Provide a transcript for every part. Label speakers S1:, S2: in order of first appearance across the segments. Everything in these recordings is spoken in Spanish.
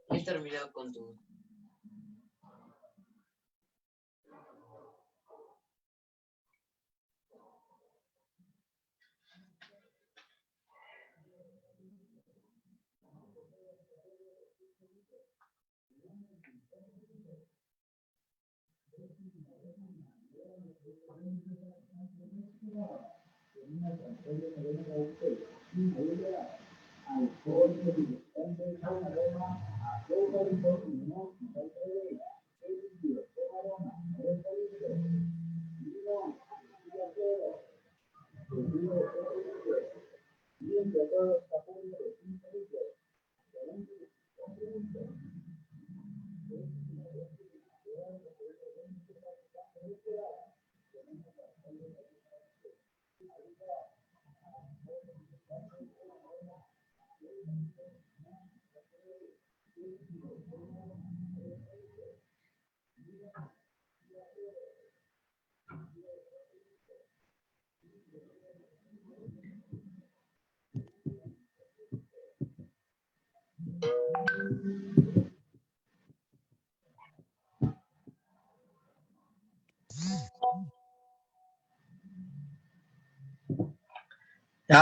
S1: He terminado con tu...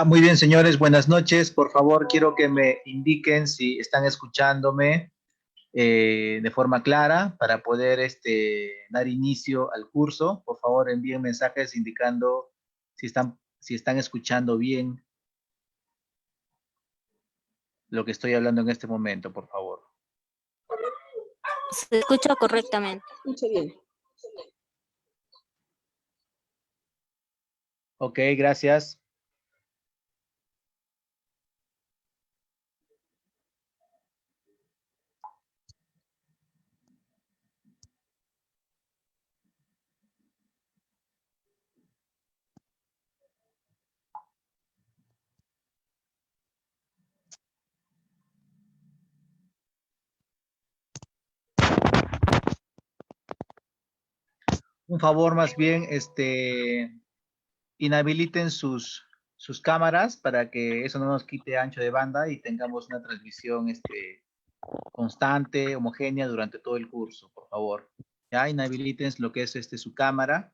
S2: Muy bien, señores, buenas noches. Por favor, quiero que me indiquen si están escuchándome de forma clara para poder dar inicio al curso. Por favor, envíen mensajes indicando si están escuchando bien lo que estoy hablando en este momento, por favor.
S3: Se escucha correctamente.
S4: Escucha bien.
S2: Ok, gracias. Un favor, más bien, inhabiliten sus cámaras para que eso no nos quite ancho de banda y tengamos una transmisión constante, homogénea durante todo el curso, por favor. Ya inhabiliten lo que es su cámara,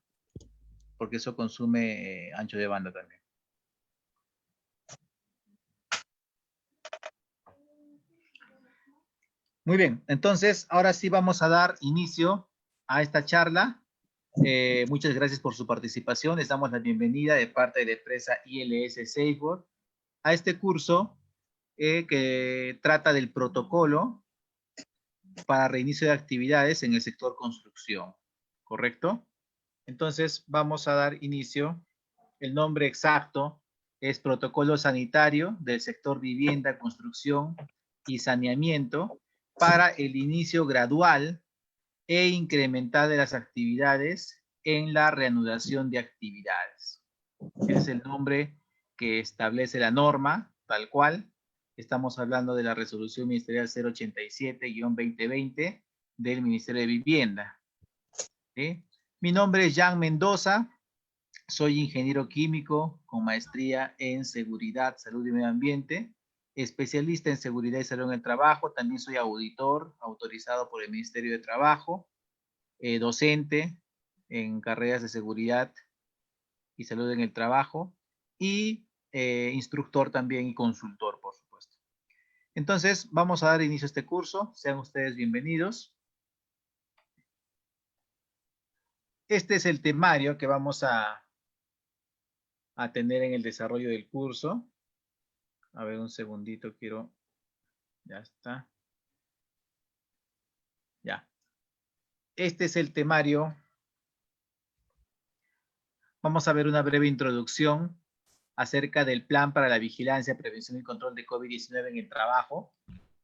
S2: porque eso consume ancho de banda también. Muy bien, entonces ahora sí vamos a dar inicio a esta charla. Muchas gracias por su participación. Les damos la bienvenida de parte de la empresa ILS Safeguard a este curso que trata del protocolo para reinicio de actividades en el sector construcción, ¿correcto? Entonces vamos a dar inicio. El nombre exacto es Protocolo Sanitario del Sector Vivienda, Construcción y Saneamiento para el inicio gradual e incremental de las actividades en la reanudación de actividades. Ese es el nombre que establece la norma, tal cual. Estamos hablando de la Resolución Ministerial 087-2020 del Ministerio de Vivienda. ¿Sí? Mi nombre es Jan Mendoza, soy ingeniero químico con maestría en Seguridad, Salud y Medio Ambiente, especialista en Seguridad y Salud en el Trabajo, también soy auditor autorizado por el Ministerio de Trabajo, docente en carreras de Seguridad y Salud en el Trabajo y instructor también y consultor, por supuesto. Entonces, vamos a dar inicio a este curso. Sean ustedes bienvenidos. Este es el temario que vamos a tener en el desarrollo del curso. A ver, un segundito, quiero... Ya está. Ya. Este es el temario. Vamos a ver una breve introducción acerca del Plan para la Vigilancia, Prevención y Control de COVID-19 en el Trabajo.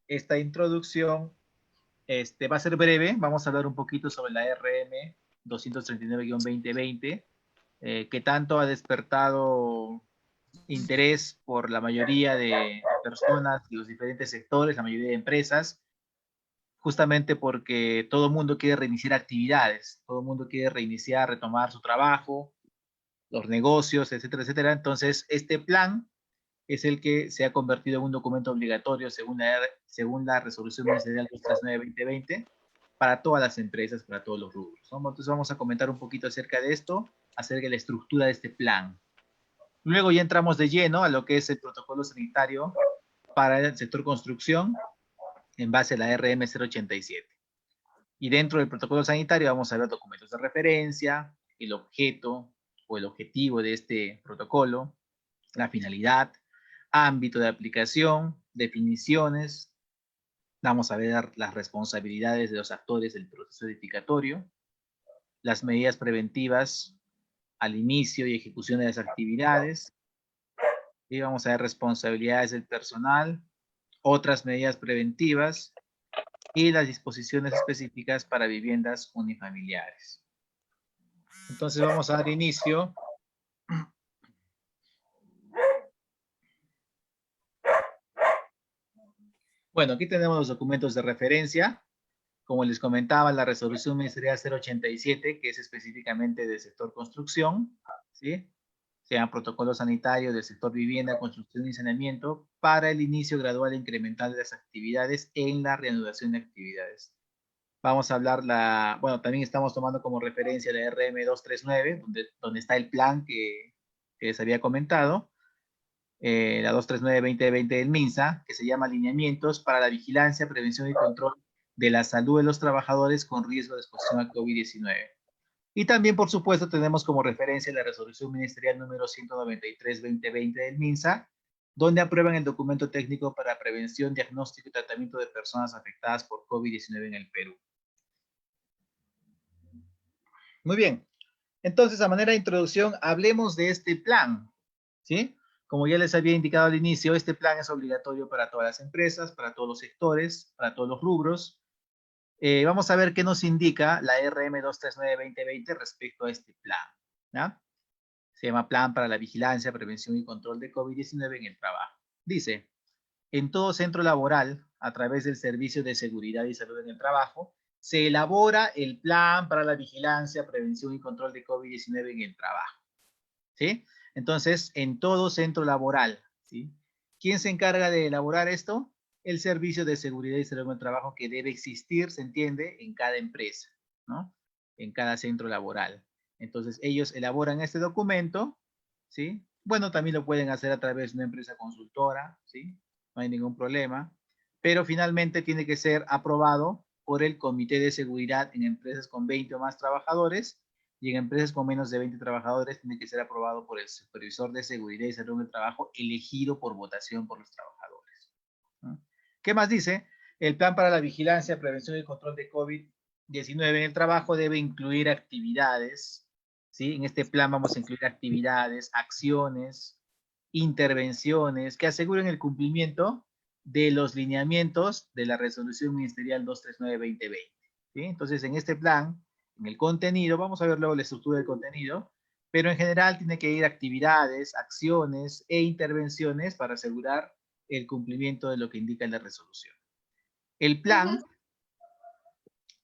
S2: Esta introducción va a ser breve. Vamos a hablar un poquito sobre la RM 239-2020, que tanto ha despertado interés por la mayoría de personas y los diferentes sectores, la mayoría de empresas, justamente porque todo el mundo quiere reiniciar actividades, todo el mundo quiere reiniciar, retomar su trabajo, los negocios, etcétera, etcétera. Entonces, este plan es el que se ha convertido en un documento obligatorio según la Resolución Ministerial 239-2020 para todas las empresas, para todos los rubros, ¿no? Entonces vamos a comentar un poquito acerca de esto, acerca de la estructura de este plan. Luego ya entramos de lleno a lo que es el protocolo sanitario para el sector construcción en base a la RM 087. Y dentro del protocolo sanitario vamos a ver documentos de referencia, el objeto o el objetivo de este protocolo, la finalidad, ámbito de aplicación, definiciones. Vamos a ver las responsabilidades de los actores del proceso edificatorio, las medidas preventivas al inicio y ejecución de las actividades. Y vamos a ver responsabilidades del personal, otras medidas preventivas y las disposiciones específicas para viviendas unifamiliares. Entonces vamos a dar inicio. Bueno, aquí tenemos los documentos de referencia. Como les comentaba, la resolución ministerial 087, que es específicamente del sector construcción, ¿sí? Se llama protocolo sanitario del sector vivienda, construcción y saneamiento para el inicio gradual e incremental de las actividades en la reanudación de actividades. Vamos a hablar bueno, también estamos tomando como referencia la RM 239, donde está el plan que les había comentado, la 239-2020 del MINSA, que se llama Lineamientos para la Vigilancia, Prevención y Control de la Salud de los Trabajadores con Riesgo de Exposición a COVID-19. Y también, por supuesto, tenemos como referencia la resolución ministerial número 193-2020 del MINSA, donde aprueban el documento técnico para prevención, diagnóstico y tratamiento de personas afectadas por COVID-19 en el Perú. Muy bien. Entonces, a manera de introducción, hablemos de este plan, ¿sí? Como ya les había indicado al inicio, este plan es obligatorio para todas las empresas, para todos los sectores, para todos los rubros. Vamos a ver qué nos indica la RM 239-2020 respecto a este plan, ¿ya? Se llama Plan para la Vigilancia, Prevención y Control de COVID-19 en el Trabajo. Dice, en todo centro laboral, a través del Servicio de Seguridad y Salud en el Trabajo, se elabora el Plan para la Vigilancia, Prevención y Control de COVID-19 en el Trabajo, ¿sí? Entonces, en todo centro laboral, ¿sí? ¿Quién se encarga de elaborar esto? El Servicio de Seguridad y Salud en el Trabajo que debe existir, se entiende, en cada empresa, ¿no? En cada centro laboral. Entonces, ellos elaboran este documento, ¿sí? Bueno, también lo pueden hacer a través de una empresa consultora, ¿sí? No hay ningún problema. Pero finalmente tiene que ser aprobado por el Comité de Seguridad en empresas con 20 o más trabajadores, y en empresas con menos de 20 trabajadores tiene que ser aprobado por el supervisor de seguridad y salud del trabajo elegido por votación por los trabajadores, ¿no? ¿Qué más dice? El plan para la vigilancia, prevención y control de COVID-19 en el trabajo debe incluir actividades, ¿sí? En este plan vamos a incluir actividades, acciones, intervenciones que aseguren el cumplimiento de los lineamientos de la resolución ministerial 239-2020, ¿sí? Entonces, en este plan, en el contenido, vamos a ver luego la estructura del contenido, pero en general tiene que ir actividades, acciones e intervenciones para asegurar el cumplimiento de lo que indica la resolución. El plan,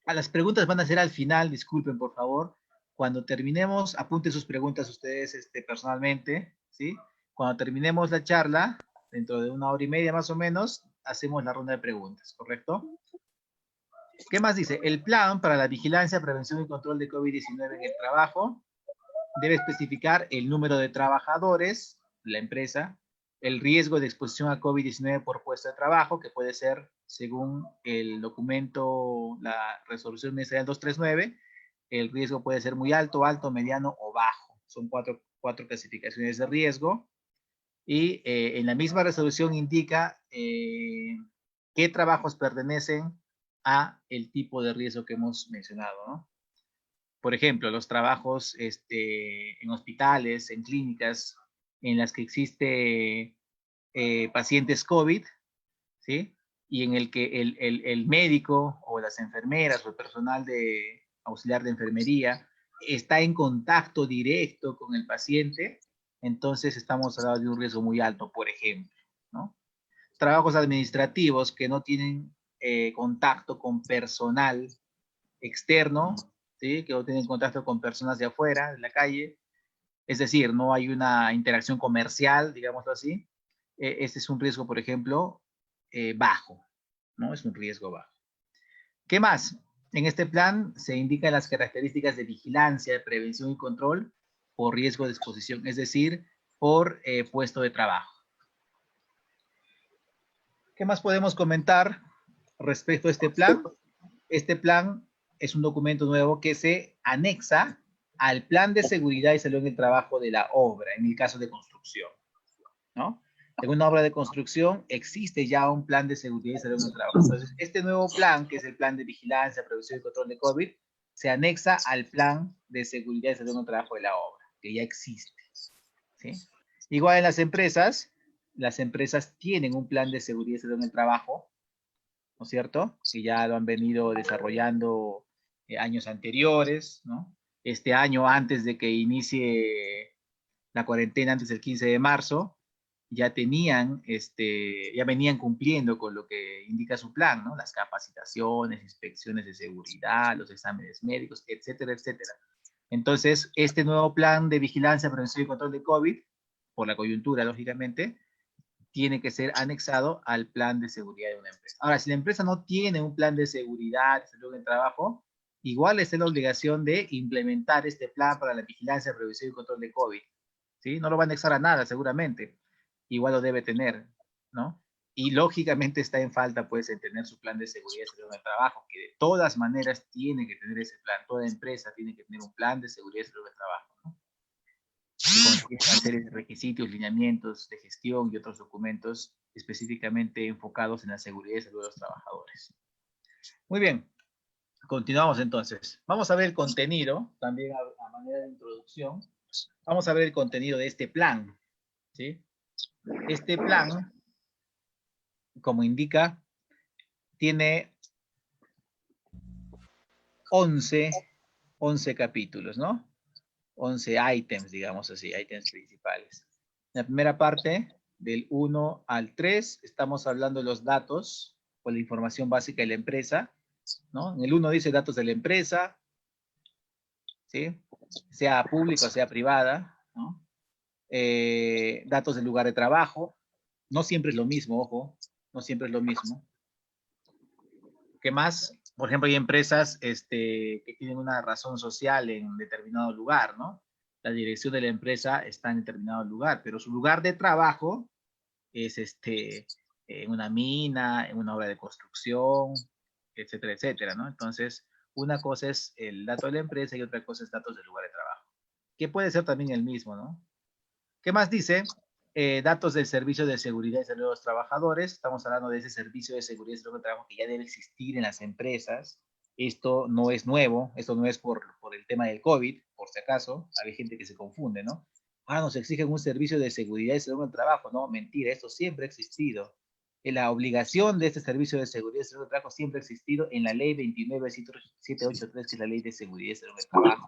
S2: a las preguntas van a ser al final, disculpen por favor, cuando terminemos, apunten sus preguntas ustedes personalmente, ¿sí? Cuando terminemos la charla, dentro de 1 hora y media más o menos, hacemos la ronda de preguntas, ¿correcto? ¿Qué más dice? El plan para la vigilancia, prevención y control de COVID-19 en el trabajo debe especificar el número de trabajadores de la empresa, el riesgo de exposición a COVID-19 por puesto de trabajo, que puede ser, según el documento, la resolución ministerial 239, el riesgo puede ser muy alto, alto, mediano o bajo. Son cuatro clasificaciones de riesgo. Y en la misma resolución indica qué trabajos pertenecen a el tipo de riesgo que hemos mencionado, ¿no? Por ejemplo, los trabajos en hospitales, en clínicas, en las que existe pacientes COVID, ¿sí? Y en el que el médico o las enfermeras o el personal de auxiliar de enfermería está en contacto directo con el paciente, entonces estamos hablando de un riesgo muy alto, por ejemplo, ¿no? Trabajos administrativos que no tienen contacto con personal externo, ¿sí? Que no tienen contacto con personas de afuera, de la calle, es decir, no hay una interacción comercial, digámoslo así. este es un riesgo, por ejemplo, bajo, ¿no? Es un riesgo bajo. ¿Qué más? En este plan se indican las características de vigilancia, prevención y control por riesgo de exposición, es decir, por puesto de trabajo. ¿Qué más podemos comentar respecto a este plan? Este plan es un documento nuevo que se anexa al plan de seguridad y salud en el trabajo de la obra, en el caso de construcción, ¿no? En una obra de construcción existe ya un plan de seguridad y salud en el trabajo. Entonces, este nuevo plan, que es el plan de vigilancia, prevención y control de COVID, se anexa al plan de seguridad y salud en el trabajo de la obra, que ya existe, ¿sí? Igual en las empresas tienen un plan de seguridad y salud en el trabajo, ¿no es cierto? Que ya lo han venido desarrollando años anteriores, ¿no? Este año, antes de que inicie la cuarentena, antes del 15 de marzo, ya tenían, ya venían cumpliendo con lo que indica su plan, ¿no? Las capacitaciones, inspecciones de seguridad, los exámenes médicos, etcétera, etcétera. Entonces, este nuevo plan de vigilancia, prevención y control de COVID, por la coyuntura, lógicamente, tiene que ser anexado al plan de seguridad de una empresa. Ahora, si la empresa no tiene un plan de seguridad, de salud en el trabajo, igual está la obligación de implementar este plan para la vigilancia, prevención y control de COVID, ¿sí? No lo va a anexar a nada, seguramente. Igual lo debe tener, ¿no? Y lógicamente está en falta, pues, en tener su plan de seguridad y salud en el trabajo, que de todas maneras tiene que tener ese plan. Toda empresa tiene que tener un plan de seguridad y salud en el trabajo, ¿no? Que contiene una serie de requisitos, lineamientos de gestión y otros documentos específicamente enfocados en la seguridad y salud de los trabajadores. Muy bien, continuamos entonces. Vamos a ver el contenido, también a manera de introducción. Vamos a ver el contenido de este plan, ¿sí? Este plan, como indica, tiene 11 capítulos, ¿no? 11 ítems, digamos así, ítems principales. La primera parte, del 1 al 3, estamos hablando de los datos o la información básica de la empresa, ¿no? En el 1 dice datos de la empresa, ¿sí? Sea pública o sea privada, ¿no? Datos del lugar de trabajo, no siempre es lo mismo, ojo, no siempre es lo mismo. ¿Qué más? Por ejemplo, hay empresas que tienen una razón social en determinado lugar, ¿no? La dirección de la empresa está en determinado lugar, pero su lugar de trabajo es en una mina, en una obra de construcción, etcétera, etcétera, ¿no? Entonces, una cosa es el dato de la empresa y otra cosa es datos del lugar de trabajo, que puede ser también el mismo, ¿no? ¿Qué más dice? Datos del servicio de seguridad y salud de los trabajadores. Estamos hablando de ese servicio de seguridad y salud del trabajo que ya debe existir en las empresas. Esto no es nuevo, esto no es por el tema del COVID, por si acaso. Hay gente que se confunde, ¿no? Ah, nos exigen un servicio de seguridad y salud del trabajo. No, mentira, esto siempre ha existido. La obligación de este servicio de seguridad y salud del trabajo siempre ha existido en la ley 29783, que es la ley de seguridad y salud del trabajo.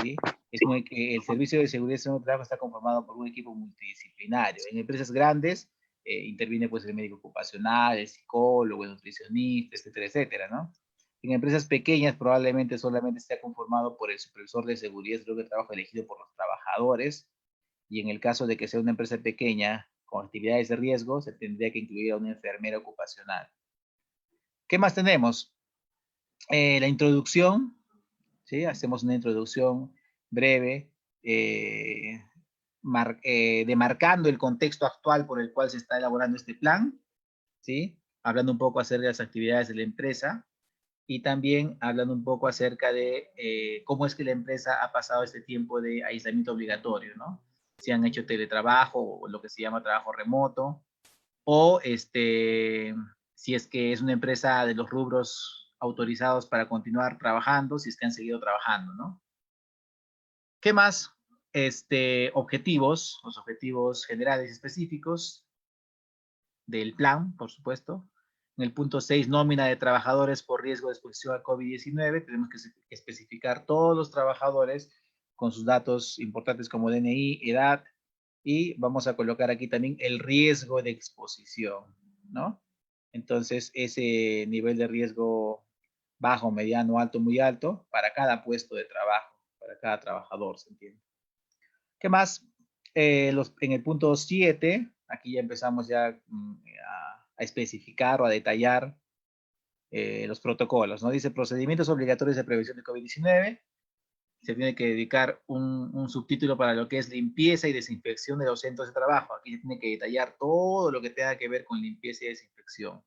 S2: ¿Sí? Es que el servicio de seguridad y trabajo está conformado por un equipo multidisciplinario. En empresas grandes interviene pues el médico ocupacional, el psicólogo, el nutricionista, etcétera, etcétera, ¿no? En empresas pequeñas probablemente solamente esté conformado por el supervisor de seguridad y trabajo elegido por los trabajadores, y en el caso de que sea una empresa pequeña con actividades de riesgo, se tendría que incluir a una enfermera ocupacional. ¿Qué más tenemos? La introducción, ¿sí? Hacemos una introducción breve, demarcando el contexto actual por el cual se está elaborando este plan, ¿sí? Hablando un poco acerca de las actividades de la empresa y también hablando un poco acerca de cómo es que la empresa ha pasado este tiempo de aislamiento obligatorio, ¿no? Si han hecho teletrabajo o lo que se llama trabajo remoto, o si es que es una empresa de los rubros autorizados para continuar trabajando, si es que han seguido trabajando, ¿no? ¿Qué más? Objetivos, los objetivos generales y específicos del plan, por supuesto. En el punto 6, nómina de trabajadores por riesgo de exposición a COVID-19. Tenemos que especificar todos los trabajadores con sus datos importantes como DNI, edad, y vamos a colocar aquí también el riesgo de exposición, ¿no? Entonces, ese nivel de riesgo bajo, mediano, alto, muy alto, para cada puesto de trabajo, para cada trabajador, ¿se entiende? ¿Qué más? En el punto 7, aquí ya empezamos ya a especificar o a detallar los protocolos, ¿no? Dice procedimientos obligatorios de prevención de COVID-19. Se tiene que dedicar un subtítulo para lo que es limpieza y desinfección de los centros de trabajo. Aquí se tiene que detallar todo lo que tenga que ver con limpieza y desinfección.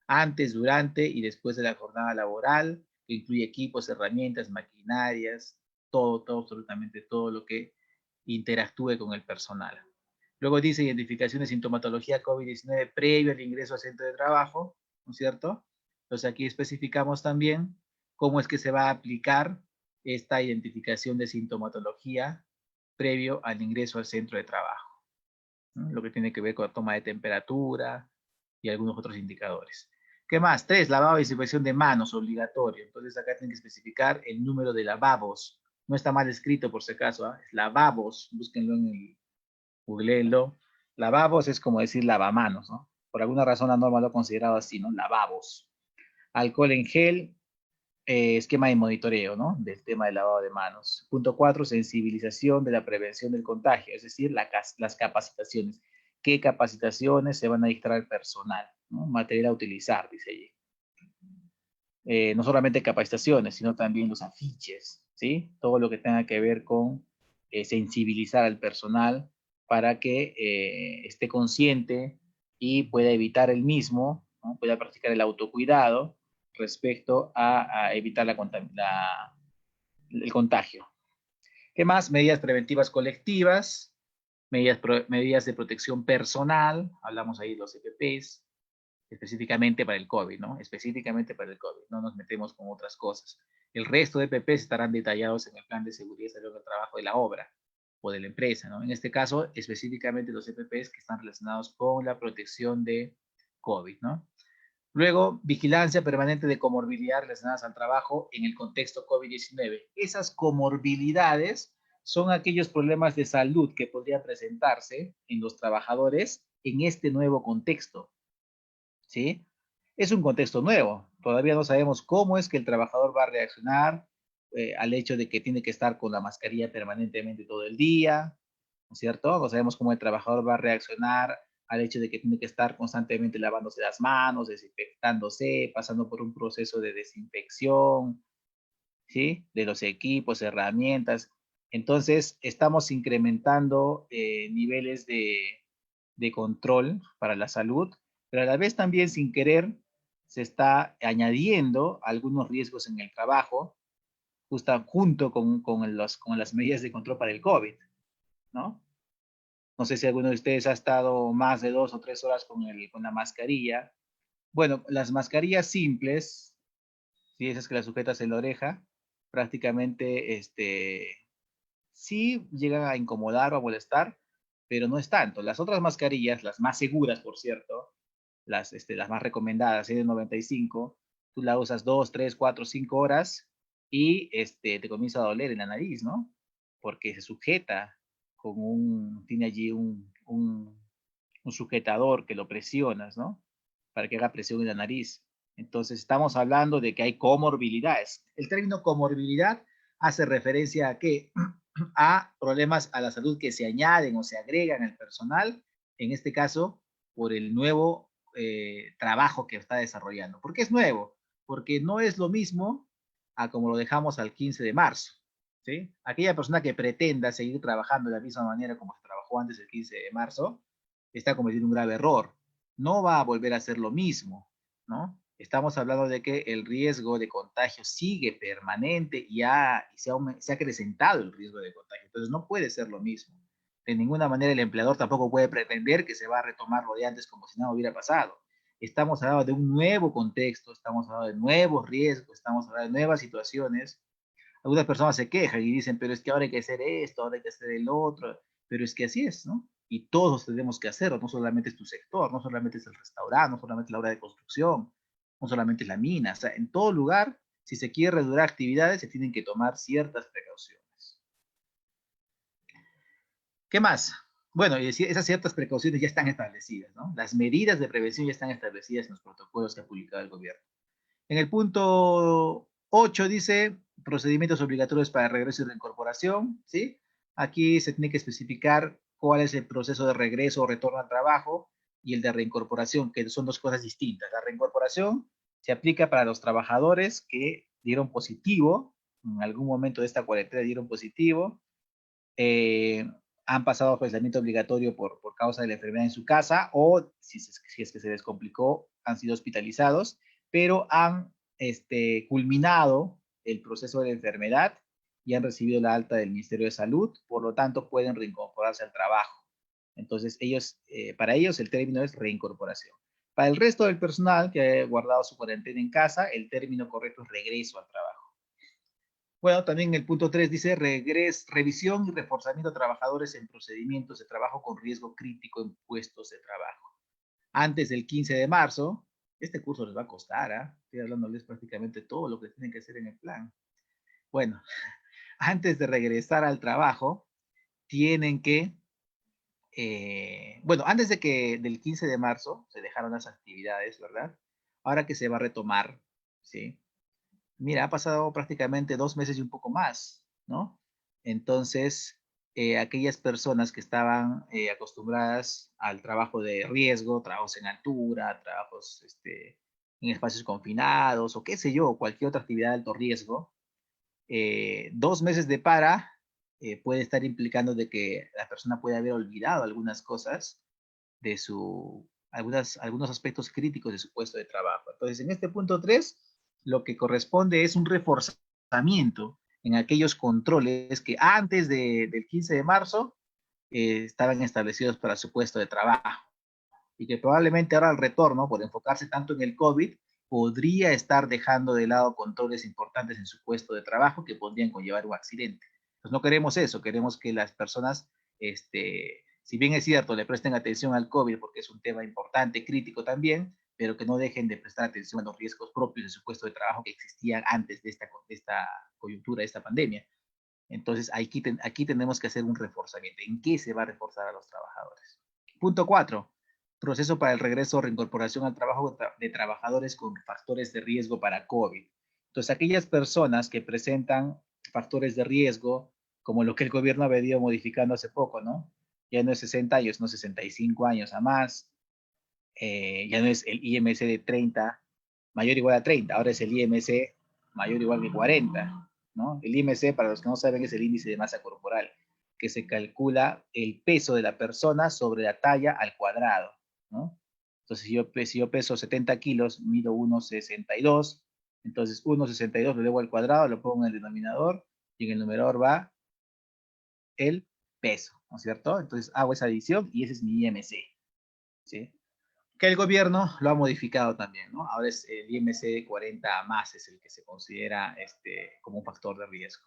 S2: Antes, durante y después de la jornada laboral, que incluye equipos, herramientas, maquinarias, todo, absolutamente todo lo que interactúe con el personal. Luego dice identificación de sintomatología COVID-19 previo al ingreso al centro de trabajo, ¿no es cierto? Entonces aquí especificamos también cómo es que se va a aplicar esta identificación de sintomatología previo al ingreso al centro de trabajo, ¿no? Lo que tiene que ver con la toma de temperatura y algunos otros indicadores. ¿Qué más? 3, lavado y desinfección de manos, obligatorio. Entonces acá tienen que especificar el número de lavabos. No está mal escrito por si acaso, ¿eh? Es lavabos, búsquenlo en el, googleenlo. Lavabos es como decir lavamanos, ¿no? Por alguna razón la norma lo ha considerado así, ¿no? Lavabos. Alcohol en gel, esquema de monitoreo, ¿no? Del tema del lavado de manos. Punto 4, sensibilización de la prevención del contagio, es decir, las capacitaciones. ¿Qué capacitaciones se van a dictar al personal? ¿No? Material a utilizar, dice allí. No solamente capacitaciones, sino también los afiches, ¿sí? Todo lo que tenga que ver con sensibilizar al personal para que esté consciente y pueda evitar el mismo, ¿no? Pueda practicar el autocuidado respecto a evitar el contagio. ¿Qué más? Medidas preventivas colectivas, medidas de protección personal, hablamos ahí de los EPPs, específicamente para el COVID, ¿no? Específicamente para el COVID, no nos metemos con otras cosas. El resto de EPPs estarán detallados en el plan de seguridad y salud del trabajo de la obra o de la empresa, ¿no? En este caso, específicamente los EPPs que están relacionados con la protección de COVID, ¿no? Luego, vigilancia permanente de comorbilidades relacionadas al trabajo en el contexto COVID-19. Esas comorbilidades son aquellos problemas de salud que podría presentarse en los trabajadores en este nuevo contexto, ¿sí? Es un contexto nuevo. Todavía no sabemos cómo es que el trabajador va a reaccionar al hecho de que tiene que estar con la mascarilla permanentemente todo el día, ¿no es cierto? No sabemos cómo el trabajador va a reaccionar al hecho de que tiene que estar constantemente lavándose las manos, desinfectándose, pasando por un proceso de desinfección, ¿sí? De los equipos, herramientas. Entonces, estamos incrementando niveles de control para la salud, pero a la vez también sin querer se está añadiendo algunos riesgos en el trabajo, justo junto con las medidas de control para el COVID, ¿no? No sé si alguno de ustedes ha estado más de 2 o 3 horas con la mascarilla. Bueno, las mascarillas simples, si esas que las sujetas en la oreja, prácticamente sí llegan a incomodar o a molestar, pero no es tanto. Las otras mascarillas, las más seguras, por cierto, las más recomendadas, N95, tú la usas 2, 3, 4, 5 horas y te comienza a doler en la nariz, ¿no? Porque se sujeta tiene allí un sujetador que lo presionas, ¿no? Para que haga presión en la nariz. Entonces, estamos hablando de que hay comorbilidades. El término comorbilidad hace referencia a qué? A problemas a la salud que se añaden o se agregan al personal, en este caso, por el nuevo trabajo que está desarrollando. ¿Por qué es nuevo? Porque no es lo mismo a como lo dejamos al 15 de marzo. ¿Sí? Aquella persona que pretenda seguir trabajando de la misma manera como se trabajó antes del 15 de marzo, está cometiendo un grave error. No va a volver a hacer lo mismo, ¿no? Estamos hablando de que el riesgo de contagio sigue permanente y se ha acrecentado el riesgo de contagio. Entonces no puede ser lo mismo. De ninguna manera el empleador tampoco puede pretender que se va a retomar lo de antes como si nada hubiera pasado. Estamos hablando de un nuevo contexto, estamos hablando de nuevos riesgos, estamos hablando de nuevas situaciones. Algunas personas se quejan y dicen, pero es que ahora hay que hacer esto, ahora hay que hacer el otro, pero es que así es, ¿no? Y todos tenemos que hacerlo, no solamente es tu sector, no solamente es el restaurante, no solamente es la obra de construcción, no solamente es la mina, o sea, en todo lugar, si se quiere reducir actividades, se tienen que tomar ciertas precauciones. ¿Qué más? Bueno, y decir, esas ciertas precauciones ya están establecidas, ¿no? Las medidas de prevención ya están establecidas en los protocolos que ha publicado el gobierno. En el punto 8 dice procedimientos obligatorios para regreso y reincorporación, ¿sí? Aquí se tiene que especificar cuál es el proceso de regreso o retorno al trabajo y el de reincorporación, que son dos cosas distintas. La reincorporación se aplica para los trabajadores que dieron positivo, en algún momento de esta cuarentena dieron positivo, han pasado por aislamiento obligatorio por causa de la enfermedad en su casa, o si es que se les complicó, han sido hospitalizados, pero han culminado el proceso de la enfermedad y han recibido la alta del Ministerio de Salud, por lo tanto pueden reincorporarse al trabajo. Entonces, para ellos el término es reincorporación. Para el resto del personal que ha guardado su cuarentena en casa, el término correcto es regreso al trabajo. Bueno, también el punto 3 dice revisión y reforzamiento de trabajadores en procedimientos de trabajo con riesgo crítico en puestos de trabajo. Antes del 15 de marzo, este curso les va a costar, ¿eh? Estoy hablándoles prácticamente todo lo que tienen que hacer en el plan. Bueno, antes de regresar al trabajo, tienen que, bueno, antes del 15 de marzo se dejaron las actividades, ¿verdad? Ahora que se va a retomar, ¿sí? Mira, ha pasado prácticamente 2 meses y un poco más, ¿no? Entonces, aquellas personas que estaban acostumbradas al trabajo de riesgo, trabajos en altura, trabajos en espacios confinados, o qué sé yo, cualquier otra actividad de alto riesgo, 2 meses de para puede estar implicando de que la persona puede haber olvidado algunas cosas de algunos aspectos críticos de su puesto de trabajo. Entonces, en este punto 3, lo que corresponde es un reforzamiento en aquellos controles que antes del 15 de marzo estaban establecidos para su puesto de trabajo y que probablemente ahora al retorno, por enfocarse tanto en el COVID, podría estar dejando de lado controles importantes en su puesto de trabajo que podrían conllevar un accidente. Pues no queremos eso, queremos que las personas, si bien es cierto, le presten atención al COVID porque es un tema importante, crítico también, pero que no dejen de prestar atención a los riesgos propios de su puesto de trabajo que existían antes de esta coyuntura, de esta pandemia. Entonces, aquí tenemos que hacer un reforzamiento. ¿En qué se va a reforzar a los trabajadores? Punto 4. Proceso para el regreso o reincorporación al trabajo de trabajadores con factores de riesgo para COVID. Entonces, aquellas personas que presentan factores de riesgo, como lo que el gobierno ha venido modificando hace poco, ¿no? Ya no es 60 años, no 65 años a más. Ya no es el IMC de 30, mayor o igual a 30, ahora es el IMC mayor o igual que 40. ¿No? El IMC, para los que no saben, es el índice de masa corporal, que se calcula el peso de la persona sobre la talla al cuadrado, ¿no? Entonces, si yo peso 70 kilos, mido 1,62, entonces 1,62 lo elevo al cuadrado, lo pongo en el denominador, y en el numerador va el peso, ¿no es cierto? Entonces hago esa adición y ese es mi IMC, ¿sí? Que el gobierno lo ha modificado también, ¿no? Ahora es el IMC de 40 más, es el que se considera como un factor de riesgo.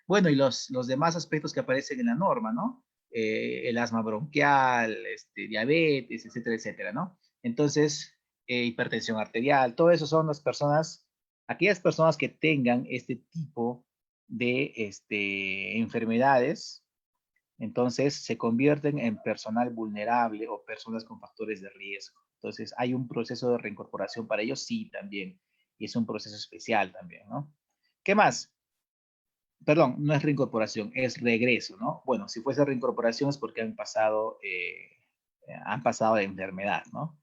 S2: Bueno, y los demás aspectos que aparecen en la norma, ¿no? El asma bronquial, diabetes, etcétera, etcétera, ¿no? Entonces, hipertensión arterial, todo eso son aquellas personas que tengan este tipo de enfermedades, entonces se convierten en personal vulnerable o personas con factores de riesgo. Entonces, ¿hay un proceso de reincorporación para ellos? Sí, también. Y es un proceso especial también, ¿no? ¿Qué más? Perdón, no es reincorporación, es regreso, ¿no? Bueno, si fuese reincorporación es porque han pasado de enfermedad, ¿no?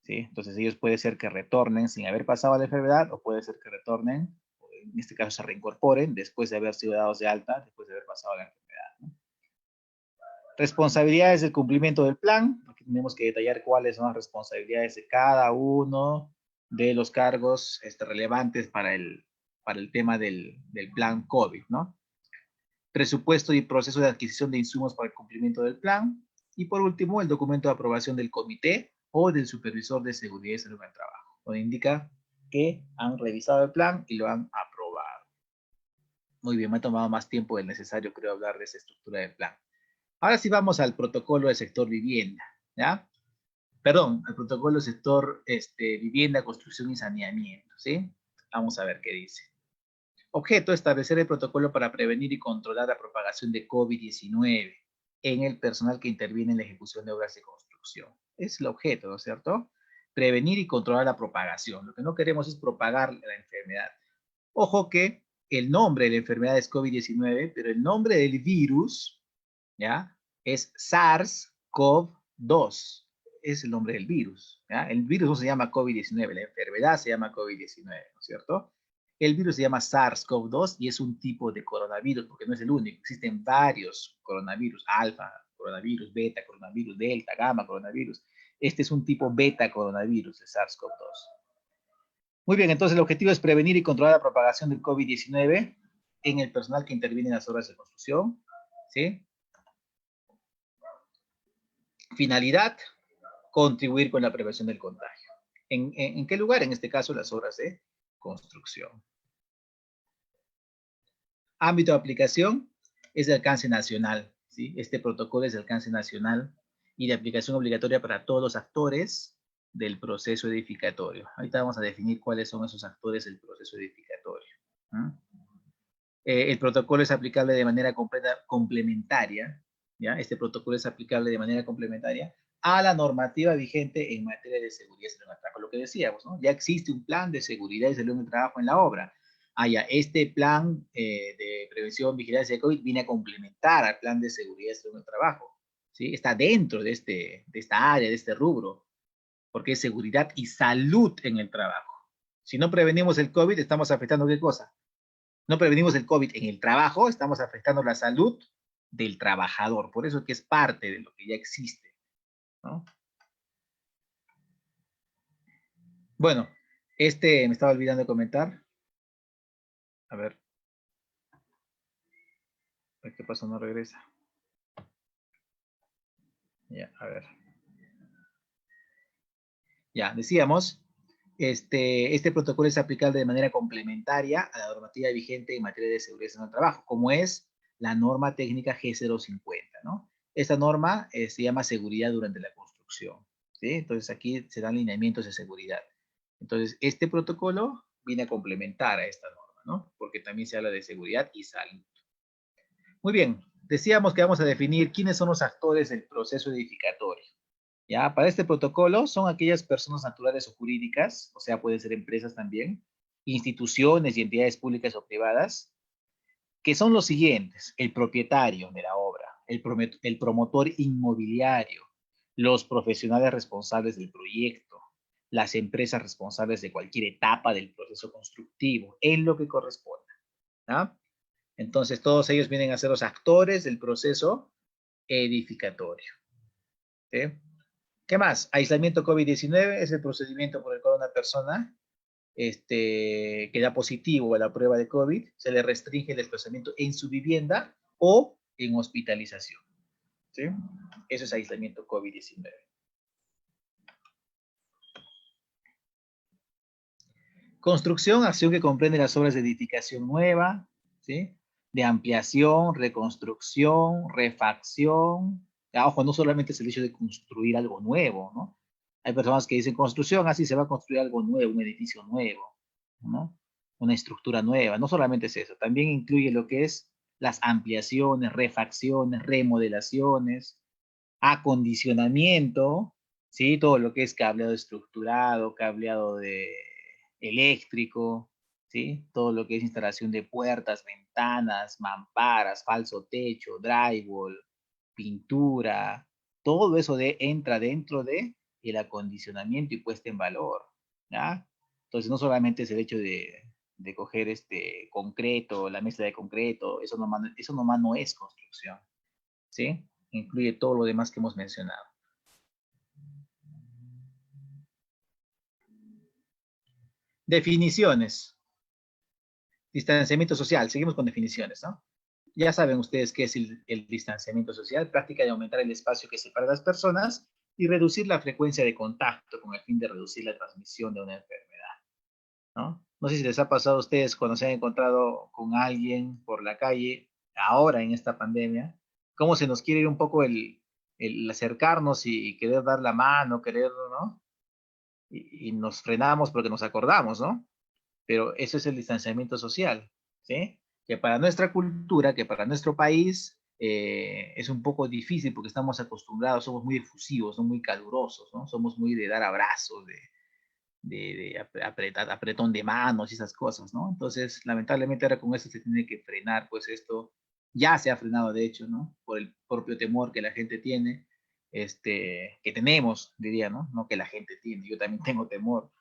S2: ¿Sí? Entonces ellos puede ser que retornen sin haber pasado la enfermedad o puede ser que retornen, en este caso se reincorporen después de haber sido dados de alta, después de haber pasado la enfermedad, ¿no? Responsabilidades del cumplimiento del plan. Aquí tenemos que detallar cuáles son las responsabilidades de cada uno de los cargos relevantes para el tema del plan COVID, ¿no? Presupuesto y proceso de adquisición de insumos para el cumplimiento del plan. Y por último, el documento de aprobación del comité o del supervisor de seguridad y salud del trabajo, donde indica que han revisado el plan y lo han aprobado. Muy bien, me ha tomado más tiempo del necesario, creo, hablar de esa estructura del plan. Ahora sí vamos al protocolo del sector vivienda, ¿ya? Perdón, al protocolo del sector vivienda, construcción y saneamiento, ¿sí? Vamos a ver qué dice. Objeto, establecer el protocolo para prevenir y controlar la propagación de COVID-19 en el personal que interviene en la ejecución de obras de construcción. Es el objeto, ¿no es cierto? Prevenir y controlar la propagación. Lo que no queremos es propagar la enfermedad. Ojo que el nombre de la enfermedad es COVID-19, pero el nombre del virus, ¿ya? es SARS-CoV-2. Es el nombre del virus. ¿Ya? El virus no se llama COVID-19, la enfermedad se llama COVID-19, ¿no es cierto? El virus se llama SARS-CoV-2 y es un tipo de coronavirus, porque no es el único. Existen varios coronavirus, alfa, coronavirus, beta, coronavirus, delta, gamma, coronavirus. Este es un tipo beta coronavirus, el SARS-CoV-2. Muy bien, entonces el objetivo es prevenir y controlar la propagación del COVID-19 en el personal que interviene en las obras de construcción, ¿sí? Finalidad, contribuir con la prevención del contagio. ¿En qué lugar? En este caso, las obras de construcción. Ámbito de aplicación es de alcance nacional, ¿sí? Este protocolo es de alcance nacional y de aplicación obligatoria para todos los actores del proceso edificatorio. Ahorita vamos a definir cuáles son esos actores del proceso edificatorio. El protocolo es aplicable de manera complementaria, ¿ya? Este protocolo es aplicable de manera complementaria a la normativa vigente en materia de seguridad y salud en el trabajo. Lo que decíamos, ¿no? Ya existe un plan de seguridad y salud en el trabajo en la obra. Ya, este plan de prevención, vigilancia de COVID viene a complementar al plan de seguridad y salud en el trabajo, ¿sí? Está dentro de esta área, de este rubro, porque es seguridad y salud en el trabajo. Si no prevenimos el COVID, estamos afectando ¿qué cosa? No prevenimos el COVID en el trabajo, estamos afectando la salud del trabajador. Por eso que es parte de lo que ya existe, ¿no? Bueno, me estaba olvidando de comentar. A ver. ¿Qué pasó? No regresa. Ya, a ver. Ya, decíamos, este protocolo es aplicable de manera complementaria a la normativa vigente en materia de seguridad en el trabajo, como es la norma técnica G050, ¿no? Esta norma se llama seguridad durante la construcción, ¿sí? Entonces aquí se dan lineamientos de seguridad. Entonces, este protocolo viene a complementar a esta norma, ¿no? Porque también se habla de seguridad y salud. Muy bien, decíamos que vamos a definir quiénes son los actores del proceso edificatorio. ¿Ya? Para este protocolo son aquellas personas naturales o jurídicas, o sea, pueden ser empresas también, instituciones y entidades públicas o privadas, que son los siguientes: el propietario de la obra, el promotor inmobiliario, los profesionales responsables del proyecto, las empresas responsables de cualquier etapa del proceso constructivo, en lo que corresponda. ¿Ya? Entonces, todos ellos vienen a ser los actores del proceso edificatorio. ¿Sí? ¿Qué más? Aislamiento COVID-19 es el procedimiento por el cual una persona que da positivo a la prueba de COVID, se le restringe el desplazamiento en su vivienda o en hospitalización. ¿Sí? Eso es aislamiento COVID-19. Construcción, acción que comprende las obras de edificación nueva, ¿sí? De ampliación, reconstrucción, refacción. Ojo, no solamente es el hecho de construir algo nuevo, ¿no? Hay personas que dicen construcción, así se va a construir algo nuevo, un edificio nuevo, ¿no? Una estructura nueva. No solamente es eso, también incluye lo que es las ampliaciones, refacciones, remodelaciones, acondicionamiento, ¿sí? Todo lo que es cableado estructurado, cableado de eléctrico, ¿sí? Todo lo que es instalación de puertas, ventanas, mamparas, falso techo, drywall, pintura, todo eso entra dentro de el acondicionamiento y puesta en valor, ¿ya? Entonces no solamente es el hecho de coger concreto, la mezcla de concreto, eso nomás no es construcción, ¿sí? Incluye todo lo demás que hemos mencionado. Definiciones. Distanciamiento social. Seguimos con definiciones, ¿no? Ya saben ustedes qué es el distanciamiento social, práctica de aumentar el espacio que separa a las personas y reducir la frecuencia de contacto con el fin de reducir la transmisión de una enfermedad, ¿no? No sé si les ha pasado a ustedes cuando se han encontrado con alguien por la calle, ahora en esta pandemia, cómo se nos quiere ir un poco el acercarnos y querer dar la mano, querer, ¿no? Y nos frenamos porque nos acordamos, ¿no? Pero eso es el distanciamiento social, ¿sí? Que para nuestra cultura, que para nuestro país, es un poco difícil porque estamos acostumbrados, somos muy efusivos, ¿no? Muy calurosos, ¿no? Somos muy de dar abrazos, apretón de manos y esas cosas, ¿no? Entonces, lamentablemente ahora con eso se tiene que frenar, pues esto, Ya se ha frenado, de hecho, ¿no? Por el propio temor que la gente tiene, que tenemos, diría, ¿no? No que la gente tiene, yo también tengo temor.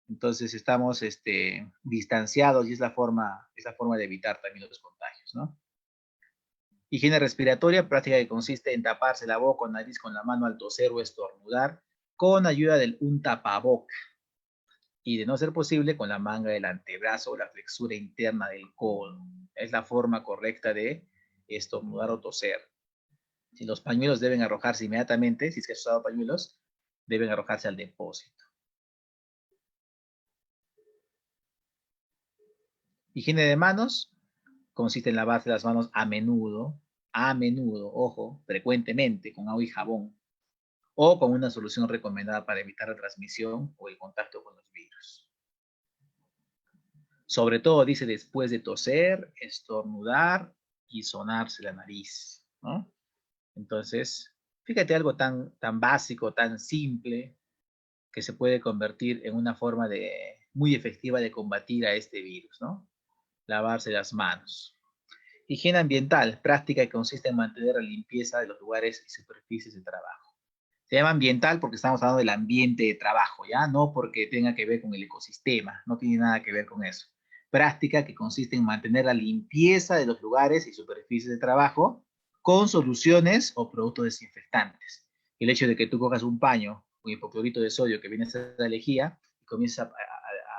S2: Entonces estamos distanciados y es la forma de evitar también los contagios, ¿no? Higiene respiratoria, práctica que consiste en taparse la boca o nariz con la mano al toser o estornudar con ayuda de un tapaboca y de no ser posible con la manga del antebrazo o la flexura interna del codo. Es la forma correcta de estornudar o toser. Si los pañuelos deben arrojarse inmediatamente, si es que has usado pañuelos, deben arrojarse al depósito. Higiene de manos consiste en lavarse las manos a menudo, ojo, frecuentemente, con agua y jabón, o con una solución recomendada para evitar la transmisión o el contacto con los virus. Sobre todo dice después de toser, estornudar y sonarse la nariz, ¿no? Entonces, fíjate algo tan básico, tan simple, que se puede convertir en una forma muy efectiva de combatir a este virus, ¿no? Lavarse las manos. Higiene ambiental, práctica que consiste en mantener la limpieza de los lugares y superficies de trabajo. Se llama ambiental porque estamos hablando del ambiente de trabajo, ¿ya? No porque tenga que ver con el ecosistema, no tiene nada que ver con eso. Práctica que consiste en mantener la limpieza de los lugares y superficies de trabajo con soluciones o productos desinfectantes. El hecho de que tú cojas un paño con hipoclorito de sodio que viene a ser la lejía y comiences a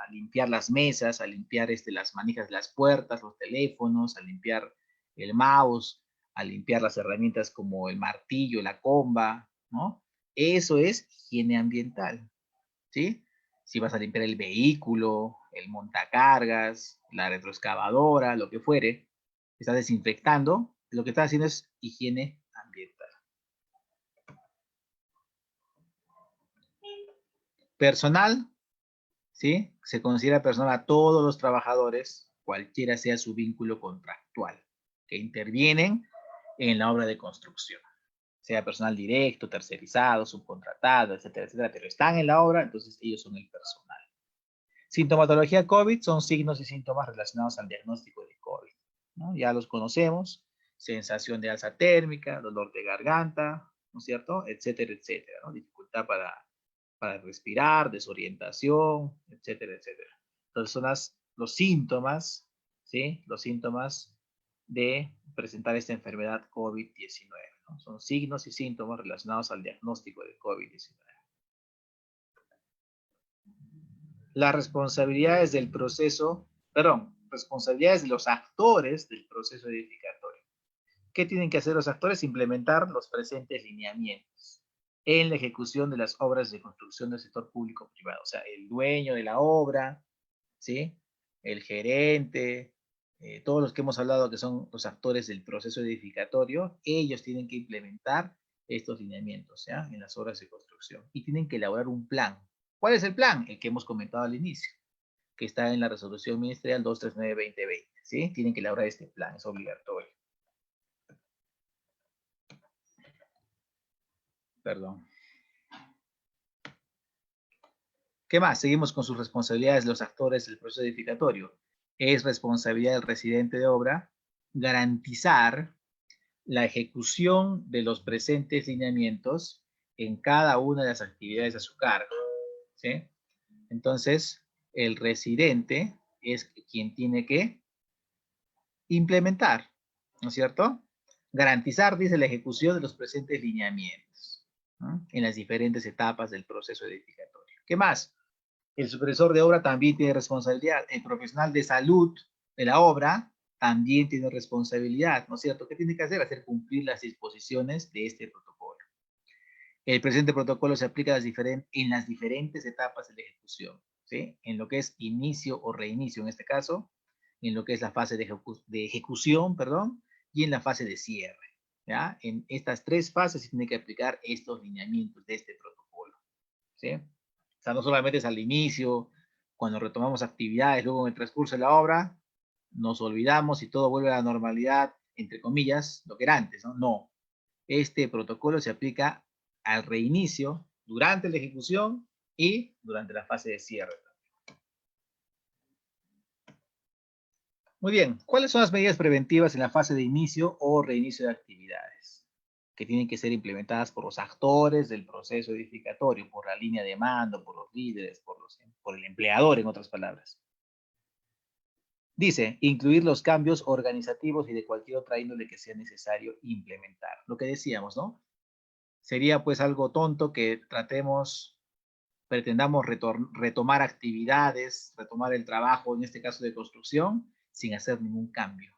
S2: limpiar las mesas, a limpiar las manijas de las puertas, los teléfonos, a limpiar el mouse, a limpiar las herramientas como el martillo, la comba, ¿no? Eso es higiene ambiental, ¿sí? Si vas a limpiar el vehículo, el montacargas, la retroexcavadora, lo que fuere, estás desinfectando, lo que estás haciendo es higiene ambiental. Personal, ¿sí? Se considera personal a todos los trabajadores, cualquiera sea su vínculo contractual, que intervienen en la obra de construcción, sea personal directo, tercerizado, subcontratado, etcétera, etcétera, pero están en la obra, entonces ellos son el personal. Sintomatología COVID son signos y síntomas relacionados al diagnóstico de COVID, ¿no? Ya los conocemos, sensación de alza térmica, dolor de garganta, ¿no es cierto? Etcétera, etcétera, ¿no? Dificultad para respirar, desorientación, etcétera, etcétera. Entonces son los síntomas, ¿sí? Los síntomas de presentar esta enfermedad COVID-19, ¿no? Son signos y síntomas relacionados al diagnóstico de COVID-19. Las responsabilidades del proceso, perdón, responsabilidades de los actores del proceso edificatorio. ¿Qué tienen que hacer los actores? Implementar los presentes lineamientos en la ejecución de las obras de construcción del sector público-privado. O sea, el dueño de la obra, ¿sí? El gerente, todos los que hemos hablado que son los actores del proceso edificatorio, ellos tienen que implementar estos lineamientos, ¿ya? En las obras de construcción. Y tienen que elaborar un plan. ¿Cuál es el plan? El que hemos comentado al inicio, que está en la resolución ministerial 239-2020, ¿sí? Tienen que elaborar este plan, es obligatorio. Perdón. ¿Qué más? Seguimos con sus responsabilidades los actores del proceso edificatorio. Es responsabilidad del residente de obra garantizar la ejecución de los presentes lineamientos en cada una de las actividades a su cargo, ¿sí? Entonces, el residente es quien tiene que implementar, ¿no es cierto? Garantizar, dice, la ejecución de los presentes lineamientos, ¿no? En las diferentes etapas del proceso edificatorio. ¿Qué más? El supervisor de obra también tiene responsabilidad. El profesional de salud de la obra también tiene responsabilidad, ¿no es cierto? ¿Qué tiene que hacer? Hacer cumplir las disposiciones de este protocolo. El presente protocolo se aplica en las diferentes etapas de la ejecución, ¿sí? En lo que es inicio o reinicio en este caso, en lo que es la fase de ejecución, perdón, y en la fase de cierre, ¿ya? En estas tres fases se tiene que aplicar estos lineamientos de este protocolo, ¿sí? O sea, no solamente es al inicio, cuando retomamos actividades, luego en el transcurso de la obra, nos olvidamos y todo vuelve a la normalidad, entre comillas, lo que era antes, ¿no? No. Este protocolo se aplica al reinicio, durante la ejecución y durante la fase de cierre. Muy bien. ¿Cuáles son las medidas preventivas en la fase de inicio o reinicio de actividades? Que tienen que ser implementadas por los actores del proceso edificatorio, por la línea de mando, por los líderes, por el empleador, en otras palabras. Dice, incluir los cambios organizativos y de cualquier otra índole que sea necesario implementar. Lo que decíamos, ¿no? Sería pues algo tonto que pretendamos retomar actividades, retomar el trabajo, en este caso de construcción, sin hacer ningún cambio.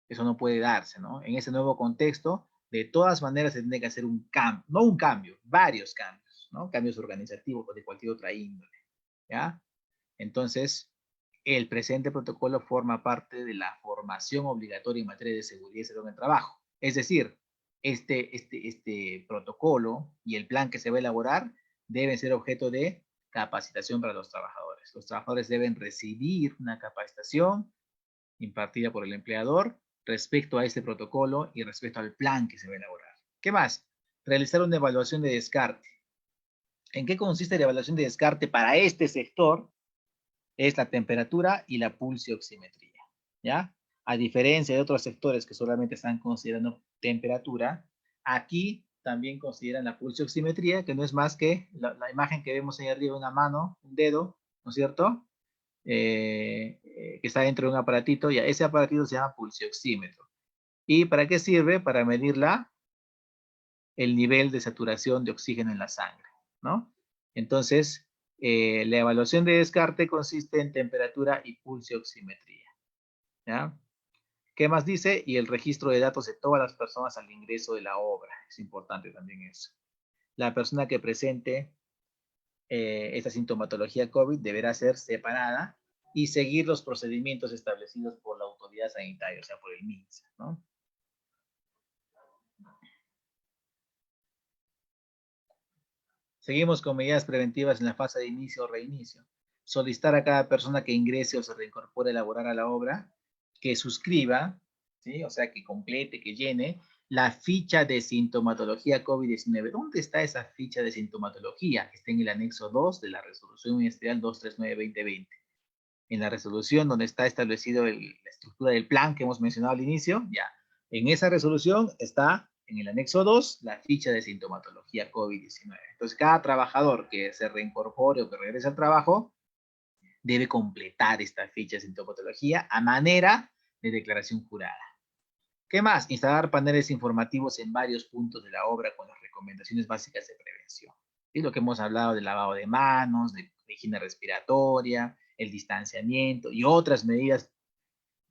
S2: Eso no puede darse, ¿no? En ese nuevo contexto, de todas maneras se tiene que hacer un cambio, no un cambio, varios cambios, ¿no? Cambios organizativos o de cualquier otra índole, ¿ya? Entonces, el presente protocolo forma parte de la formación obligatoria en materia de seguridad y salud en el trabajo. Es decir, este protocolo y el plan que se va a elaborar deben ser objeto de capacitación para los trabajadores. Los trabajadores deben recibir una capacitación impartida por el empleador respecto a este protocolo y respecto al plan que se va a elaborar. ¿Qué más? Realizar una evaluación de descarte. ¿En qué consiste la evaluación de descarte para este sector? Es la temperatura y la pulsioximetría, ¿ya? A diferencia de otros sectores que solamente están considerando temperatura, aquí también consideran la pulsioximetría, que no es más que la imagen que vemos ahí arriba, una mano, un dedo, ¿no es cierto? Que está dentro de un aparatito, y ese aparatito se llama pulsioxímetro. ¿Y para qué sirve? Para medir el nivel de saturación de oxígeno en la sangre, ¿no? Entonces, la evaluación de descarte consiste en temperatura y pulsioximetría, ¿ya? ¿Qué más dice? Y el registro de datos de todas las personas al ingreso de la obra. Es importante también eso. La persona que presente esta sintomatología COVID deberá ser separada y seguir los procedimientos establecidos por la autoridad sanitaria, o sea, por el MINSA, ¿no? Seguimos con medidas preventivas en la fase de inicio o reinicio. Solicitar a cada persona que ingrese o se reincorpore a laborar a la obra que suscriba, ¿sí? O sea, que complete, que llene la ficha de sintomatología COVID-19. ¿Dónde está esa ficha de sintomatología? Está en el anexo 2 de la resolución ministerial 239-2020. En la resolución donde está establecido la estructura del plan que hemos mencionado al inicio, ya. En esa resolución está en el anexo 2 la ficha de sintomatología COVID-19. Entonces, cada trabajador que se reincorpore o que regrese al trabajo debe completar esta ficha de sintomatología a manera de declaración jurada. ¿Qué más? Instalar paneles informativos en varios puntos de la obra con las recomendaciones básicas de prevención. Es lo que hemos hablado del lavado de manos, de higiene respiratoria, el distanciamiento y otras medidas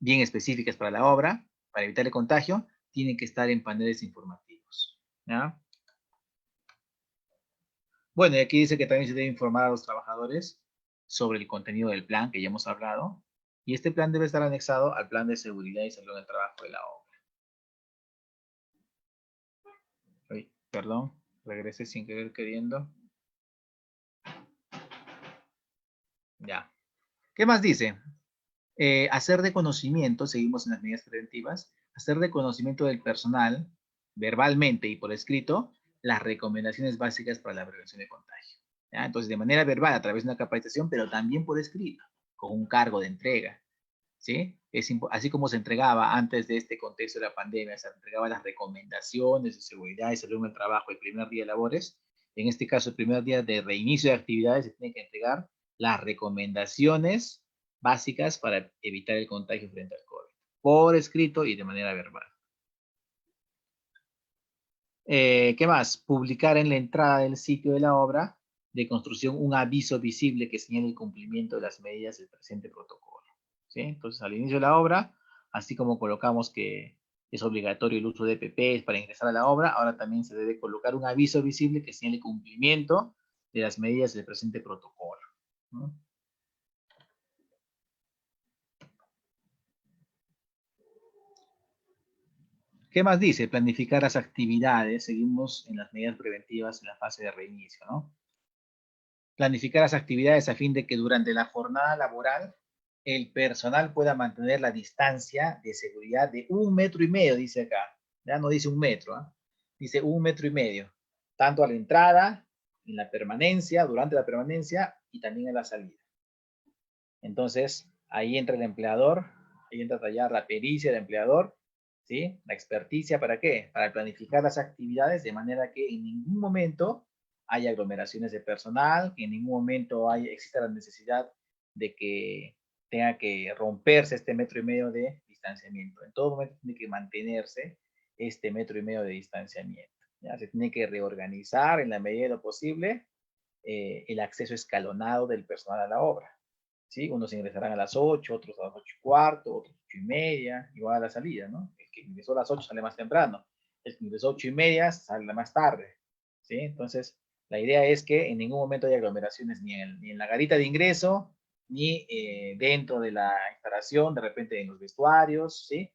S2: bien específicas para la obra, para evitar el contagio, tienen que estar en paneles informativos, ¿ya? Bueno, y aquí dice que también se debe informar a los trabajadores sobre el contenido del plan que ya hemos hablado, y este plan debe estar anexado al plan de seguridad y salud en el trabajo de la obra. Ay, perdón, regresé sin querer queriendo. Ya. ¿Qué más dice? Hacer reconocimiento, seguimos en las medidas preventivas, hacer reconocimiento del personal verbalmente y por escrito las recomendaciones básicas para la prevención de contagio. ¿Ya? Entonces, de manera verbal, a través de una capacitación, pero también por escrito, con un cargo de entrega. ¿Sí? Así como se entregaba antes de este contexto de la pandemia, se entregaba las recomendaciones de seguridad y salud en el trabajo el primer día de labores. En este caso, el primer día de reinicio de actividades, se tiene que entregar las recomendaciones básicas para evitar el contagio frente al COVID, por escrito y de manera verbal. ¿Qué más? Publicar en la entrada del sitio de la obra de construcción un aviso visible que señale el cumplimiento de las medidas del presente protocolo. ¿Sí? Entonces, al inicio de la obra, así como colocamos que es obligatorio el uso de EPPs para ingresar a la obra, ahora también se debe colocar un aviso visible que señale el cumplimiento de las medidas del presente protocolo, ¿no? ¿Qué más dice? Planificar las actividades. Seguimos en las medidas preventivas en la fase de reinicio, ¿no? Planificar las actividades a fin de que durante la jornada laboral el personal pueda mantener la distancia de seguridad de 1,5 metros, dice acá. Ya no dice 1 metro, ¿eh? Dice 1,5 metros, tanto a la entrada, en la permanencia, durante la permanencia y también en la salida. Entonces, ahí entra el empleador Ahí entra a tallar la pericia del empleador, ¿sí? La experticia, ¿para qué? Para planificar las actividades de manera que en ningún momento haya aglomeraciones de personal, que en ningún momento exista la necesidad de que tenga que romperse este 1,5 metros de distanciamiento. En todo momento tiene que mantenerse este 1,5 metros de distanciamiento. ¿Ya? Se tiene que reorganizar en la medida de lo posible el acceso escalonado del personal a la obra. ¿Sí? Unos ingresarán a las 8, otros a las 8:15, otros 8:30, igual a la salida, ¿no? El que ingresó a las 8 sale más temprano, el que ingresó a 8:30 sale más tarde, ¿sí? Entonces, la idea es que en ningún momento haya aglomeraciones ni en la garita de ingreso, ni dentro de la instalación, de repente en los vestuarios, ¿sí?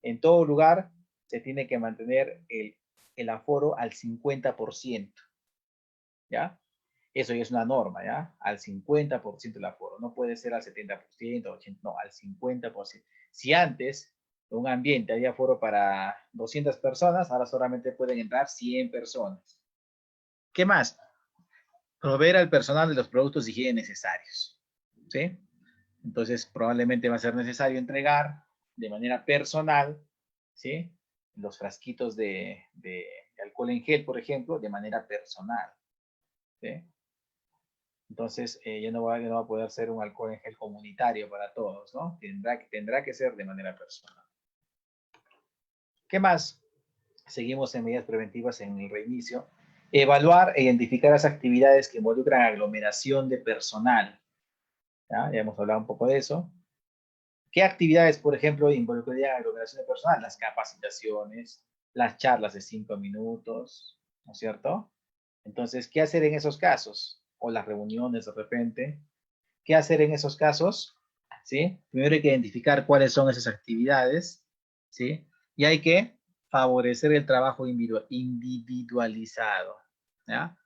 S2: En todo lugar se tiene que mantener el aforo al 50%, ¿ya? Eso ya es una norma, ¿ya? Al 50% del aforo. No puede ser al 70%, 80%, no, al 50%. Si antes un ambiente había aforo para 200 personas, ahora solamente pueden entrar 100 personas. ¿Qué más? Proveer al personal de los productos de higiene necesarios, ¿sí? Entonces, probablemente va a ser necesario entregar de manera personal, ¿sí? Los frasquitos de alcohol en gel, por ejemplo, de manera personal, ¿sí? Entonces, ya no va a poder ser un alcohol en gel comunitario para todos, ¿no? Tendrá que ser de manera personal. ¿Qué más? Seguimos en medidas preventivas en el reinicio. Evaluar e identificar las actividades que involucran aglomeración de personal. Ya hemos hablado un poco de eso. ¿Qué actividades, por ejemplo, involucrarían aglomeración de personal? Las capacitaciones, las charlas de 5 minutos, ¿no es cierto? Entonces, ¿qué hacer en esos casos? O las reuniones de repente. ¿Qué hacer en esos casos? ¿Sí? Primero hay que identificar cuáles son esas actividades, ¿sí? Y hay que favorecer el trabajo individualizado, ¿ya?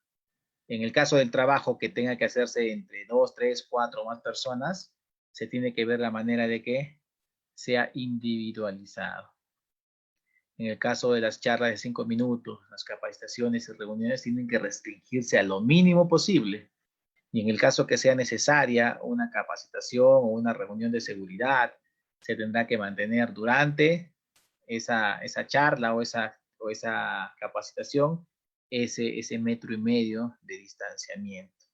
S2: En el caso del trabajo que tenga que hacerse entre 2, 3, 4 o más personas, se tiene que ver la manera de que sea individualizado. En el caso de las charlas de 5 minutos, las capacitaciones y reuniones tienen que restringirse a lo mínimo posible. Y en el caso que sea necesaria una capacitación o una reunión de seguridad, se tendrá que mantener durante esa charla o esa capacitación ese 1,5 metros de distanciamiento,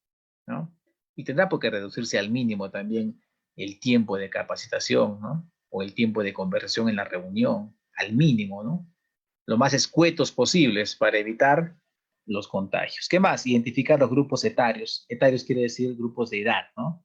S2: ¿no? Y tendrá que reducirse al mínimo también el tiempo de capacitación, ¿no? O el tiempo de conversación en la reunión, al mínimo, ¿no? Lo más escuetos posibles para evitar los contagios. ¿Qué más? Identificar los grupos etarios. Etarios quiere decir grupos de edad, ¿no?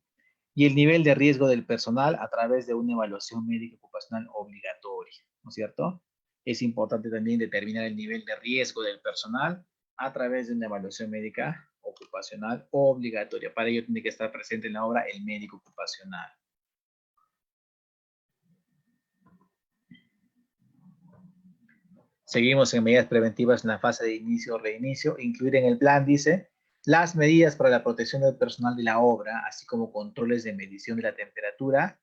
S2: Y el nivel de riesgo del personal a través de una evaluación médica ocupacional obligatoria, ¿no es cierto? Es importante también determinar el nivel de riesgo del personal a través de una evaluación médica ocupacional obligatoria. Para ello tiene que estar presente en la obra el médico ocupacional. Seguimos en medidas preventivas en la fase de inicio o reinicio. Incluir en el plan, dice, las medidas para la protección del personal de la obra, así como controles de medición de la temperatura.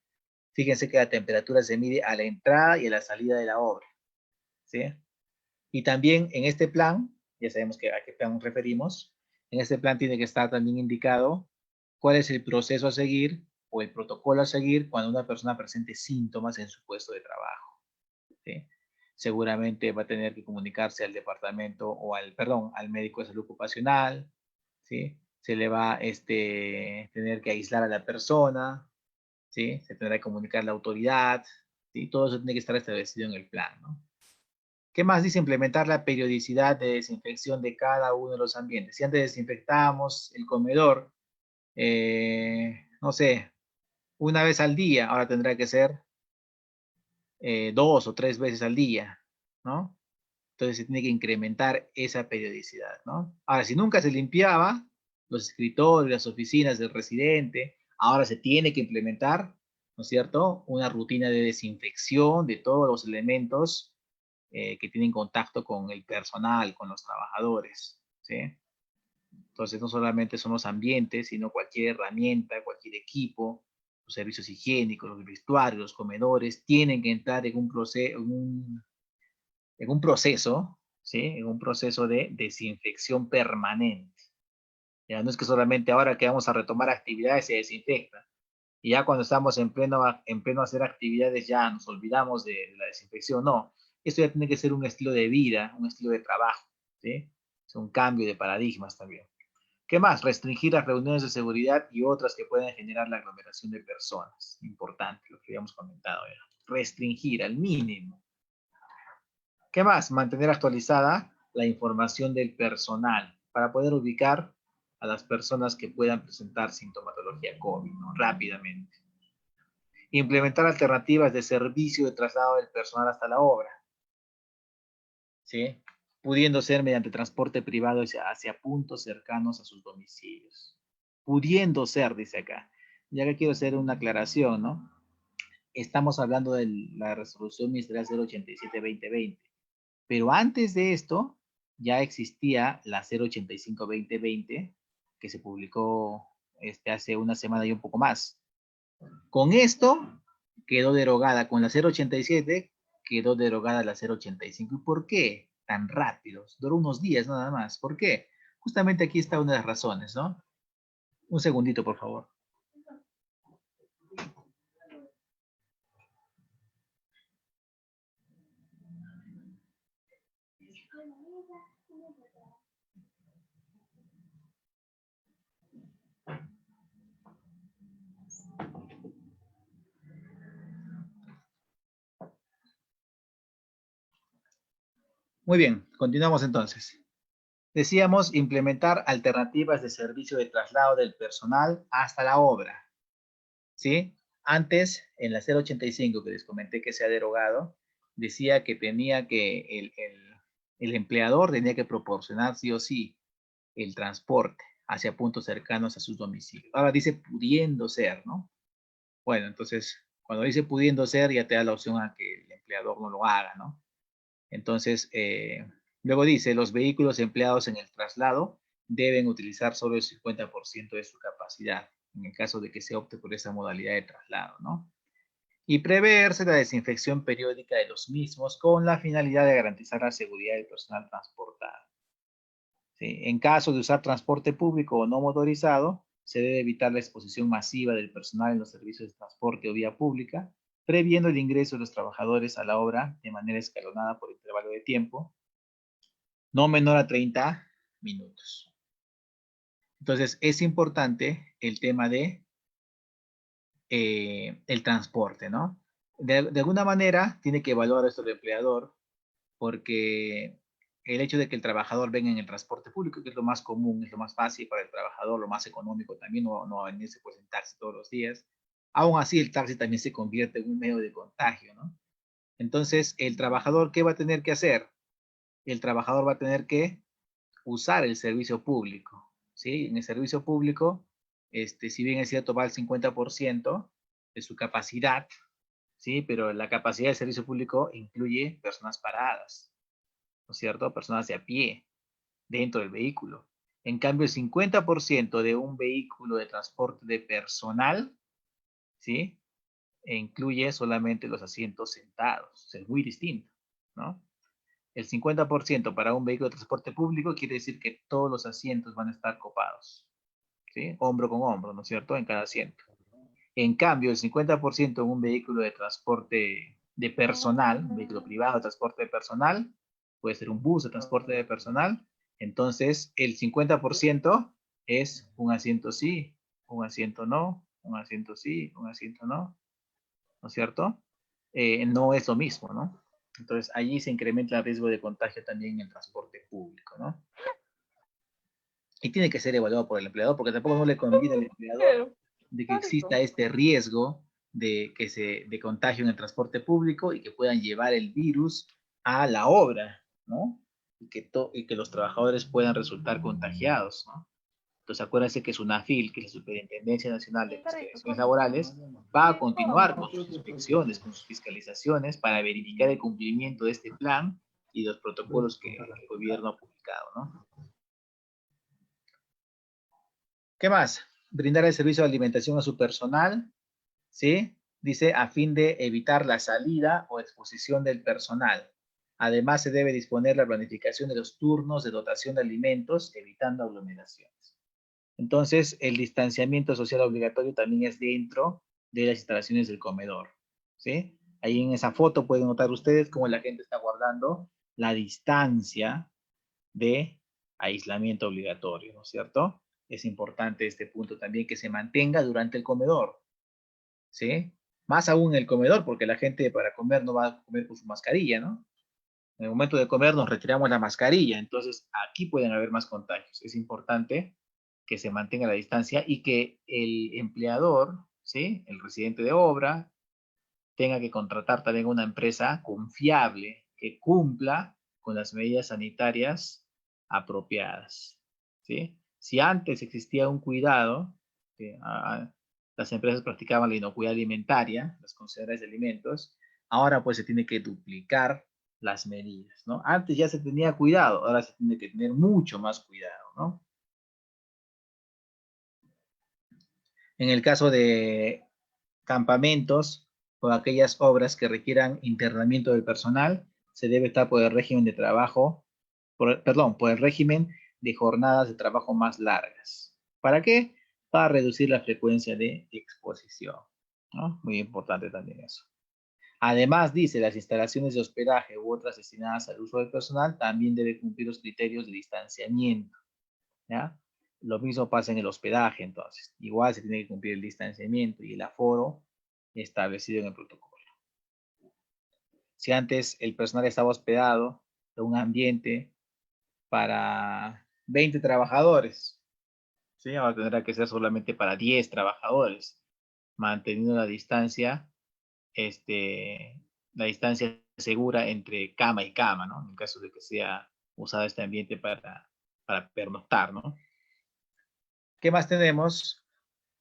S2: Fíjense que la temperatura se mide a la entrada y a la salida de la obra, ¿sí? Y también en este plan, ya sabemos a qué plan nos referimos, en este plan tiene que estar también indicado cuál es el proceso a seguir o el protocolo a seguir cuando una persona presente síntomas en su puesto de trabajo, ¿sí? Seguramente va a tener que comunicarse al departamento o al médico de salud ocupacional, ¿sí? Se le va a tener que aislar a la persona, ¿sí? Se tendrá que comunicar a la autoridad, ¿sí? Todo eso tiene que estar establecido en el plan, ¿no? ¿Qué más dice? Implementar la periodicidad de desinfección de cada uno de los ambientes. Si antes desinfectábamos el comedor, no sé, una vez al día, ahora tendrá que ser 2 o 3 veces al día, ¿no? Entonces se tiene que incrementar esa periodicidad, ¿no? Ahora, si nunca se limpiaba los escritorios, las oficinas del residente, ahora se tiene que implementar, ¿no es cierto?, una rutina de desinfección de todos los elementos que tienen contacto con el personal, con los trabajadores, ¿sí? Entonces, no solamente son los ambientes, sino cualquier herramienta, cualquier equipo, los servicios higiénicos, los vestuarios, los comedores, tienen que entrar en un proceso, ¿sí? En un proceso de desinfección permanente. Ya no es que solamente ahora que vamos a retomar actividades se desinfecta. Y ya cuando estamos en pleno hacer actividades, ya nos olvidamos de la desinfección. No, esto ya tiene que ser un estilo de vida, un estilo de trabajo, ¿sí? Es un cambio de paradigmas también. ¿Qué más? Restringir las reuniones de seguridad y otras que pueden generar la aglomeración de personas. Importante, lo que habíamos comentado ya. Restringir al mínimo. ¿Qué más? Mantener actualizada la información del personal para poder ubicar a las personas que puedan presentar sintomatología COVID, ¿no? Rápidamente. Implementar alternativas de servicio de traslado del personal hasta la obra, ¿sí? Pudiendo ser mediante transporte privado hacia puntos cercanos a sus domicilios. Pudiendo ser, dice acá. Ya que quiero hacer una aclaración, ¿no? Estamos hablando de la resolución ministerial 087-2020, pero antes de esto ya existía la 085-2020 que se publicó hace una semana y un poco más. Con esto quedó derogada, con la 087 quedó derogada la 085. ¿Y por qué tan rápido? Duró unos días nada más. ¿Por qué? Justamente aquí está una de las razones, ¿no? Un segundito, por favor. Muy bien, continuamos entonces. Decíamos implementar alternativas de servicio de traslado del personal hasta la obra, ¿sí? Antes, en la 085 que les comenté que se ha derogado, decía que tenía que el empleador tenía que proporcionar sí o sí el transporte hacia puntos cercanos a sus domicilios. Ahora dice pudiendo ser, ¿no? Bueno, entonces, cuando dice pudiendo ser, ya te da la opción a que el empleador no lo haga, ¿no? Entonces, luego dice, los vehículos empleados en el traslado deben utilizar solo el 50% de su capacidad, en el caso de que se opte por esa modalidad de traslado, ¿no? Y preverse la desinfección periódica de los mismos con la finalidad de garantizar la seguridad del personal transportado. ¿Sí? En caso de usar transporte público o no motorizado, se debe evitar la exposición masiva del personal en los servicios de transporte o vía pública, previendo el ingreso de los trabajadores a la obra de manera escalonada por intervalo de tiempo, no menor a 30 minutos. Entonces, es importante el tema de el transporte, ¿no? De alguna manera, tiene que evaluar esto el empleador, porque el hecho de que el trabajador venga en el transporte público, que es lo más común, es lo más fácil para el trabajador, lo más económico también, no venirse pues en taxi todos los días. Aún así, el taxi también se convierte en un medio de contagio, ¿no? Entonces, el trabajador, ¿qué va a tener que hacer? El trabajador va a tener que usar el servicio público, ¿sí? En el servicio público, si bien es cierto, va al 50% de su capacidad, ¿sí? Pero la capacidad del servicio público incluye personas paradas, ¿no es cierto? Personas de a pie, dentro del vehículo. En cambio, el 50% de un vehículo de transporte de personal, ¿sí? Incluye solamente los asientos sentados. O sea, es muy distinto, ¿no? El 50% para un vehículo de transporte público quiere decir que todos los asientos van a estar copados, ¿sí? Hombro con hombro, ¿no es cierto? En cada asiento. En cambio, el 50% en un vehículo de transporte de personal, un vehículo privado de transporte de personal, puede ser un bus de transporte de personal, entonces el 50% es un asiento sí, un asiento no, un asiento sí, un asiento no, ¿no es cierto? No es lo mismo, ¿no? Entonces allí se incrementa el riesgo de contagio también en el transporte público, ¿no? Y tiene que ser evaluado por el empleador, porque tampoco no le conviene al empleador de que exista este riesgo de contagio en el transporte público y que puedan llevar el virus a la obra, ¿no? Y que los trabajadores puedan resultar contagiados, ¿no? Entonces acuérdense que SUNAFIL, que es la Superintendencia Nacional de Fiscalizaciones Laborales, va a continuar con sus inspecciones, con sus fiscalizaciones para verificar el cumplimiento de este plan y los protocolos que el gobierno ha publicado, ¿no? ¿Qué más? Brindar el servicio de alimentación a su personal, ¿sí? Dice, a fin de evitar la salida o exposición del personal. Además, se debe disponer la planificación de los turnos de dotación de alimentos, evitando aglomeraciones. Entonces, el distanciamiento social obligatorio también es dentro de las instalaciones del comedor, ¿sí? Ahí en esa foto pueden notar ustedes cómo la gente está guardando la distancia de aislamiento obligatorio, ¿no es cierto? Es importante este punto también que se mantenga durante el comedor, ¿sí? Más aún en el comedor, porque la gente para comer no va a comer con su mascarilla, ¿no? En el momento de comer nos retiramos la mascarilla, entonces aquí pueden haber más contagios. Es importante que se mantenga la distancia y que el empleador, ¿sí? El residente de obra, tenga que contratar también una empresa confiable que cumpla con las medidas sanitarias apropiadas, ¿sí? Si antes existía un cuidado, las empresas practicaban la inocuidad alimentaria, las concesionarias de alimentos, ahora pues se tiene que duplicar las medidas, ¿no? Antes ya se tenía cuidado, ahora se tiene que tener mucho más cuidado, ¿no? En el caso de campamentos o aquellas obras que requieran internamiento del personal, se debe estar por el régimen de trabajo, por el régimen de jornadas de trabajo más largas. ¿Para qué? Para reducir la frecuencia de exposición, ¿no? Muy importante también eso. Además, dice, las instalaciones de hospedaje u otras destinadas al uso del personal también deben cumplir los criterios de distanciamiento, ¿ya? Lo mismo pasa en el hospedaje, entonces. Igual se tiene que cumplir el distanciamiento y el aforo establecido en el protocolo. Si antes el personal estaba hospedado en un ambiente para 20 trabajadores, ¿sí? Ahora tendrá que ser solamente para 10 trabajadores, manteniendo la distancia segura entre cama y cama, ¿no? En caso de que sea usado este ambiente para pernoctar, ¿no? ¿Qué más tenemos?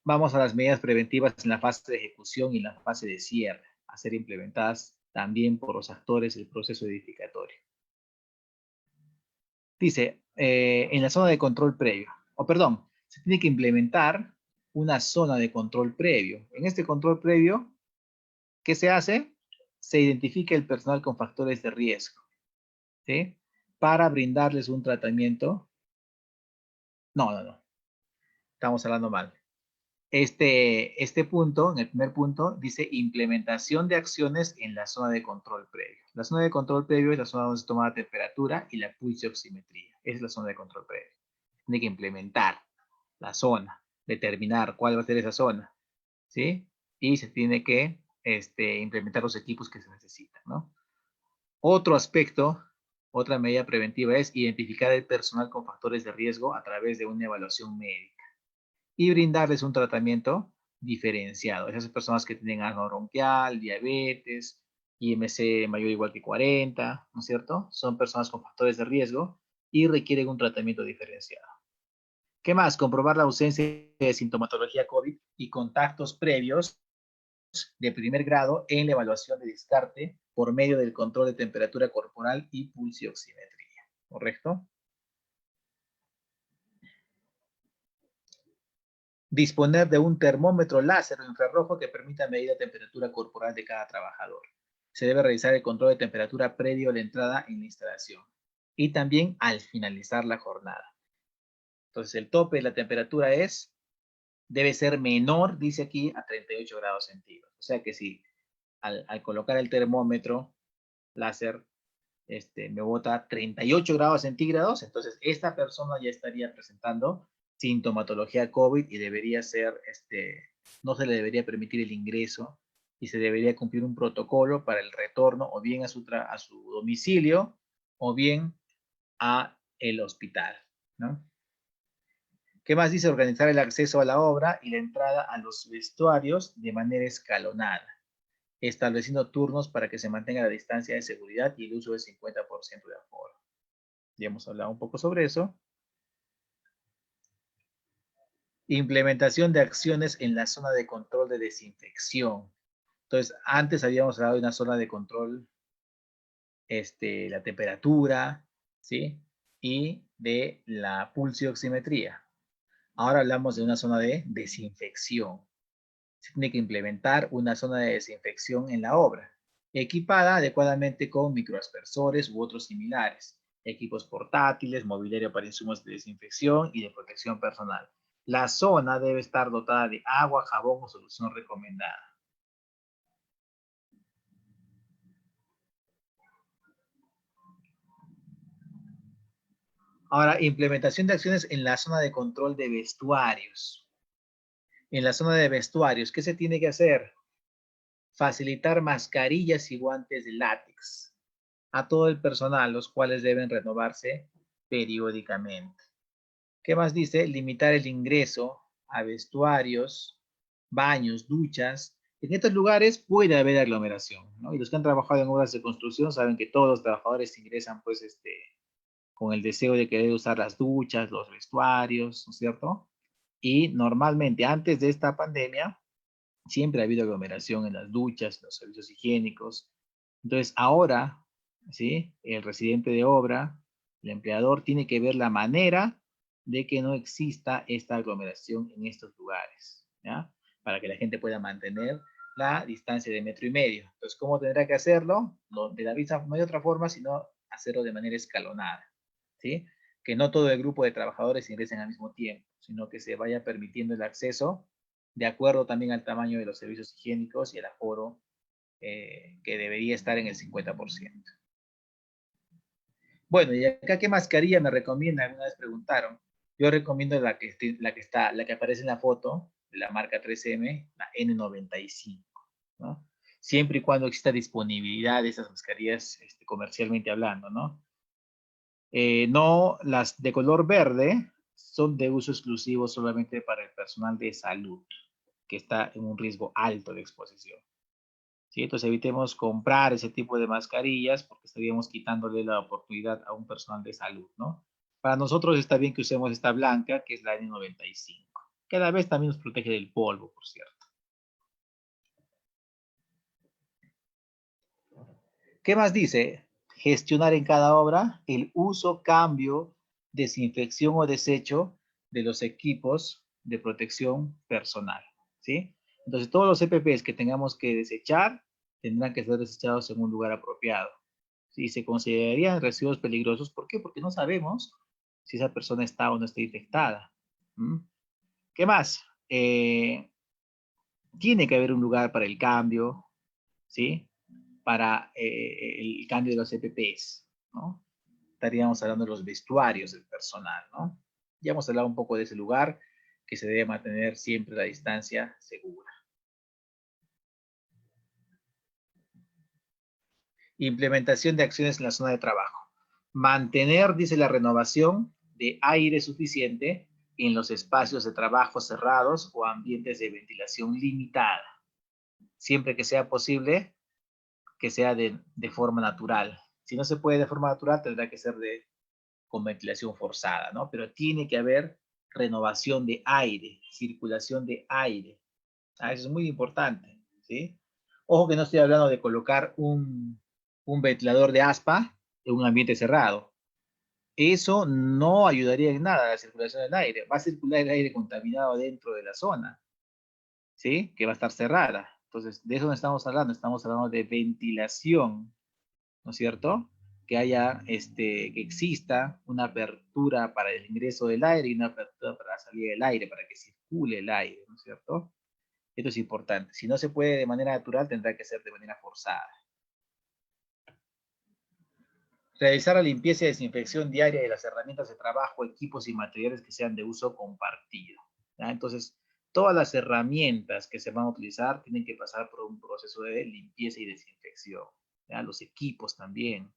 S2: Vamos a las medidas preventivas en la fase de ejecución y en la fase de cierre, a ser implementadas también por los actores del proceso edificatorio. Dice, en la zona de control previo, se tiene que implementar una zona de control previo. En este control previo, ¿qué se hace? Se identifica el personal con factores de riesgo, ¿sí? Para brindarles un tratamiento. No, estamos hablando mal. Este punto, en el primer punto, dice implementación de acciones en la zona de control previo. La zona de control previo es la zona donde se toma la temperatura y la pulsioximetría. Esa es la zona de control previo. Tiene que implementar la zona, determinar cuál va a ser esa zona, ¿sí? Y se tiene que implementar los equipos que se necesitan, ¿no? Otro aspecto, otra medida preventiva es identificar el personal con factores de riesgo a través de una evaluación médica y brindarles un tratamiento diferenciado. Esas personas que tienen asma bronquial, diabetes, IMC mayor o igual que 40, ¿no es cierto? Son personas con factores de riesgo y requieren un tratamiento diferenciado. ¿Qué más? Comprobar la ausencia de sintomatología COVID y contactos previos de primer grado en la evaluación de descarte por medio del control de temperatura corporal y pulsioximetría. ¿Correcto? Disponer de un termómetro láser o infrarrojo que permita medir la temperatura corporal de cada trabajador. Se debe realizar el control de temperatura previo a la entrada en la instalación y también al finalizar la jornada. Entonces, el tope de la temperatura debe ser menor, dice aquí, a 38 grados centígrados. O sea que si al colocar el termómetro láser me bota 38 grados centígrados, entonces esta persona ya estaría presentando sintomatología COVID y debería ser, no se le debería permitir el ingreso y se debería cumplir un protocolo para el retorno o bien a su domicilio o bien a el hospital, ¿no? ¿Qué más dice? Organizar el acceso a la obra y la entrada a los vestuarios de manera escalonada, estableciendo turnos para que se mantenga la distancia de seguridad y el uso del 50% de aforo. Ya hemos hablado un poco sobre eso. Implementación de acciones en la zona de control de desinfección. Entonces, antes habíamos hablado de una zona de control, la temperatura, ¿sí? Y de la pulsioximetría. Ahora hablamos de una zona de desinfección. Se tiene que implementar una zona de desinfección en la obra, equipada adecuadamente con microaspersores u otros similares, equipos portátiles, mobiliario para insumos de desinfección y de protección personal. La zona debe estar dotada de agua, jabón o solución recomendada. Ahora, implementación de acciones en la zona de control de vestuarios. En la zona de vestuarios, ¿qué se tiene que hacer? Facilitar mascarillas y guantes de látex a todo el personal, los cuales deben renovarse periódicamente. ¿Qué más dice? Limitar el ingreso a vestuarios, baños, duchas. En estos lugares puede haber aglomeración, ¿no? Y los que han trabajado en obras de construcción saben que todos los trabajadores ingresan, pues, con el deseo de querer usar las duchas, los vestuarios, ¿no es cierto? Y normalmente, antes de esta pandemia, siempre ha habido aglomeración en las duchas, los servicios higiénicos. Entonces, ahora, ¿sí? El residente de obra, el empleador, tiene que ver la manera de que no exista esta aglomeración en estos lugares, ¿ya? Para que la gente pueda mantener la distancia de 1,5 metros. Entonces, ¿cómo tendrá que hacerlo? No, de la misma, no hay otra forma, sino hacerlo de manera escalonada, ¿sí? Que no todo el grupo de trabajadores ingresen al mismo tiempo, sino que se vaya permitiendo el acceso de acuerdo también al tamaño de los servicios higiénicos y el aforo que debería estar en el 50%. Bueno, y acá, ¿qué mascarilla me recomienda? Alguna vez preguntaron. Yo recomiendo la que aparece en la foto, de la marca 3M, la N95, ¿no? Siempre y cuando exista disponibilidad de esas mascarillas comercialmente hablando, ¿no? No, las de color verde son de uso exclusivo solamente para el personal de salud, que está en un riesgo alto de exposición. ¿Sí? Entonces evitemos comprar ese tipo de mascarillas porque estaríamos quitándole la oportunidad a un personal de salud, ¿no? Para nosotros está bien que usemos esta blanca, que es la N95. Cada vez también nos protege del polvo, por cierto. ¿Qué más dice? Gestionar en cada obra el uso, cambio, desinfección o desecho de los equipos de protección personal, ¿sí? Entonces, todos los EPPs que tengamos que desechar tendrán que ser desechados en un lugar apropiado. ¿Sí? Se considerarían residuos peligrosos. ¿Por qué? Porque no sabemos si esa persona está o no está infectada. ¿Mm? ¿Qué más? Tiene que haber un lugar para el cambio, ¿sí? Para el cambio de los EPPs, ¿no? Estaríamos hablando de los vestuarios del personal, ¿no? Ya hemos hablado un poco de ese lugar, que se debe mantener siempre la distancia segura. Implementación de acciones en la zona de trabajo. Mantener, dice la renovación, de aire suficiente en los espacios de trabajo cerrados o ambientes de ventilación limitada. Siempre que sea posible, que sea de forma natural. Si no se puede de forma natural, tendrá que ser con ventilación forzada, ¿no? Pero tiene que haber renovación de aire, circulación de aire. Eso es muy importante, ¿sí? Ojo que no estoy hablando de colocar un ventilador de aspa en un ambiente cerrado. Eso no ayudaría en nada a la circulación del aire. Va a circular el aire contaminado dentro de la zona, ¿sí? Que va a estar cerrada. Entonces, de eso no estamos hablando de ventilación, ¿no es cierto? Que haya, que exista una apertura para el ingreso del aire y una apertura para la salida del aire, para que circule el aire, ¿no es cierto? Esto es importante. Si no se puede de manera natural, tendrá que ser de manera forzada. Realizar la limpieza y desinfección diaria de las herramientas de trabajo, equipos y materiales que sean de uso compartido, ¿ya? Entonces, todas las herramientas que se van a utilizar tienen que pasar por un proceso de limpieza y desinfección, ¿ya? Los equipos también,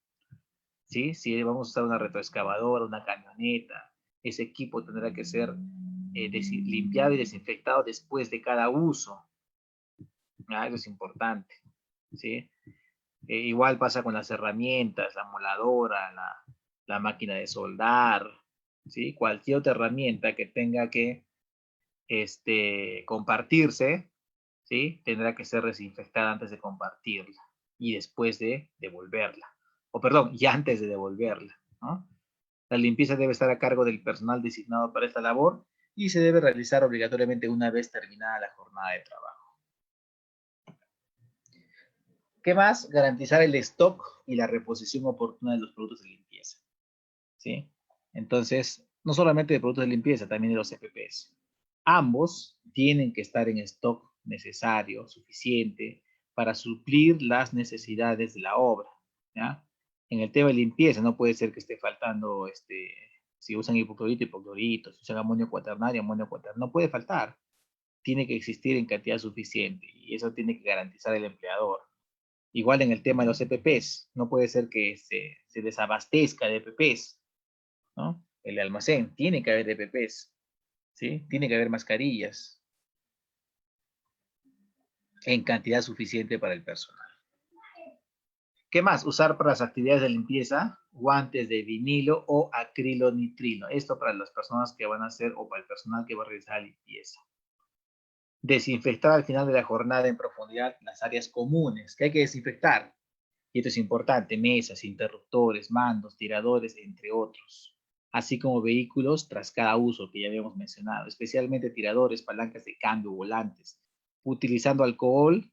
S2: ¿sí? Si vamos a usar una retroexcavadora, una camioneta, ese equipo tendrá que ser limpiado y desinfectado después de cada uso, ¿ya? Eso es importante, ¿sí? Igual pasa con las herramientas, la moladora, la máquina de soldar, ¿sí? Cualquier otra herramienta que tenga que compartirse, ¿sí? Tendrá que ser desinfectada antes de compartirla y después de devolverla. O perdón, y antes de devolverla, ¿no? La limpieza debe estar a cargo del personal designado para esta labor y se debe realizar obligatoriamente una vez terminada la jornada de trabajo. ¿Qué más? Garantizar el stock y la reposición oportuna de los productos de limpieza, ¿sí? Entonces, no solamente de productos de limpieza, también de los EPPs. ambos tienen que estar en stock necesario, suficiente, para suplir las necesidades de la obra, ¿ya? En el tema de limpieza, no puede ser que esté faltando, si usan hipoclorito, hipoclorito, si usan amonio cuaternario, no puede faltar. Tiene que existir en cantidad suficiente y eso tiene que garantizar el empleador. Igual en el tema de los EPPs, no puede ser que se desabastezca de EPPs, ¿no? El almacén, tiene que haber EPPs, ¿sí? Tiene que haber mascarillas en cantidad suficiente para el personal. ¿Qué más? Usar para las actividades de limpieza guantes de vinilo o acrilonitrilo. Esto para las personas que van a hacer o para el personal que va a realizar la limpieza. Desinfectar al final de la jornada en profundidad las áreas comunes que hay que desinfectar. Y esto es importante, mesas, interruptores, mandos, tiradores, entre otros. Así como vehículos tras cada uso que ya habíamos mencionado, especialmente tiradores, palancas de cambio, volantes, utilizando alcohol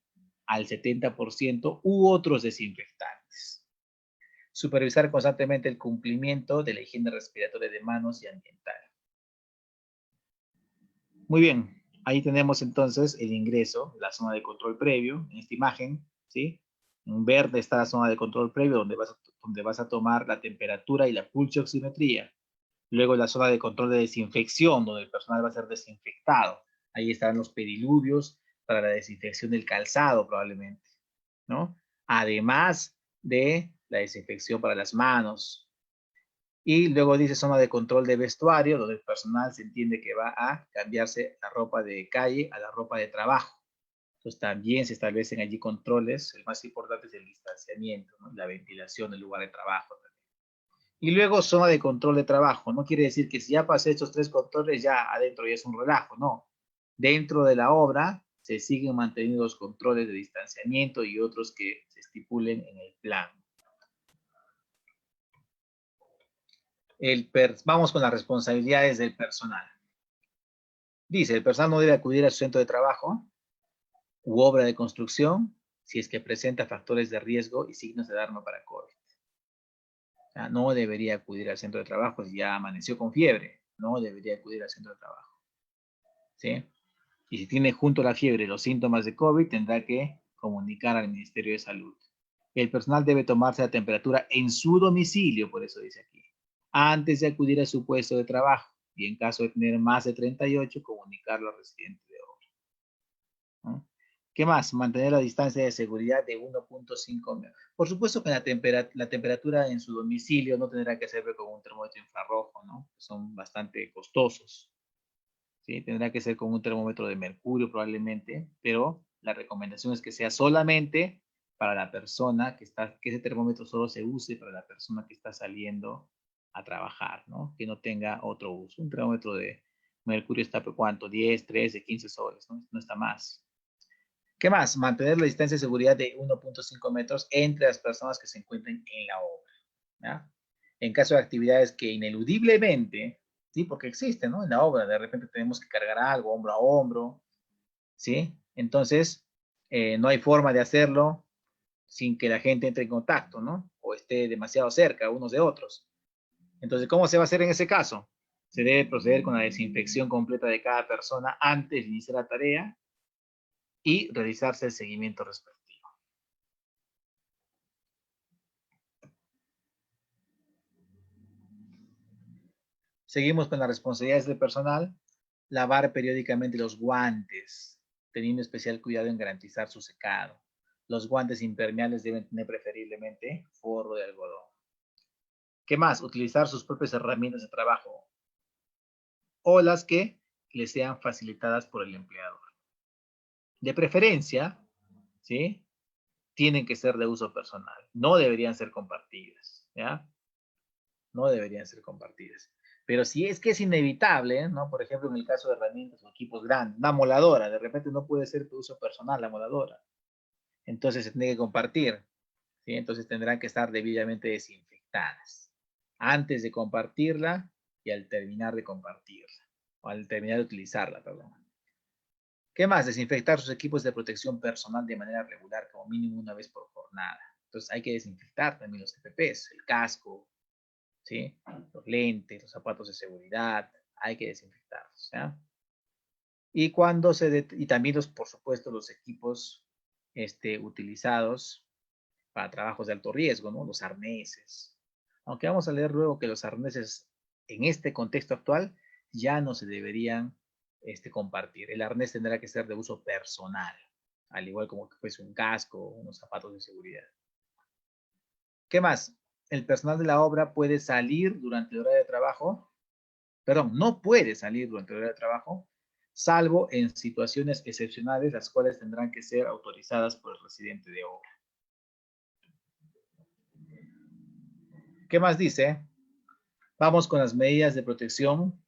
S2: al 70% u otros desinfectantes. Supervisar constantemente el cumplimiento de la higiene respiratoria de manos y ambiental. Muy bien, ahí tenemos entonces el ingreso, la zona de control previo, en esta imagen, ¿sí? En verde está la zona de control previo donde vas a tomar la temperatura y la pulsioximetría. Luego la zona de control de desinfección, donde el personal va a ser desinfectado. Ahí estarán los pediluvios para la desinfección del calzado probablemente, ¿no? Además de la desinfección para las manos, y luego dice zona de control de vestuario, donde el personal se entiende que va a cambiarse la ropa de calle a la ropa de trabajo. Entonces también se establecen allí controles. El más importante es el distanciamiento, ¿no? La ventilación del lugar de trabajo también. Y luego zona de control de trabajo. No quiere decir que si ya pasé estos 3 controles, ya adentro ya es un relajo, no. Dentro de la obra se siguen manteniendo los controles de distanciamiento y otros que se estipulen en el plan. Vamos con las responsabilidades del personal. Dice, el personal no debe acudir a su centro de trabajo u obra de construcción si es que presenta factores de riesgo y signos de alarma para COVID. O sea, no debería acudir al centro de trabajo si ya amaneció con fiebre. No debería acudir al centro de trabajo. ¿Sí? Y si tiene junto a la fiebre los síntomas de COVID, tendrá que comunicar al Ministerio de Salud. El personal debe tomarse la temperatura en su domicilio, por eso dice aquí, antes de acudir a su puesto de trabajo. Y en caso de tener más de 38, comunicarlo al residente de obra, ¿no? ¿Qué más? Mantener la distancia de seguridad de 1.5 metros. Por supuesto que la temperatura en su domicilio no tendrá que ser con un termómetro infrarrojo, ¿no? Son bastante costosos. ¿Sí? Tendrá que ser con un termómetro de mercurio probablemente, pero la recomendación es que sea solamente para la persona que ese termómetro solo se use para la persona que está saliendo a trabajar, ¿no? Que no tenga otro uso. Un termómetro de mercurio está por cuánto, 10, 13, 15 soles, ¿no? No está más. ¿Qué más? Mantener la distancia de seguridad de 1.5 metros entre las personas que se encuentren en la obra, ¿ya? En caso de actividades que ineludiblemente, ¿sí? Porque existen, ¿no? En la obra, de repente tenemos que cargar algo, hombro a hombro, ¿sí? Entonces, no hay forma de hacerlo sin que la gente entre en contacto, ¿no? O esté demasiado cerca unos de otros. Entonces, ¿cómo se va a hacer en ese caso? Se debe proceder con la desinfección completa de cada persona antes de iniciar la tarea y realizarse el seguimiento respectivo. Seguimos con las responsabilidades del personal. Lavar periódicamente los guantes, teniendo especial cuidado en garantizar su secado. Los guantes impermeables deben tener preferiblemente forro de algodón. ¿Qué más? Utilizar sus propias herramientas de trabajo o las que les sean facilitadas por el empleador. De preferencia, ¿sí? Tienen que ser de uso personal. No deberían ser compartidas, ¿ya? No deberían ser compartidas. Pero si es que es inevitable, ¿no? Por ejemplo, en el caso de herramientas o equipos grandes, una moladora, de repente no puede ser de uso personal la moladora. Entonces se tiene que compartir, ¿sí? Entonces tendrán que estar debidamente desinfectadas antes de compartirla y al terminar de compartirla, o al terminar de utilizarla, perdón. ¿Qué más? Desinfectar sus equipos de protección personal de manera regular, como mínimo una vez por jornada. Entonces hay que desinfectar también los EPPs, el casco, ¿sí? Los lentes, los zapatos de seguridad, hay que desinfectarlos, ¿ya? Y, y también, por supuesto, los equipos utilizados para trabajos de alto riesgo, ¿no? Los arneses. Aunque vamos a leer luego que los arneses en este contexto actual ya no se deberían compartir. El arnés tendrá que ser de uso personal, al igual como que fuese un casco o unos zapatos de seguridad. ¿Qué más? El personal de la obra puede salir durante el horario de trabajo, perdón, no puede salir durante el horario de trabajo, salvo en situaciones excepcionales, las cuales tendrán que ser autorizadas por el residente de obra. ¿Qué más dice? Vamos con las medidas de protección.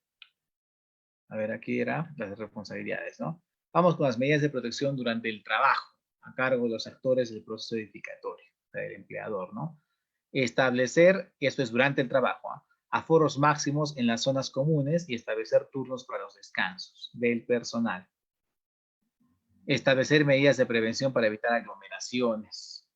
S2: A ver, aquí era las responsabilidades, ¿no? Vamos con las medidas de protección durante el trabajo, a cargo de los actores del proceso edificatorio, del empleador, ¿no? Establecer, esto es durante el trabajo, ¿eh? Aforos máximos en las zonas comunes y establecer turnos para los descansos del personal. Establecer medidas de prevención para evitar aglomeraciones.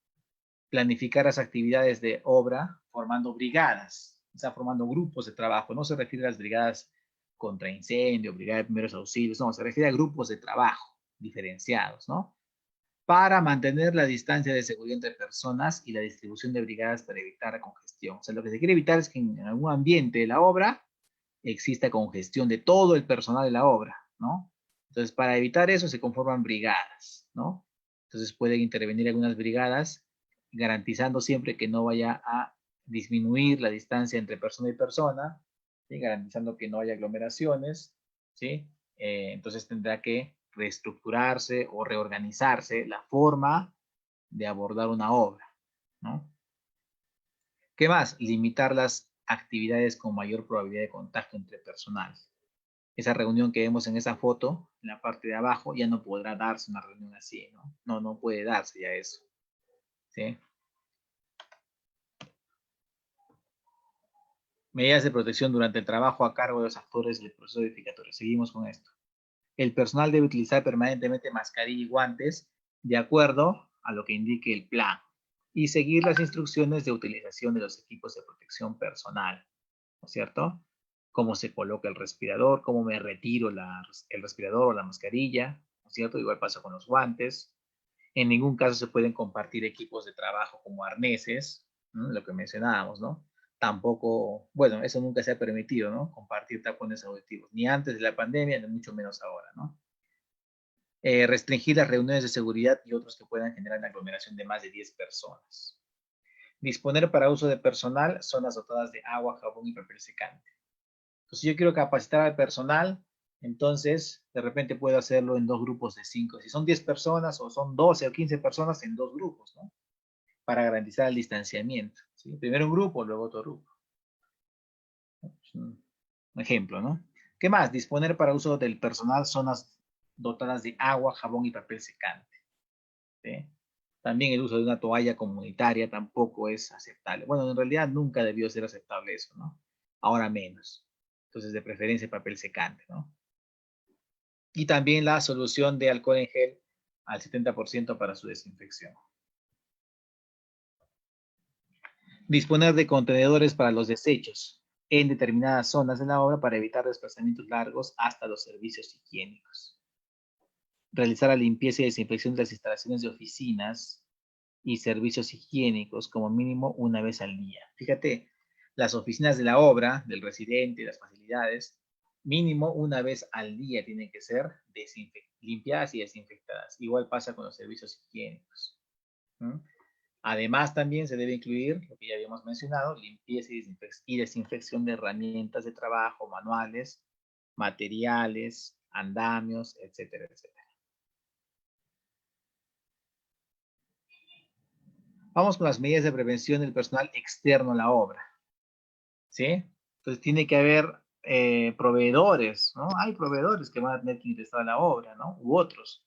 S2: Planificar las actividades de obra formando brigadas, o sea, formando grupos de trabajo. No se refiere a las brigadas contra incendio, brigada de primeros auxilios, no, se refiere a grupos de trabajo diferenciados, ¿no? Para mantener la distancia de seguridad entre personas y la distribución de brigadas para evitar la congestión. O sea, lo que se quiere evitar es que en algún ambiente de la obra exista congestión de todo el personal de la obra, ¿no? Entonces, para evitar eso se conforman brigadas, ¿no? Entonces pueden intervenir algunas brigadas garantizando siempre que no vaya a disminuir la distancia entre persona y persona, ¿sí? Garantizando que no haya aglomeraciones, ¿sí? Entonces tendrá que reestructurarse o reorganizarse la forma de abordar una obra, ¿no? ¿Qué más? Limitar las actividades con mayor probabilidad de contagio entre personal. Esa reunión que vemos en esa foto, en la parte de abajo, ya no podrá darse una reunión así, ¿no? No puede darse ya eso, ¿sí? Medidas de protección durante el trabajo a cargo de los actores del proceso edificatorio. Seguimos con esto. El personal debe utilizar permanentemente mascarilla y guantes de acuerdo a lo que indique el plan y seguir las instrucciones de utilización de los equipos de protección personal, ¿no es cierto? Cómo se coloca el respirador, cómo me retiro el respirador o la mascarilla, ¿no es cierto? Igual pasa con los guantes. En ningún caso se pueden compartir equipos de trabajo como arneses, ¿no? Lo que mencionábamos, ¿no? Tampoco, bueno, eso nunca se ha permitido, ¿no? Compartir tapones auditivos, ni antes de la pandemia, ni mucho menos ahora, ¿no? Restringir las reuniones de seguridad y otros que puedan generar una aglomeración de más de 10 personas. Disponer para uso de personal zonas dotadas de agua, jabón y papel secante. Entonces, si yo quiero capacitar al personal, entonces de repente puedo hacerlo en dos grupos de 5. Si son 10 personas o son 12 o 15 personas en dos grupos, ¿no? Para garantizar el distanciamiento, ¿sí? Primero un grupo, luego otro grupo. Un ejemplo, ¿no? ¿Qué más? Disponer para uso del personal zonas dotadas de agua, jabón y papel secante, ¿sí? También el uso de una toalla comunitaria tampoco es aceptable. Bueno, en realidad nunca debió ser aceptable eso, ¿no? Ahora menos. Entonces, de preferencia papel secante, ¿no? Y también la solución de alcohol en gel al 70% para su desinfección. Disponer de contenedores para los desechos en determinadas zonas de la obra para evitar desplazamientos largos hasta los servicios higiénicos. Realizar la limpieza y desinfección de las instalaciones de oficinas y servicios higiénicos como mínimo una vez al día. Fíjate, las oficinas de la obra, del residente, las facilidades, mínimo una vez al día tienen que ser limpiadas y desinfectadas. Igual pasa con los servicios higiénicos. ¿Mm? Además, también se debe incluir, lo que ya habíamos mencionado, limpieza y desinfección de herramientas de trabajo, manuales, materiales, andamios, etcétera, etcétera. Vamos con las medidas de prevención del personal externo a la obra, ¿sí? Entonces tiene que haber proveedores, ¿no? Hay proveedores que van a tener que ingresar a la obra, ¿no? U otros.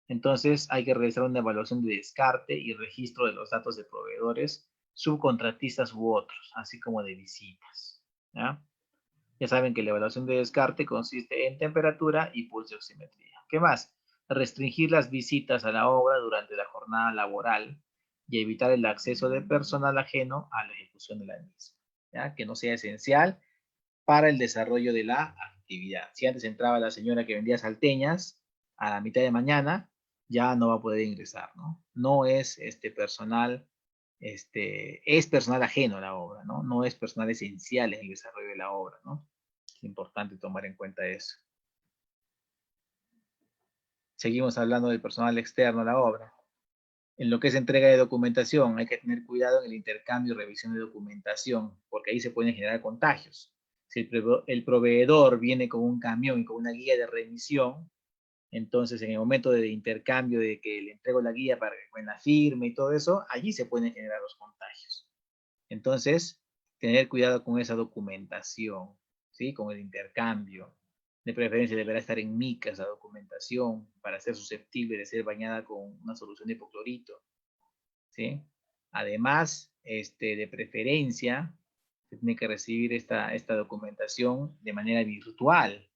S2: Entonces hay que realizar una evaluación de descarte y registro de los datos de proveedores, subcontratistas u otros, así como de visitas, ¿ya? Ya saben que la evaluación de descarte consiste en temperatura y pulso de oximetría. ¿Qué más? Restringir las visitas a la obra durante la jornada laboral y evitar el acceso de personal ajeno a la ejecución de la misma, ¿ya? Que no sea esencial para el desarrollo de la actividad. Si antes entraba la señora que vendía salteñas a la mitad de mañana, ya no va a poder ingresar, ¿no? No es personal, es personal ajeno a la obra, ¿no? No es personal esencial en el desarrollo de la obra, ¿no? Es importante tomar en cuenta eso. Seguimos hablando del personal externo a la obra. En lo que es entrega de documentación, hay que tener cuidado en el intercambio y revisión de documentación, porque ahí se pueden generar contagios. Si el proveedor viene con un camión y con una guía de remisión, entonces en el momento de intercambio de que le entrego la guía para que la firme y todo eso, allí se pueden generar los contagios. Entonces, tener cuidado con esa documentación, ¿sí? Con el intercambio. De preferencia deberá estar en mica esa documentación para ser susceptible de ser bañada con una solución de hipoclorito, ¿sí? Además, de preferencia, se tiene que recibir esta documentación de manera virtual.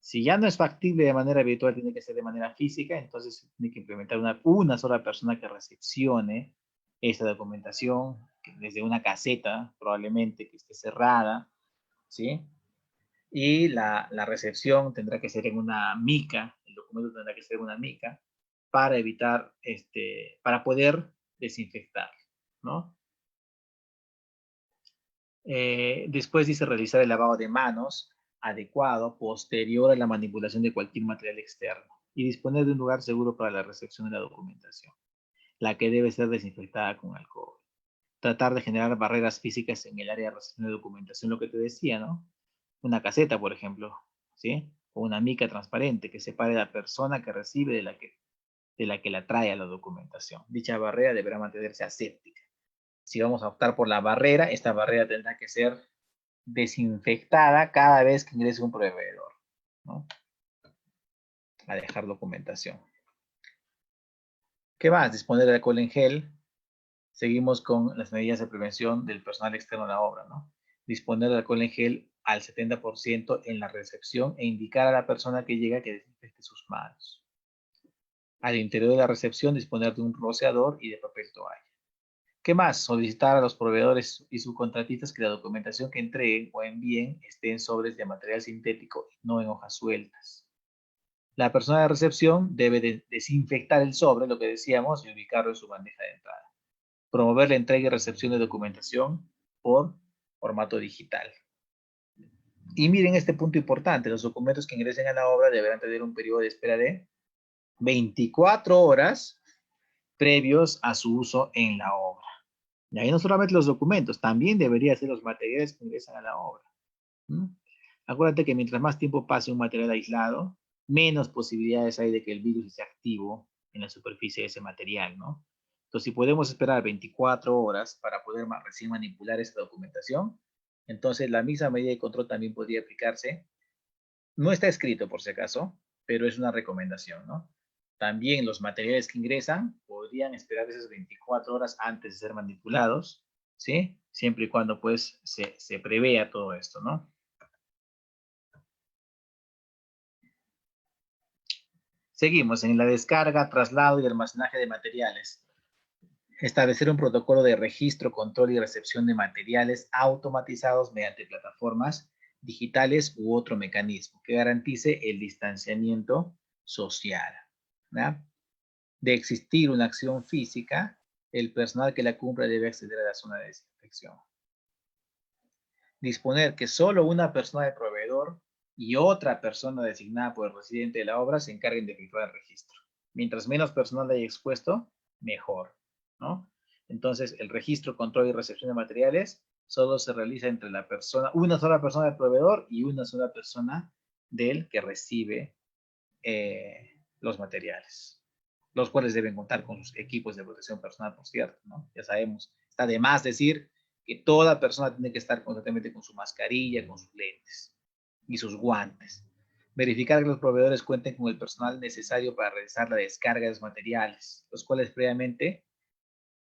S2: Si ya no es factible de manera virtual, tiene que ser de manera física, entonces tiene que implementar una sola persona que recepcione esta documentación desde una caseta, probablemente que esté cerrada, ¿sí? Y la recepción tendrá que ser en una mica, el documento tendrá que ser en una mica, para evitar, para poder desinfectar, ¿no? Después dice realizar el lavado de manos adecuado posterior a la manipulación de cualquier material externo y disponer de un lugar seguro para la recepción de la documentación, la que debe ser desinfectada con alcohol. Tratar de generar barreras físicas en el área de recepción de documentación, lo que te decía, ¿no? Una caseta, por ejemplo, ¿sí? O una mica transparente que separe a la persona que recibe de la que la trae a la documentación. Dicha barrera deberá mantenerse aséptica. Si vamos a optar por la barrera, esta barrera tendrá que ser desinfectada cada vez que ingrese un proveedor, ¿no? A dejar documentación. ¿Qué más? Disponer de alcohol en gel. Seguimos con las medidas de prevención del personal externo a la obra, ¿no? Disponer de alcohol en gel al 70% en la recepción e indicar a la persona que llega que desinfecte sus manos. Al interior de la recepción, disponer de un rociador y de papel toalla. ¿Qué más? Solicitar a los proveedores y subcontratistas que la documentación que entreguen o envíen esté en sobres de material sintético y no en hojas sueltas. La persona de recepción debe desinfectar el sobre, lo que decíamos, y ubicarlo en su bandeja de entrada. Promover la entrega y recepción de documentación por formato digital. Y miren este punto importante, los documentos que ingresen a la obra deberán tener un periodo de espera de 24 horas previos a su uso en la obra. Y ahí no solamente los documentos, también deberían ser los materiales que ingresan a la obra. ¿Mm? Acuérdate que mientras más tiempo pase un material aislado, menos posibilidades hay de que el virus esté activo en la superficie de ese material, ¿no? Entonces, si podemos esperar 24 horas para poder recién manipular esta documentación, entonces la misma medida de control también podría aplicarse. No está escrito, por si acaso, pero es una recomendación, ¿no? También los materiales que ingresan podrían esperar esas 24 horas antes de ser manipulados, ¿sí? Siempre y cuando, pues, se prevea todo esto, ¿no? Seguimos en la descarga, traslado y almacenaje de materiales. Establecer un protocolo de registro, control y recepción de materiales automatizados mediante plataformas digitales u otro mecanismo que garantice el distanciamiento social, ¿ya? De existir una acción física, el personal que la cumpla debe acceder a la zona de desinfección. Disponer que solo una persona del proveedor y otra persona designada por el residente de la obra se encarguen de efectuar el registro. Mientras menos personal haya expuesto, mejor, ¿no? Entonces, el registro, control y recepción de materiales solo se realiza entre la persona, una sola persona del proveedor y una sola persona del que recibe los materiales, los cuales deben contar con sus equipos de protección personal, por cierto, ¿no? Ya sabemos, está de más decir que toda persona tiene que estar constantemente con su mascarilla, con sus lentes y sus guantes. Verificar que los proveedores cuenten con el personal necesario para realizar la descarga de los materiales, los cuales previamente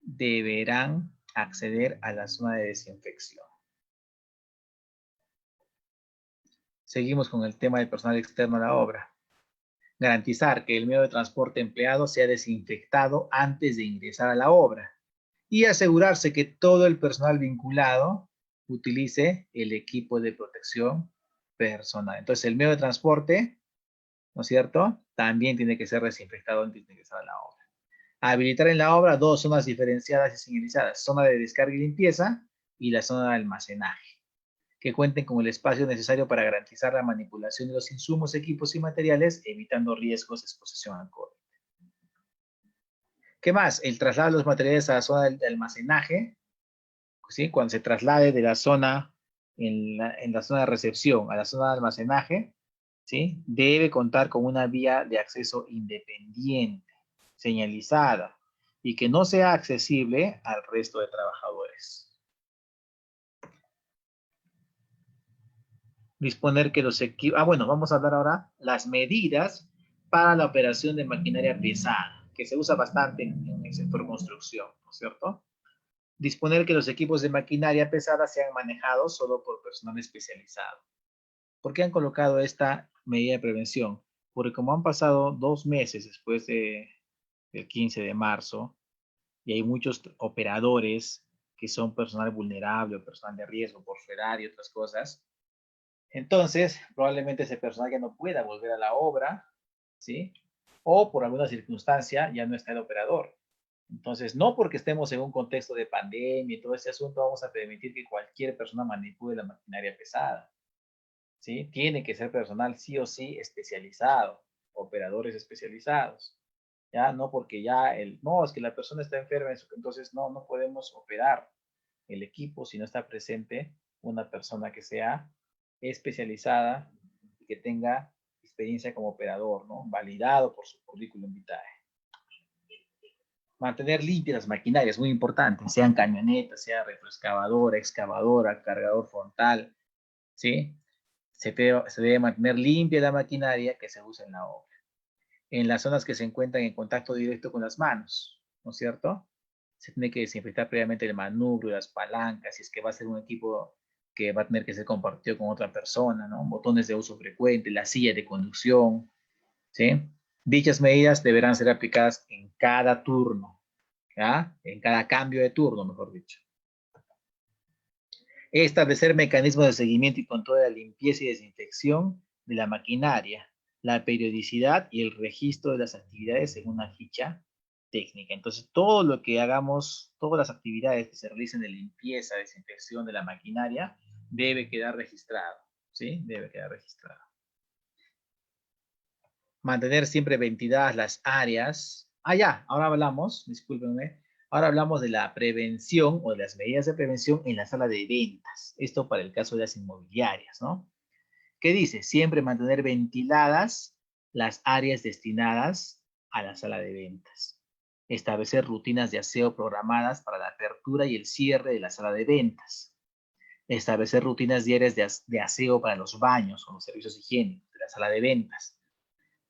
S2: deberán acceder a la zona de desinfección. Seguimos con el tema del personal externo a la obra. Garantizar que el medio de transporte empleado sea desinfectado antes de ingresar a la obra y asegurarse que todo el personal vinculado utilice el equipo de protección personal. Entonces, el medio de transporte, ¿no es cierto? También tiene que ser desinfectado antes de ingresar a la obra. Habilitar en la obra 2 zonas diferenciadas y señalizadas, zona de descarga y limpieza y la zona de almacenaje, que cuenten con el espacio necesario para garantizar la manipulación de los insumos, equipos y materiales, evitando riesgos de exposición al COVID. ¿Qué más? El traslado de los materiales a la zona de almacenaje, ¿sí? Cuando se traslade de la zona, en la zona de recepción a la zona de almacenaje, ¿sí? Debe contar con una vía de acceso independiente, señalizada, y que no sea accesible al resto de trabajadores. Disponer que los equipos... bueno, vamos a hablar ahora las medidas para la operación de maquinaria pesada, que se usa bastante en el sector construcción, ¿no es cierto? Disponer que los equipos de maquinaria pesada sean manejados solo por personal especializado. ¿Por qué han colocado esta medida de prevención? Porque como han pasado 2 meses después del 15 de marzo, y hay muchos operadores que son personal vulnerable o personal de riesgo por su edad y otras cosas, entonces probablemente ese personal ya no pueda volver a la obra, ¿sí? O por alguna circunstancia ya no está el operador. Entonces, no porque estemos en un contexto de pandemia y todo ese asunto, vamos a permitir que cualquier persona manipule la maquinaria pesada, ¿sí? Tiene que ser personal sí o sí especializado, operadores especializados, ¿ya? No porque ya no, es que la persona está enferma, entonces no podemos operar el equipo si no está presente una persona que sea especializada y que tenga experiencia como operador, ¿no? Validado por su currículum vitae. Mantener limpias las maquinarias, muy importante, sean camionetas, sea retroexcavadora, excavadora, cargador frontal, ¿sí? Se debe mantener limpia la maquinaria que se usa en la obra. En las zonas que se encuentran en contacto directo con las manos, ¿no es cierto? Se tiene que desinfectar previamente el manubrio, las palancas, si es que va a ser un equipo que va a tener que ser compartido con otra persona, ¿no? Botones de uso frecuente, la silla de conducción, ¿sí? Dichas medidas deberán ser aplicadas en cada turno, ¿ya? En cada cambio de turno, mejor dicho. Establecer mecanismos de seguimiento y control de la limpieza y desinfección de la maquinaria, la periodicidad y el registro de las actividades en una ficha técnica. Entonces, todo lo que hagamos, todas las actividades que se realicen de limpieza, desinfección de la maquinaria, debe quedar registrado, ¿sí? Debe quedar registrado. Mantener siempre ventiladas las áreas. Ya, ahora hablamos, discúlpenme, ahora hablamos de la prevención o de las medidas de prevención en la sala de ventas. Esto para el caso de las inmobiliarias, ¿no? ¿Qué dice? Siempre mantener ventiladas las áreas destinadas a la sala de ventas. Establecer rutinas de aseo programadas para la apertura y el cierre de la sala de ventas. Establecer rutinas diarias de aseo para los baños o los servicios higiénicos de la sala de ventas.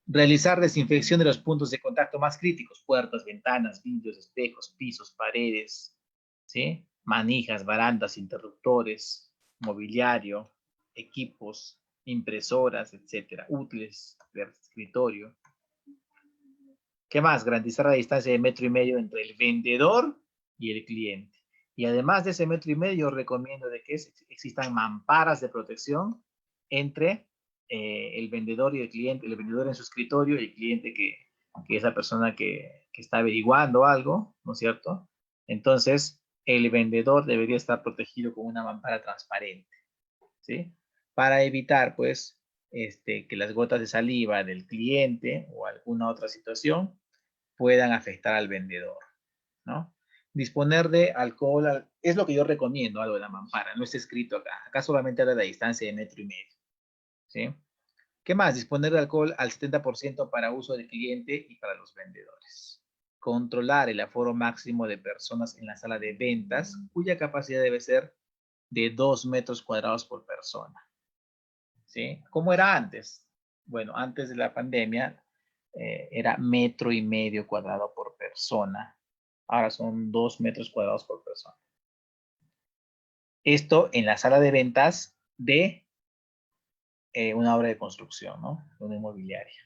S2: Realizar desinfección de los puntos de contacto más críticos, puertas, ventanas, vidrios, espejos, pisos, paredes, ¿sí? Manijas, barandas, interruptores, mobiliario, equipos, impresoras, etcétera, útiles de escritorio. ¿Qué más? Garantizar la distancia de 1,5 metros entre el vendedor y el cliente. Y además de ese 1,5 metros, yo recomiendo de que existan mamparas de protección entre el vendedor y el cliente, el vendedor en su escritorio y el cliente que es la persona que está averiguando algo, ¿no es cierto? Entonces, el vendedor debería estar protegido con una mampara transparente, ¿sí? Para evitar, pues, que las gotas de saliva del cliente o alguna otra situación puedan afectar al vendedor, ¿no? Disponer de alcohol, es lo que yo recomiendo, algo de la mampara, no está escrito acá. Acá solamente habla de la distancia de 1,5 metros, ¿sí? ¿Qué más? Disponer de alcohol al 70% para uso del cliente y para los vendedores. Controlar el aforo máximo de personas en la sala de ventas, cuya capacidad debe ser de 2 metros cuadrados por persona, ¿sí? ¿Cómo era antes? Bueno, antes de la pandemia era 1,5 metros cuadrados por persona. Ahora son 2 metros cuadrados por persona. Esto en la sala de ventas de una obra de construcción, ¿no? De una inmobiliaria.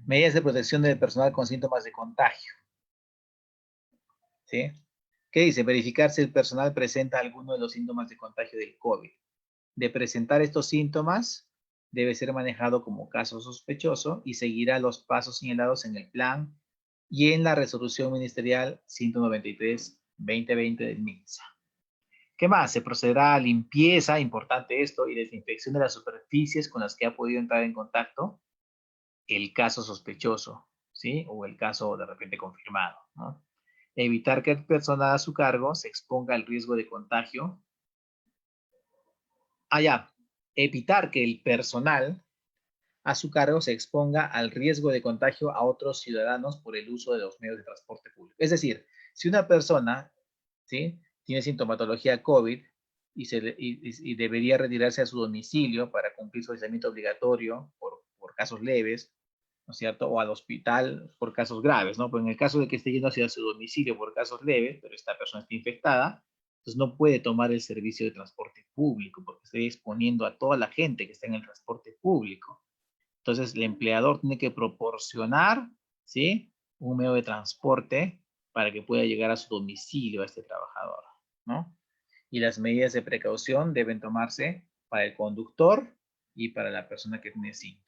S2: Medidas de protección del personal con síntomas de contagio, ¿sí? ¿Qué dice? Verificar si el personal presenta alguno de los síntomas de contagio del COVID. De presentar estos síntomas, debe ser manejado como caso sospechoso y seguirá los pasos señalados en el plan y en la resolución ministerial 193-2020 del MINSA. ¿Qué más? Se procederá a limpieza, importante esto, y desinfección de las superficies con las que ha podido entrar en contacto el caso sospechoso, ¿sí? O el caso de repente confirmado, ¿no? Evitar que el personal a su cargo se exponga al riesgo de contagio. Evitar que el personal a su cargo se exponga al riesgo de contagio a otros ciudadanos por el uso de los medios de transporte público. Es decir, si una persona, ¿sí?, tiene sintomatología COVID y debería retirarse a su domicilio para cumplir su aislamiento obligatorio por casos leves, ¿no es cierto? O al hospital por casos graves, ¿no? Pero en el caso de que esté yendo hacia su domicilio por casos leves, pero esta persona está infectada, entonces no puede tomar el servicio de transporte público porque está exponiendo a toda la gente que está en el transporte público. Entonces, el empleador tiene que proporcionar, ¿sí?, un medio de transporte para que pueda llegar a su domicilio a este trabajador, ¿no? Y las medidas de precaución deben tomarse para el conductor y para la persona que tiene síntomas.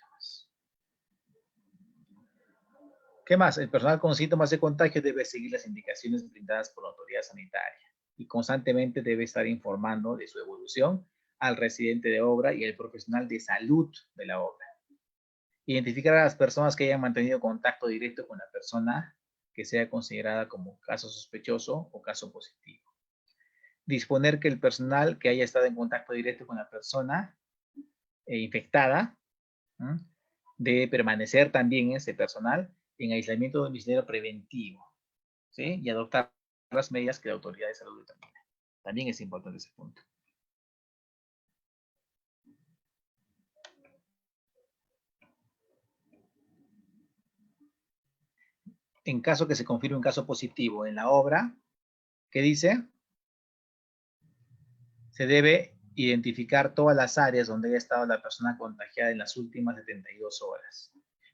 S2: ¿Qué más? El personal con síntomas de contagio debe seguir las indicaciones brindadas por la autoridad sanitaria y constantemente debe estar informando de su evolución al residente de obra y al profesional de salud de la obra. Identificar a las personas que hayan mantenido contacto directo con la persona que sea considerada como caso sospechoso o caso positivo. Disponer que el personal que haya estado en contacto directo con la persona infectada, ¿no?, debe permanecer también ese personal en aislamiento domiciliario preventivo, ¿sí?, y adoptar las medidas que la autoridad de salud determina. También es importante ese punto. En caso que se confirme un caso positivo en la obra, ¿qué dice? Se debe identificar todas las áreas donde haya estado la persona contagiada en las últimas 72 horas,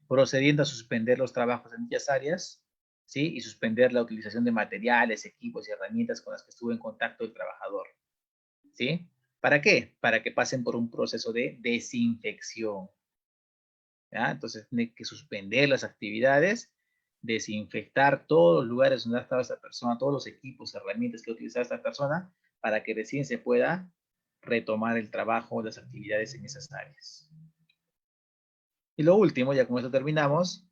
S2: procediendo a suspender los trabajos en dichas áreas, ¿sí?, y suspender la utilización de materiales, equipos y herramientas con las que estuvo en contacto el trabajador, ¿sí? ¿Para qué? Para que pasen por un proceso de desinfección, ¿ya? Entonces tiene que suspender las actividades, desinfectar todos los lugares donde ha estado esta persona, todos los equipos, herramientas que ha utilizado esta persona, para que recién se pueda retomar el trabajo, las actividades en esas áreas. Y lo último, ya con esto terminamos,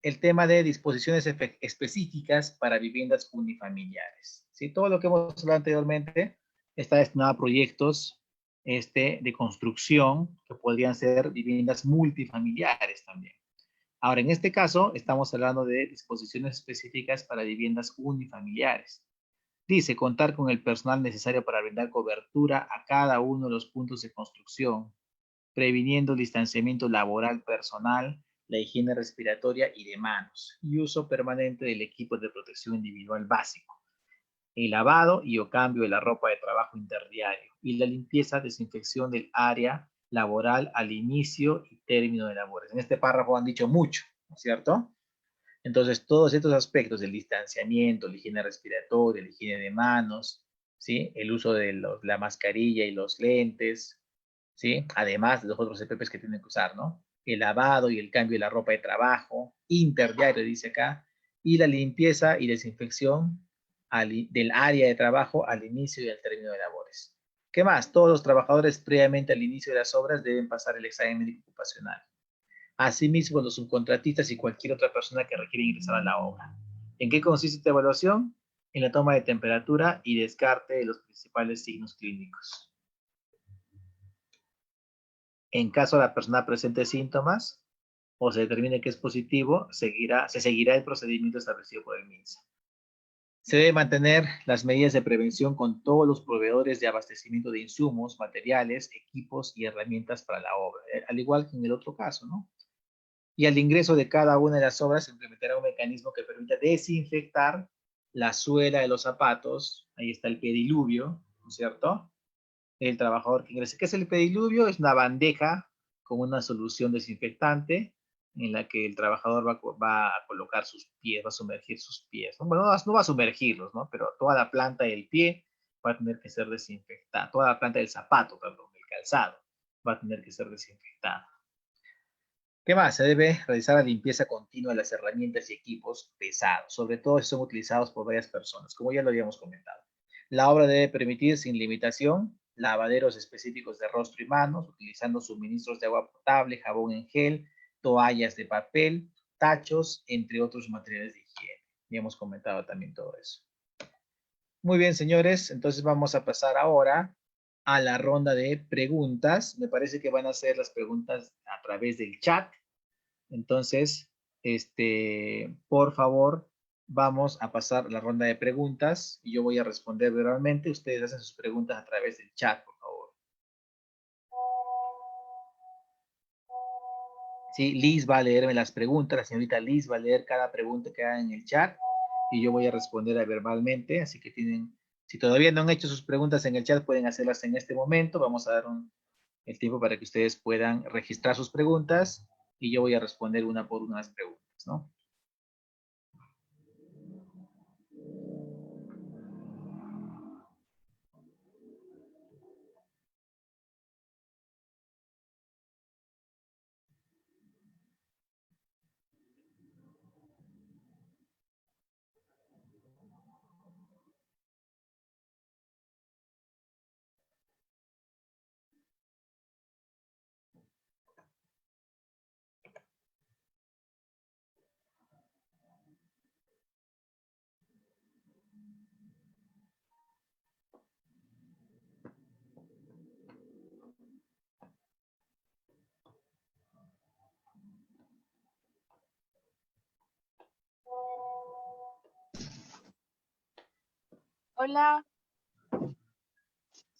S2: el tema de disposiciones específicas para viviendas unifamiliares. ¿Sí? Todo lo que hemos hablado anteriormente está destinado a proyectos de construcción que podrían ser viviendas multifamiliares también. Ahora, en este caso, estamos hablando de disposiciones específicas para viviendas unifamiliares. Dice, contar con el personal necesario para brindar cobertura a cada uno de los puntos de construcción, previniendo el distanciamiento laboral personal, la higiene respiratoria y de manos, y uso permanente del equipo de protección individual básico, el lavado y o cambio de la ropa de trabajo interdiario, y la limpieza, desinfección del área laboral al inicio y término de labores. En este párrafo han dicho mucho, ¿no es cierto? Entonces, todos estos aspectos del distanciamiento, la higiene respiratoria, la higiene de manos, ¿sí?, el uso de la mascarilla y los lentes, ¿sí?, además de los otros EPPs que tienen que usar, ¿no? El lavado y el cambio de la ropa de trabajo, interdiario, dice acá, y la limpieza y desinfección del área de trabajo al inicio y al término de labores. ¿Qué más? Todos los trabajadores previamente al inicio de las obras deben pasar el examen médico ocupacional. Asimismo, los subcontratistas y cualquier otra persona que requiera ingresar a la obra. ¿En qué consiste esta evaluación? En la toma de temperatura y descarte de los principales signos clínicos. En caso de la persona presente síntomas o se determine que es positivo, se seguirá el procedimiento establecido por el MINSA. Se debe mantener las medidas de prevención con todos los proveedores de abastecimiento de insumos, materiales, equipos y herramientas para la obra, al igual que en el otro caso, ¿no? Y al ingreso de cada una de las obras se implementará un mecanismo que permita desinfectar la suela de los zapatos. Ahí está el pediluvio, ¿no es cierto? El trabajador que ingrese. ¿Qué es el pediluvio? Es una bandeja con una solución desinfectante en la que el trabajador va a colocar sus pies, va a sumergir sus pies. Bueno, no va a sumergirlos, ¿no? Pero toda la planta del pie va a tener que ser desinfectada. Toda la planta del zapato, perdón, del calzado, va a tener que ser desinfectada. ¿Qué más? Se debe realizar la limpieza continua de las herramientas y equipos pesados, sobre todo si son utilizados por varias personas, como ya lo habíamos comentado. La obra debe permitir sin limitación lavaderos específicos de rostro y manos, utilizando suministros de agua potable, jabón en gel, toallas de papel, tachos, entre otros materiales de higiene. Ya hemos comentado también todo eso. Muy bien, señores, entonces vamos a pasar ahora a la ronda de preguntas. Me parece que van a ser las preguntas a través del chat. Entonces, por favor, vamos a pasar la ronda de preguntas y yo voy a responder verbalmente. Ustedes hacen sus preguntas a través del chat, por favor. Sí, Liz va a leerme las preguntas. La señorita Liz va a leer cada pregunta que hagan en el chat y yo voy a responder verbalmente. Así que si todavía no han hecho sus preguntas en el chat, pueden hacerlas en este momento. Vamos a dar el tiempo para que ustedes puedan registrar sus preguntas y yo voy a responder una por una las preguntas, ¿no?
S3: Hola,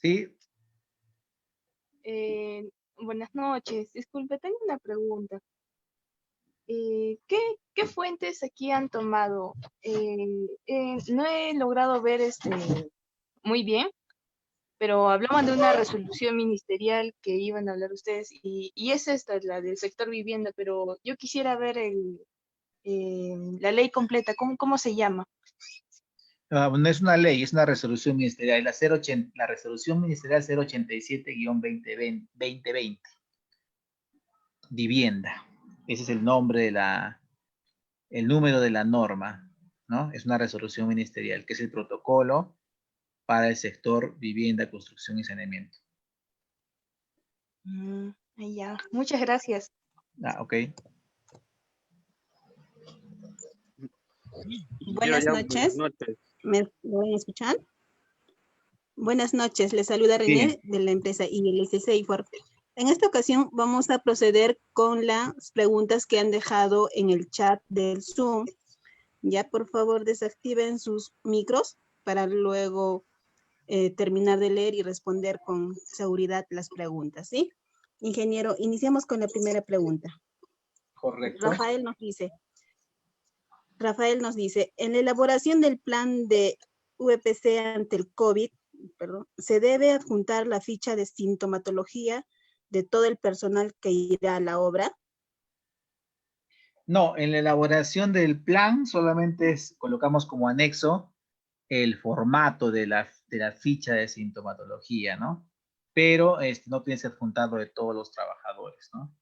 S2: Sí,
S3: buenas noches. Disculpe, tengo una pregunta. ¿Qué fuentes aquí han tomado? No he logrado ver muy bien, pero hablaban de una resolución ministerial que iban a hablar ustedes y es esta, la del sector vivienda, pero yo quisiera ver la ley completa. ¿Cómo se llama?
S2: no es una ley, es una resolución ministerial, la resolución ministerial 087-2020, vivienda. Ese es el nombre el número de la norma, ¿no? Es una resolución ministerial, que es el protocolo para el sector vivienda, construcción y saneamiento.
S3: Ya, muchas gracias.
S2: Ok.
S4: Buenas noches. ¿Me pueden escuchar? Buenas noches, les saluda René de la empresa ILS Seifor. En esta ocasión vamos a proceder con las preguntas que han dejado en el chat del Zoom. Ya, por favor, desactiven sus micros para luego terminar de leer y responder con seguridad las preguntas, ¿sí? Ingeniero, iniciamos con la primera pregunta.
S2: Correcto.
S4: Rafael nos dice, en la elaboración del plan de UPC ante el COVID, se debe adjuntar la ficha de sintomatología de todo el personal que irá a la obra.
S2: No, en la elaboración del plan solamente colocamos como anexo el formato de la ficha de sintomatología, ¿no? Pero no tienes que adjuntarlo de todos los trabajadores, ¿no?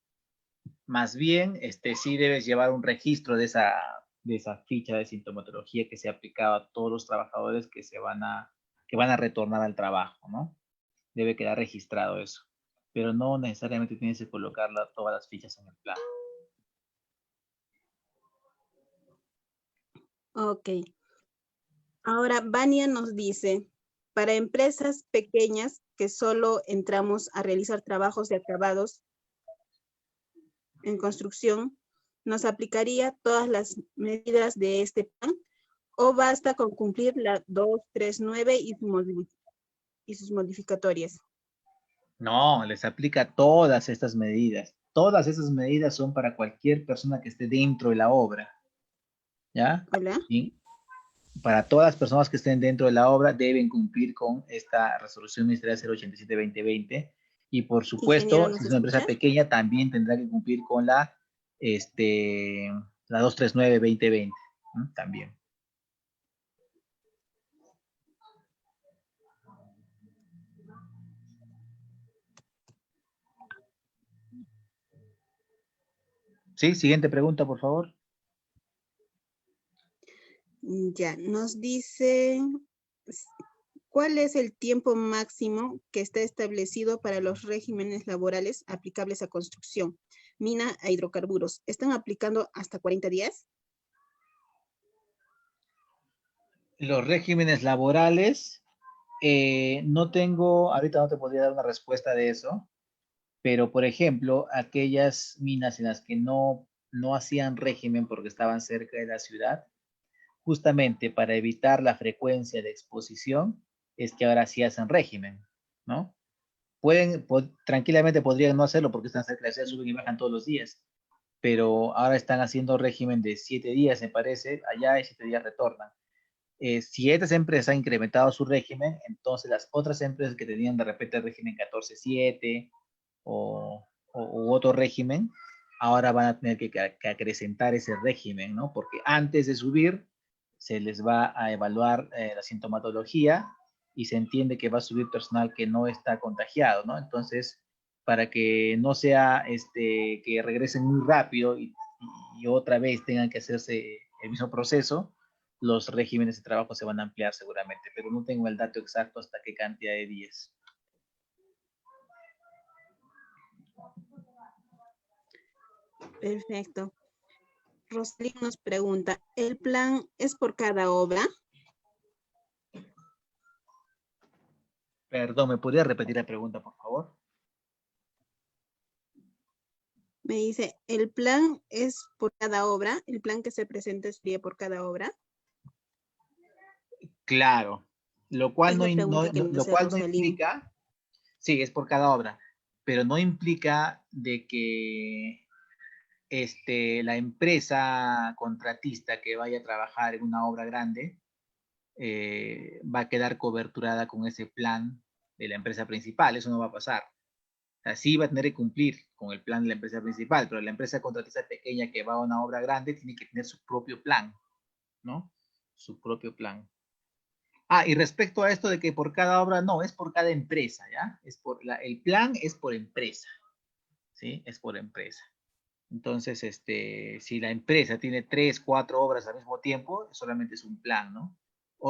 S2: Más bien, sí debes llevar un registro de esa ficha de sintomatología que se ha aplicado a todos los trabajadores que van a retornar al trabajo, ¿no? Debe quedar registrado eso. Pero no necesariamente tienes que colocar todas las fichas en el plan.
S4: Ok. Ahora, Vania nos dice, para empresas pequeñas que solo entramos a realizar trabajos de acabados en construcción, ¿nos aplicaría todas las medidas de este plan? ¿O basta con cumplir la 239 y sus modificatorias?
S2: No, les aplica todas estas medidas. Todas esas medidas son para cualquier persona que esté dentro de la obra. ¿Ya?
S4: Hola.
S2: ¿Sí? Para todas las personas que estén dentro de la obra deben cumplir con esta resolución ministerial 087-2020 y por supuesto, si es una empresa pequeña, también tendrá que cumplir con la la 239-2020, ¿no? También. Sí, siguiente pregunta, por favor.
S4: Ya, nos dice, ¿cuál es el tiempo máximo que está establecido para los regímenes laborales aplicables a construcción, mina e hidrocarburos? ¿Están aplicando hasta 40 días?
S2: Los regímenes laborales, ahorita no te podría dar una respuesta de eso, pero por ejemplo, aquellas minas en las que no hacían régimen porque estaban cerca de la ciudad, justamente para evitar la frecuencia de exposición, es que ahora sí hacen régimen, ¿no? Tranquilamente podrían no hacerlo porque están cerca de la ciudad, suben y bajan todos los días, pero ahora están haciendo régimen de 7 días, me parece, allá y 7 días retornan. Si estas empresas han incrementado su régimen, entonces las otras empresas que tenían de repente el régimen 14/7 u otro régimen, ahora van a tener que acrecentar ese régimen, ¿no? Porque antes de subir, se les va a evaluar la sintomatología y se entiende que va a subir personal que no está contagiado, ¿no? Entonces, para que no sea que regresen muy rápido y otra vez tengan que hacerse el mismo proceso, los regímenes de trabajo se van a ampliar seguramente, pero no tengo el dato exacto hasta qué cantidad de días.
S4: Perfecto. Roslyn nos pregunta, ¿el plan es por cada obra?
S2: Perdón, ¿me podría repetir la pregunta, por favor?
S4: Me dice, ¿el plan es por cada obra? ¿El plan que se presenta sería por cada obra?
S2: Claro, lo cual
S4: Es
S2: no,
S4: la pregunta que
S2: lo
S4: nos hace
S2: cual no
S4: Rosalín.
S2: implica, sí, es por cada obra, pero no implica de que la empresa contratista que vaya a trabajar en una obra grande va a quedar coberturada con ese plan de la empresa principal. Eso no va a pasar. O sea, sí va a tener que cumplir con el plan de la empresa principal, pero la empresa contratista pequeña que va a una obra grande tiene que tener su propio plan, ¿no? Su propio plan. Ah, y respecto a esto de que por cada obra, no, es por cada empresa, ¿ya? El plan es por empresa, ¿sí? Es por empresa. Entonces, si la empresa tiene 3, 4 obras al mismo tiempo, solamente es un plan, ¿no?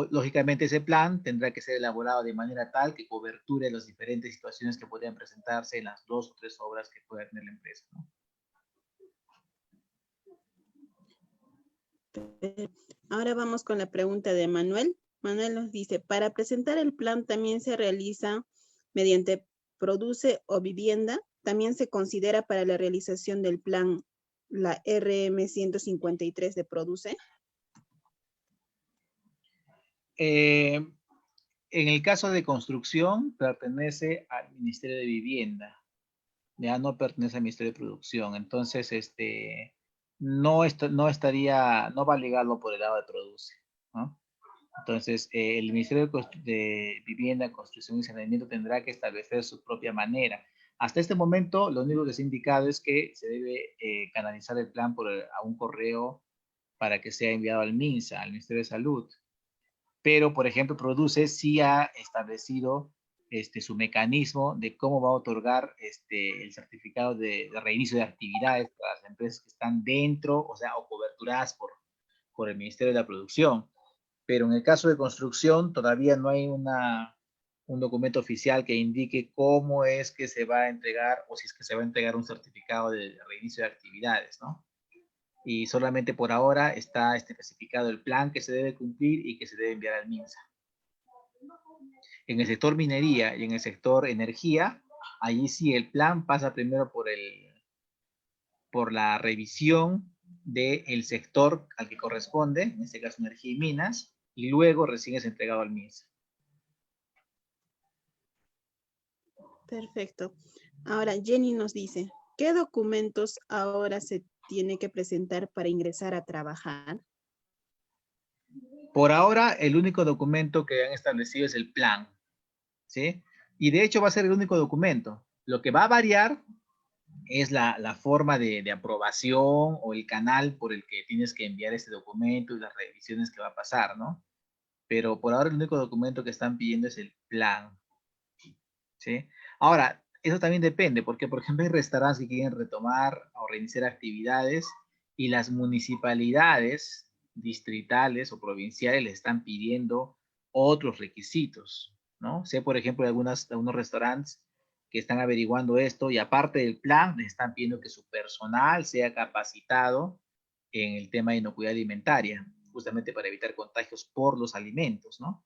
S2: Lógicamente ese plan tendrá que ser elaborado de manera tal que coberture las diferentes situaciones que podrían presentarse en las 2 o 3 obras que pueda tener la empresa, ¿no?
S4: Ahora vamos con la pregunta de Manuel. Manuel nos dice, para presentar el plan también se realiza mediante produce o vivienda. También se considera para la realización del plan la RM 153 de produce.
S2: En el caso de construcción, pertenece al Ministerio de Vivienda, ya no pertenece al Ministerio de Producción. Entonces, no va a ligarlo por el lado de produce, ¿no? Entonces, el Ministerio de Vivienda, Construcción y Saneamiento tendrá que establecer su propia manera. Hasta este momento, lo único que se ha indicado es que se debe canalizar el plan a un correo para que sea enviado al MINSA, al Ministerio de Salud. Pero, por ejemplo, Produce sí ha establecido su mecanismo de cómo va a otorgar el certificado de reinicio de actividades para las empresas que están dentro, o sea, o coberturadas por el Ministerio de la Producción. Pero en el caso de construcción todavía no hay un documento oficial que indique cómo es que se va a entregar o si es que se va a entregar un certificado de reinicio de actividades, ¿no? Y solamente por ahora está especificado el plan que se debe cumplir y que se debe enviar al MINSA. En el sector minería y en el sector energía, allí sí el plan pasa primero por la revisión del sector al que corresponde, en este caso energía y minas, y luego recién es entregado al MINSA.
S4: Perfecto. Ahora Jenny nos dice, ¿qué documentos ahora se tiene que presentar para ingresar a trabajar?
S2: Por ahora, el único documento que han establecido es el plan, ¿sí? Y de hecho va a ser el único documento. Lo que va a variar es la forma de aprobación o el canal por el que tienes que enviar este documento y las revisiones que va a pasar, ¿no? Pero por ahora el único documento que están pidiendo es el plan, ¿sí? Ahora, eso también depende, porque por ejemplo hay restaurantes que quieren retomar o reiniciar actividades y las municipalidades distritales o provinciales le están pidiendo otros requisitos, ¿no? Sé, por ejemplo, de algunos restaurantes que están averiguando esto y aparte del plan, les están pidiendo que su personal sea capacitado en el tema de inocuidad alimentaria, justamente para evitar contagios por los alimentos, ¿no?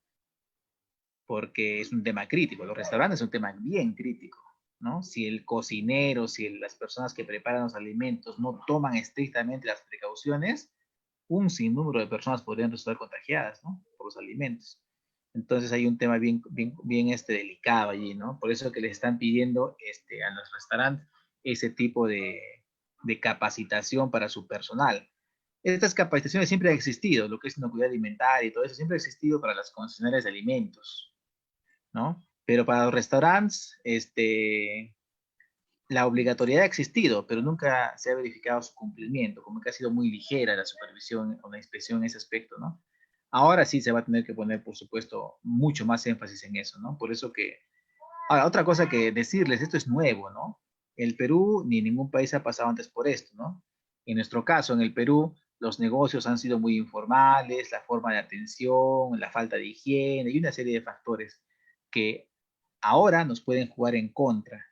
S2: Porque es un tema crítico. Los restaurantes es un tema bien crítico, ¿no? Si el cocinero, si las personas que preparan los alimentos no toman estrictamente las precauciones, un sinnúmero de personas podrían resultar contagiadas, ¿no? Por los alimentos. Entonces hay un tema bien delicado allí, ¿no? Por eso que les están pidiendo a los restaurantes ese tipo de capacitación para su personal. Estas capacitaciones siempre han existido, lo que es inocuidad alimentaria y todo eso siempre ha existido para las concesionarias de alimentos, ¿no? Pero para los restaurantes, la obligatoriedad ha existido, pero nunca se ha verificado su cumplimiento, como que ha sido muy ligera la supervisión o la inspección en ese aspecto, ¿no? Ahora sí se va a tener que poner, por supuesto, mucho más énfasis en eso, ¿no? Por eso que... Ahora, otra cosa que decirles, esto es nuevo, ¿no? El Perú ni ningún país ha pasado antes por esto, ¿no? En nuestro caso, en el Perú, los negocios han sido muy informales, la forma de atención, la falta de higiene y una serie de factores que ahora nos pueden jugar en contra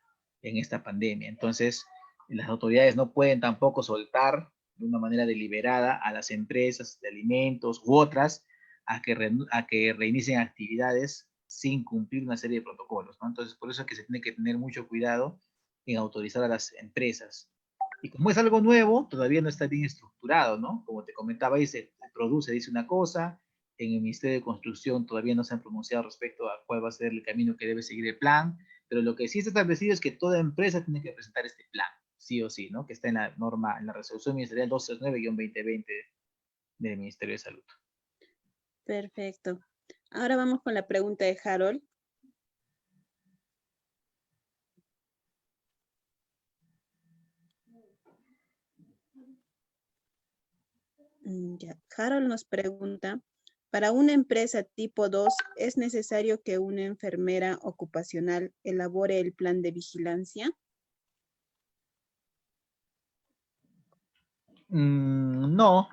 S2: en esta pandemia. Entonces, las autoridades no pueden tampoco soltar de una manera deliberada a las empresas de alimentos u otras a que reinicien actividades sin cumplir una serie de protocolos, ¿no? Entonces, por eso es que se tiene que tener mucho cuidado en autorizar a las empresas. Y como es algo nuevo, todavía no está bien estructurado, ¿no? Como te comentaba, ahí se produce, dice una cosa, en el Ministerio de Construcción todavía no se han pronunciado respecto a cuál va a ser el camino que debe seguir el plan, pero lo que sí está establecido es que toda empresa tiene que presentar este plan, sí o sí, ¿no? Que está en la norma, en la resolución ministerial 239-2020 del Ministerio de Salud.
S4: Perfecto. Ahora vamos con la pregunta de Harold. Ya. Harold nos pregunta, ¿para una empresa tipo 2 es necesario que una enfermera ocupacional elabore el plan de vigilancia?
S2: No,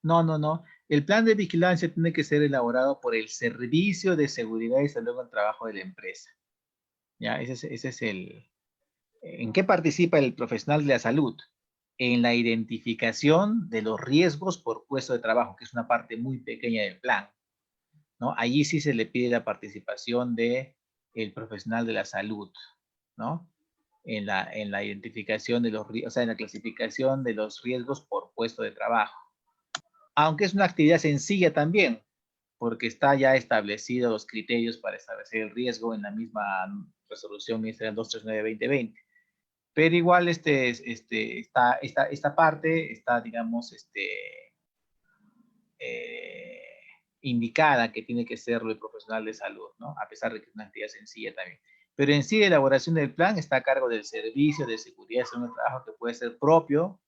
S2: no. El plan de vigilancia tiene que ser elaborado por el Servicio de Seguridad y Salud en el Trabajo de la empresa. ¿Ya? Ese es el... ¿En qué participa el profesional de la salud? En la identificación de los riesgos por puesto de trabajo, que es una parte muy pequeña del plan, ¿no? Allí sí se le pide la participación de el profesional de la salud, ¿no? En la identificación de los, o sea, en la clasificación de los riesgos por puesto de trabajo. Aunque es una actividad sencilla también, porque está ya establecido los criterios para establecer el riesgo en la misma resolución ministerial 239-2020. Pero igual esta parte está, digamos, eh, indicada que tiene que serlo el profesional de salud, ¿no? A pesar de que es una actividad sencilla también. Pero en sí, la elaboración del plan está a cargo del Servicio de Seguridad y Salud del Trabajo, que puede ser propio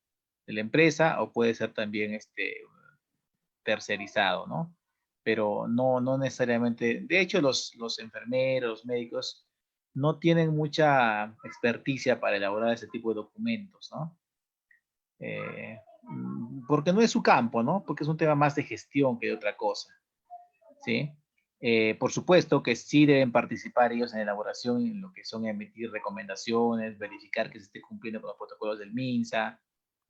S2: de la empresa o puede ser también tercerizado, ¿no? Pero no necesariamente, de hecho los enfermeros, los médicos no tienen mucha experticia para elaborar ese tipo de documentos, ¿no? Porque no es su campo, ¿no? Porque es un tema más de gestión que de otra cosa, ¿sí? Por supuesto que sí deben participar ellos en la elaboración, en lo que son emitir recomendaciones, verificar que se esté cumpliendo con los protocolos del MINSA,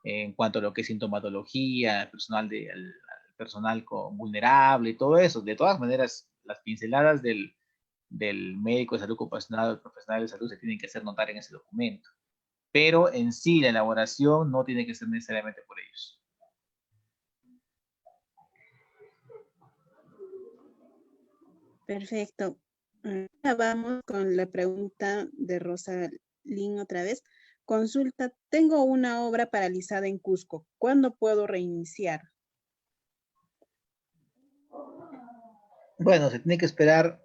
S2: en cuanto a lo que es sintomatología, el personal vulnerable y todo eso. De todas maneras, las pinceladas del médico de salud ocupacional, del profesional de salud, se tienen que hacer notar en ese documento. Pero en sí, la elaboración no tiene que ser necesariamente por ellos.
S4: Perfecto. Ahora vamos con la pregunta de Rosalín otra vez. Consulta, tengo una obra paralizada en Cusco. ¿Cuándo puedo reiniciar?
S2: Bueno, se tiene que esperar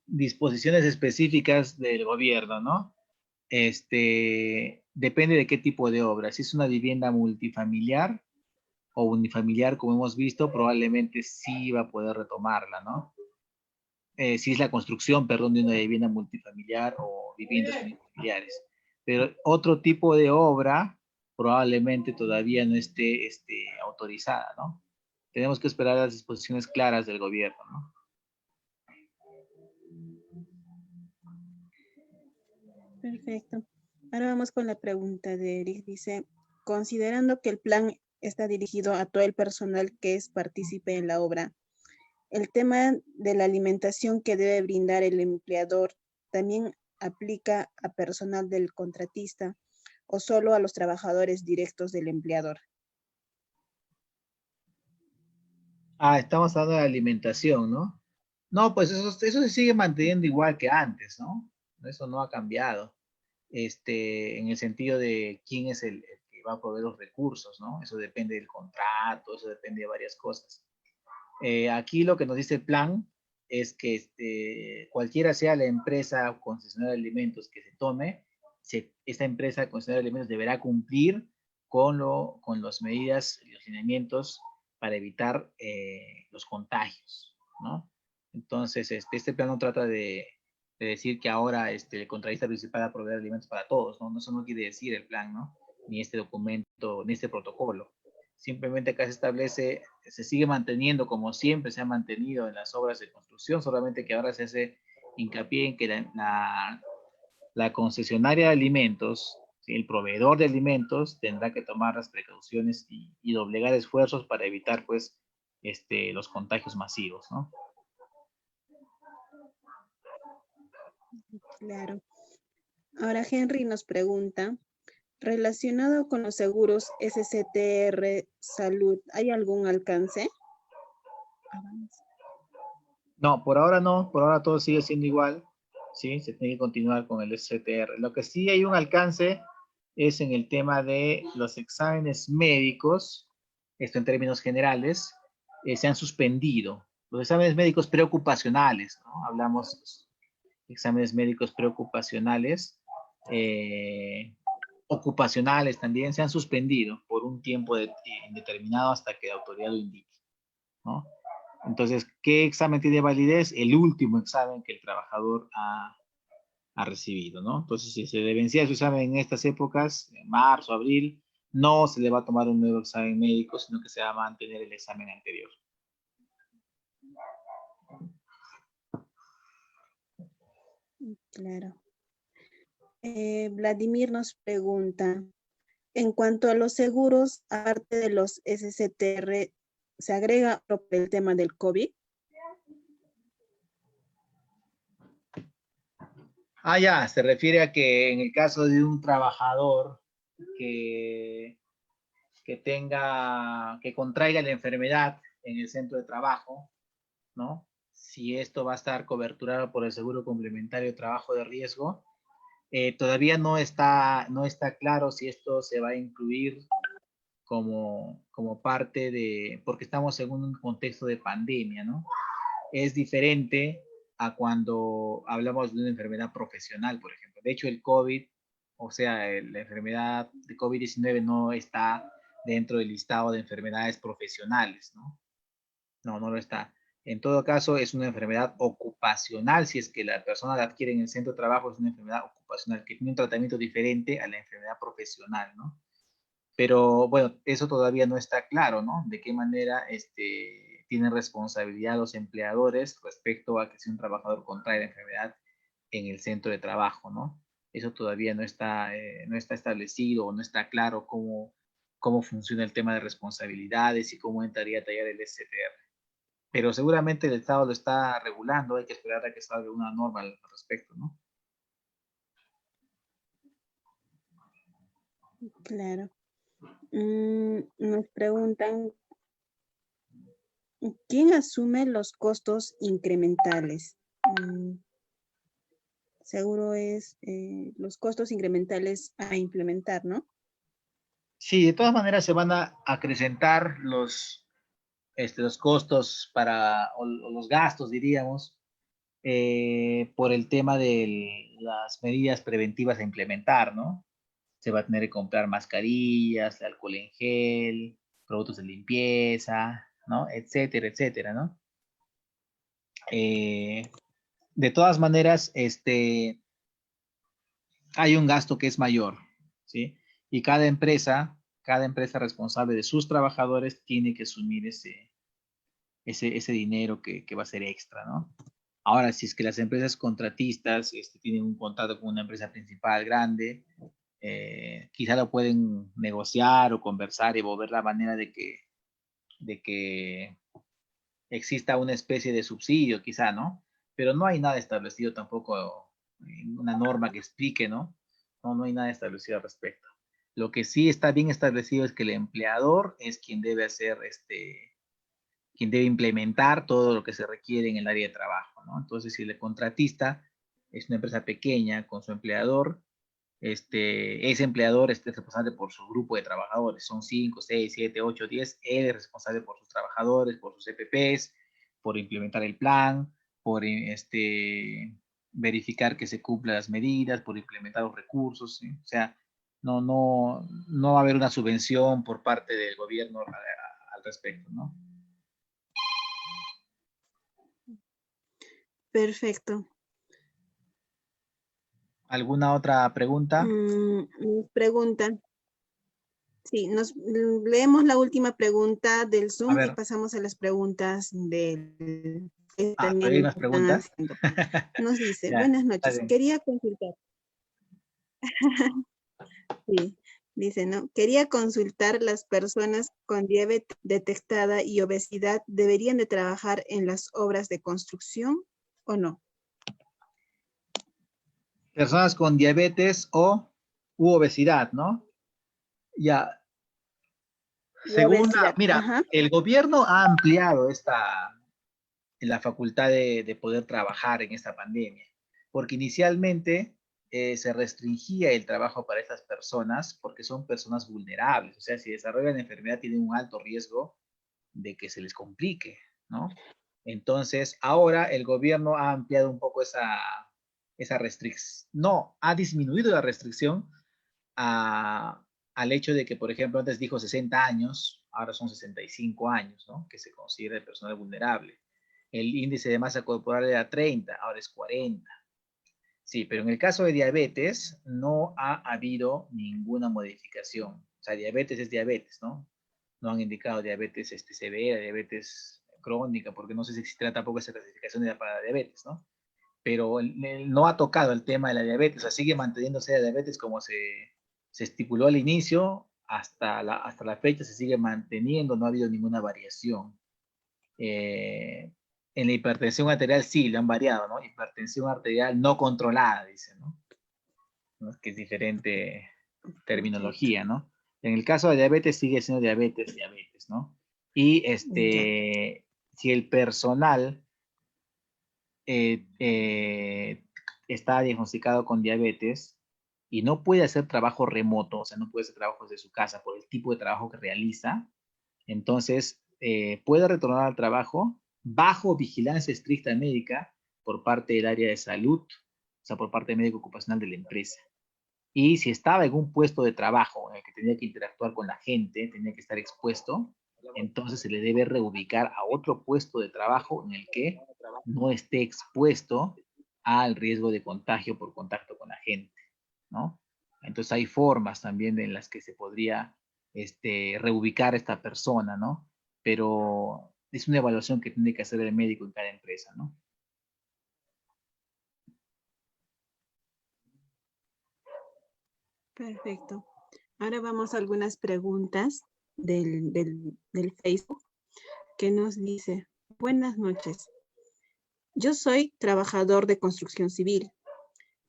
S2: disposiciones específicas del gobierno, ¿no? depende de qué tipo de obra. Si es una vivienda multifamiliar o unifamiliar, como hemos visto, probablemente sí va a poder retomarla, ¿no? Si es la construcción, perdón, de una vivienda multifamiliar o viviendas unifamiliares. Pero otro tipo de obra probablemente todavía no esté autorizada, ¿no? Tenemos que esperar las disposiciones claras del gobierno, ¿no?
S4: Perfecto. Ahora vamos con la pregunta de Eric. Dice, considerando que el plan está dirigido a todo el personal que es partícipe en la obra, el tema de la alimentación que debe brindar el empleador también aplica a personal del contratista o solo a los trabajadores directos del empleador.
S2: Estamos hablando de alimentación, ¿no? No, pues eso se sigue manteniendo igual que antes, ¿no? Eso no ha cambiado. En el sentido de quién es el que va a proveer los recursos, ¿no? Eso depende del contrato, eso depende de varias cosas. Aquí lo que nos dice el plan es que cualquiera sea la empresa concesionaria de alimentos que se tome, esta empresa concesionaria de alimentos deberá cumplir con las medidas y los lineamientos para evitar los contagios, ¿no? Entonces, este plan no trata de decir que ahora el contratista principal va a proveer alimentos para todos, ¿no? Eso no quiere decir el plan, ¿no? Ni este documento, ni este protocolo. Simplemente acá se establece, se sigue manteniendo como siempre se ha mantenido en las obras de construcción, solamente que ahora se hace hincapié en que la concesionaria de alimentos, ¿sí? El proveedor de alimentos tendrá que tomar las precauciones y doblegar esfuerzos para evitar, pues, los contagios masivos, ¿no?
S4: Claro. Ahora Henry nos pregunta, relacionado con los seguros SCTR Salud, ¿hay algún alcance?
S2: No, por ahora no, por ahora todo sigue siendo igual, ¿sí? Se tiene que continuar con el STR. Lo que sí hay un alcance es en el tema de los exámenes médicos, esto en términos generales, se han suspendido. Los exámenes médicos preocupacionales, ¿no? Hablamos de exámenes médicos preocupacionales, ocupacionales también, se han suspendido por un tiempo indeterminado hasta que la autoridad lo indique, ¿no? Entonces, ¿qué examen tiene validez? El último examen que el trabajador ha recibido, ¿no? Entonces, si se le vencía su examen en estas épocas, en marzo, abril, no se le va a tomar un nuevo examen médico, sino que se va a mantener el examen anterior.
S4: Claro. Vladimir nos pregunta, en cuanto a los seguros, aparte de los SCTR, ¿se agrega el tema del COVID?
S2: Ya, se refiere a que en el caso de un trabajador que que contraiga la enfermedad en el centro de trabajo, ¿no? Si esto va a estar coberturado por el seguro complementario de trabajo de riesgo, todavía no está claro si esto se va a incluir como parte porque estamos en un contexto de pandemia, ¿no? Es diferente a cuando hablamos de una enfermedad profesional, por ejemplo. De hecho, el COVID, o sea, la enfermedad de COVID-19 no está dentro del listado de enfermedades profesionales, ¿no? No lo está. En todo caso, es una enfermedad ocupacional. Si es que la persona la adquiere en el centro de trabajo, es una enfermedad ocupacional que tiene un tratamiento diferente a la enfermedad profesional, ¿no? Pero bueno, eso todavía no está claro, ¿no? De qué manera tienen responsabilidad los empleadores respecto a que si un trabajador contrae la enfermedad en el centro de trabajo, ¿no? Eso todavía no está establecido o no está claro cómo funciona el tema de responsabilidades y cómo entraría a tallar el STR. Pero seguramente el Estado lo está regulando, hay que esperar a que salga una norma al respecto, ¿no?
S4: Claro. Nos preguntan, ¿quién asume los costos incrementales? Seguro es los costos incrementales a implementar, ¿no?
S2: Sí, de todas maneras se van a acrecentar los costos o los gastos, diríamos, por el tema de las medidas preventivas a implementar, ¿no? Se va a tener que comprar mascarillas, alcohol en gel, productos de limpieza, ¿no? Etcétera, etcétera, ¿no? De todas maneras, hay un gasto que es mayor, ¿sí? Y cada empresa responsable de sus trabajadores tiene que asumir ese dinero que va a ser extra, ¿no? Ahora, si es que las empresas contratistas tienen un contrato con una empresa principal grande, quizá lo pueden negociar o conversar y ver la manera de que exista una especie de subsidio, quizá, ¿no? Pero no hay nada establecido tampoco, una norma que explique, ¿no? No hay nada establecido al respecto. Lo que sí está bien establecido es que el empleador es quien debe hacer, quien debe implementar todo lo que se requiere en el área de trabajo, ¿no? Entonces, si el contratista es una empresa pequeña con su empleador, ese empleador es responsable por su grupo de trabajadores, son 5, 6, 7, 8, 10, él es responsable por sus trabajadores, por sus EPPs, por implementar el plan, por verificar que se cumplan las medidas, por implementar los recursos, ¿sí? O sea, no va a haber una subvención por parte del gobierno al respecto, ¿no?
S4: Perfecto.
S2: ¿Alguna otra pregunta?
S4: Preguntan. Sí, leemos la última pregunta del Zoom y pasamos a las preguntas del que también
S2: ¿hay
S4: nos
S2: unas
S4: están
S2: preguntas?
S4: haciendo. Nos dice,
S2: Ya,
S4: buenas
S2: está
S4: noches,
S2: bien.
S4: quería consultar. Sí, dice, ¿no? Quería consultar, las personas con diabetes detectada y obesidad, ¿deberían de trabajar en las obras de construcción o no?
S2: Personas con diabetes u obesidad, ¿no? Ya,
S4: Y
S2: según,
S4: obesidad,
S2: mira,
S4: ajá.
S2: el gobierno ha ampliado la facultad de poder trabajar en esta pandemia, porque inicialmente se restringía el trabajo para estas personas porque son personas vulnerables, o sea, si desarrollan la enfermedad tienen un alto riesgo de que se les complique, ¿no? Entonces, ahora el gobierno ha ampliado un poco esa restricción, no, ha disminuido la restricción al hecho de que, por ejemplo, antes dijo 60 años, ahora son 65 años, ¿no? Que se considera el personal vulnerable. El índice de masa corporal era 30, ahora es 40. Sí, pero en el caso de diabetes no ha habido ninguna modificación. O sea, diabetes es diabetes, ¿no? No han indicado diabetes severa, diabetes crónica, porque no sé si existirá tampoco esa clasificación para diabetes, ¿no? Pero no ha tocado el tema de la diabetes, o sea, sigue manteniéndose la diabetes como se estipuló al inicio, hasta la fecha se sigue manteniendo, no ha habido ninguna variación. En la hipertensión arterial sí, lo han variado, ¿no? Hipertensión arterial no controlada, dicen, ¿no? ¿No? Que es diferente terminología, ¿no? En el caso de diabetes sigue siendo diabetes, ¿no? Y si el personal está diagnosticado con diabetes y no puede hacer trabajo remoto, o sea, no puede hacer trabajo desde su casa por el tipo de trabajo que realiza, entonces puede retornar al trabajo bajo vigilancia estricta médica por parte del área de salud, o sea, por parte del médico ocupacional de la empresa. Y si estaba en un puesto de trabajo en el que tenía que interactuar con la gente, tenía que estar expuesto, entonces se le debe reubicar a otro puesto de trabajo en el que no esté expuesto al riesgo de contagio por contacto con la gente, ¿no? Entonces hay formas también en las que se podría reubicar a esta persona, ¿no? Pero es una evaluación que tiene que hacer el médico en cada empresa, ¿no?
S4: Perfecto. Ahora vamos a algunas preguntas del Facebook que nos dice, buenas noches. Yo soy trabajador de construcción civil.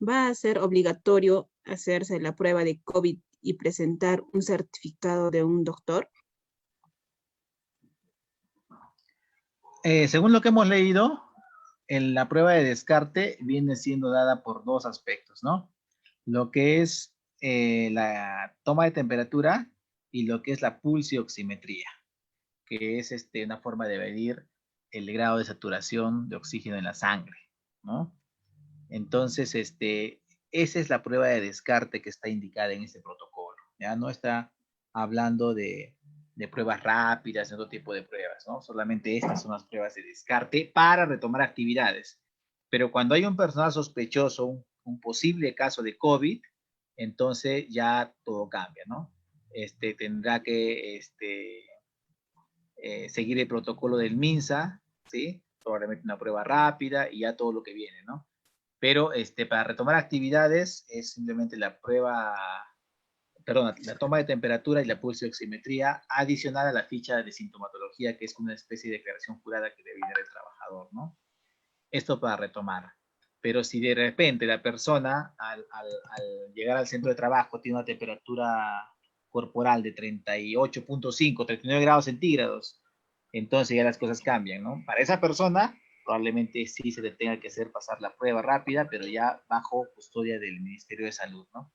S4: ¿Va a ser obligatorio hacerse la prueba de COVID y presentar un certificado de un doctor?
S2: Según lo que hemos leído, la prueba de descarte viene siendo dada por dos aspectos, ¿no? Lo que es la toma de temperatura y lo que es la pulsioximetría, que es una forma de medir el grado de saturación de oxígeno en la sangre, ¿no? Entonces, esa es la prueba de descarte que está indicada en este protocolo. Ya no está hablando de pruebas rápidas, de otro tipo de pruebas, ¿no? Solamente estas son las pruebas de descarte para retomar actividades. Pero cuando hay un personal sospechoso, un posible caso de COVID, entonces ya todo cambia, ¿no? Tendrá que seguir el protocolo del MINSA, ¿sí? Probablemente una prueba rápida y ya todo lo que viene, ¿no? Pero para retomar actividades es simplemente la prueba, perdón, la toma de temperatura y la pulsioximetría adicional a la ficha de sintomatología, que es una especie de declaración jurada que debe dar el trabajador, ¿no? Esto para retomar. Pero si de repente la persona al llegar al centro de trabajo tiene una temperatura corporal de 38.5, 39 grados centígrados, entonces ya las cosas cambian, ¿no? Para esa persona probablemente sí se le tenga que hacer pasar la prueba rápida, pero ya bajo custodia del Ministerio de Salud, ¿no?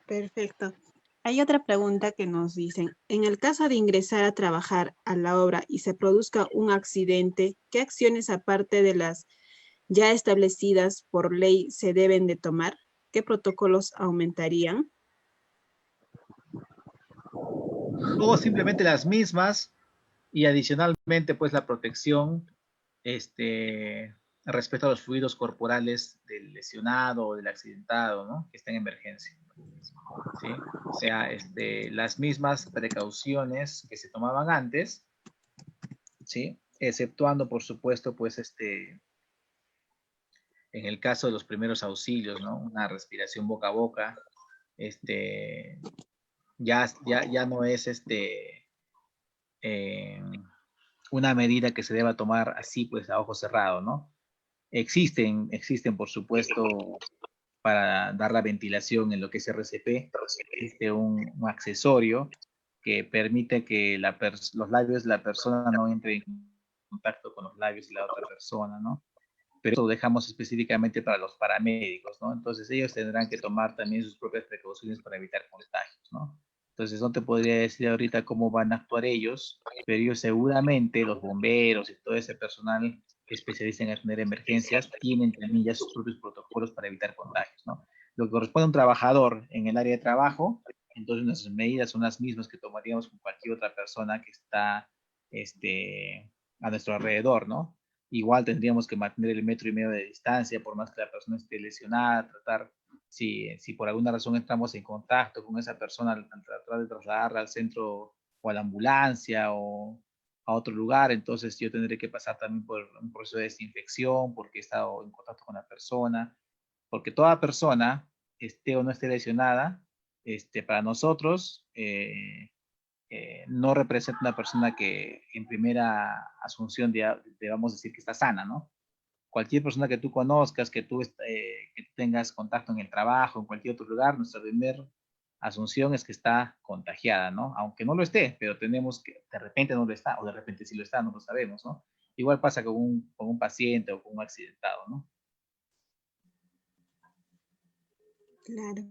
S4: Perfecto. Hay otra pregunta que nos dicen, en el caso de ingresar a trabajar a la obra y se produzca un accidente, ¿qué acciones aparte de las ya establecidas por ley se deben de tomar? ¿Qué protocolos aumentarían?
S2: O simplemente las mismas y adicionalmente pues la protección respecto a los fluidos corporales del lesionado o del accidentado, ¿no? Que está en emergencia. ¿Sí? O sea, las mismas precauciones que se tomaban antes, ¿sí? Exceptuando, por supuesto, pues, en el caso de los primeros auxilios, ¿no? Una respiración boca a boca, ya no es, una medida que se deba tomar así, pues, a ojo cerrado, ¿no? Existen, por supuesto, para dar la ventilación en lo que es RCP, existe un accesorio que permite que los labios de la persona no entren en contacto con los labios de la otra persona, ¿no? Pero eso lo dejamos específicamente para los paramédicos, ¿no? Entonces ellos tendrán que tomar también sus propias precauciones para evitar contagios, ¿no? Entonces no te podría decir ahorita cómo van a actuar ellos, pero ellos seguramente, los bomberos y todo ese personal especialista en atender emergencias, tienen también ya sus propios protocolos para evitar contagios, ¿no? Lo que corresponde a un trabajador en el área de trabajo, entonces nuestras medidas son las mismas que tomaríamos con cualquier otra persona que está a nuestro alrededor, ¿no? Igual tendríamos que mantener el 1,5 metros de distancia, por más que la persona esté lesionada, tratar, si por alguna razón entramos en contacto con esa persona, al tratar de trasladarla al centro o a la ambulancia o a otro lugar, entonces yo tendré que pasar también por un proceso de desinfección porque he estado en contacto con la persona, porque toda persona, esté o no esté lesionada, para nosotros, no representa una persona que en primera asunción debamos decir que está sana, ¿no? Cualquier persona que tú conozcas, que tú tengas contacto en el trabajo, en cualquier otro lugar, nuestra primera asunción es que está contagiada, ¿no? Aunque no lo esté, pero tenemos que, de repente no lo está, o de repente sí lo está, no lo sabemos, ¿no? Igual pasa con un paciente o con un accidentado, ¿no?
S4: Claro.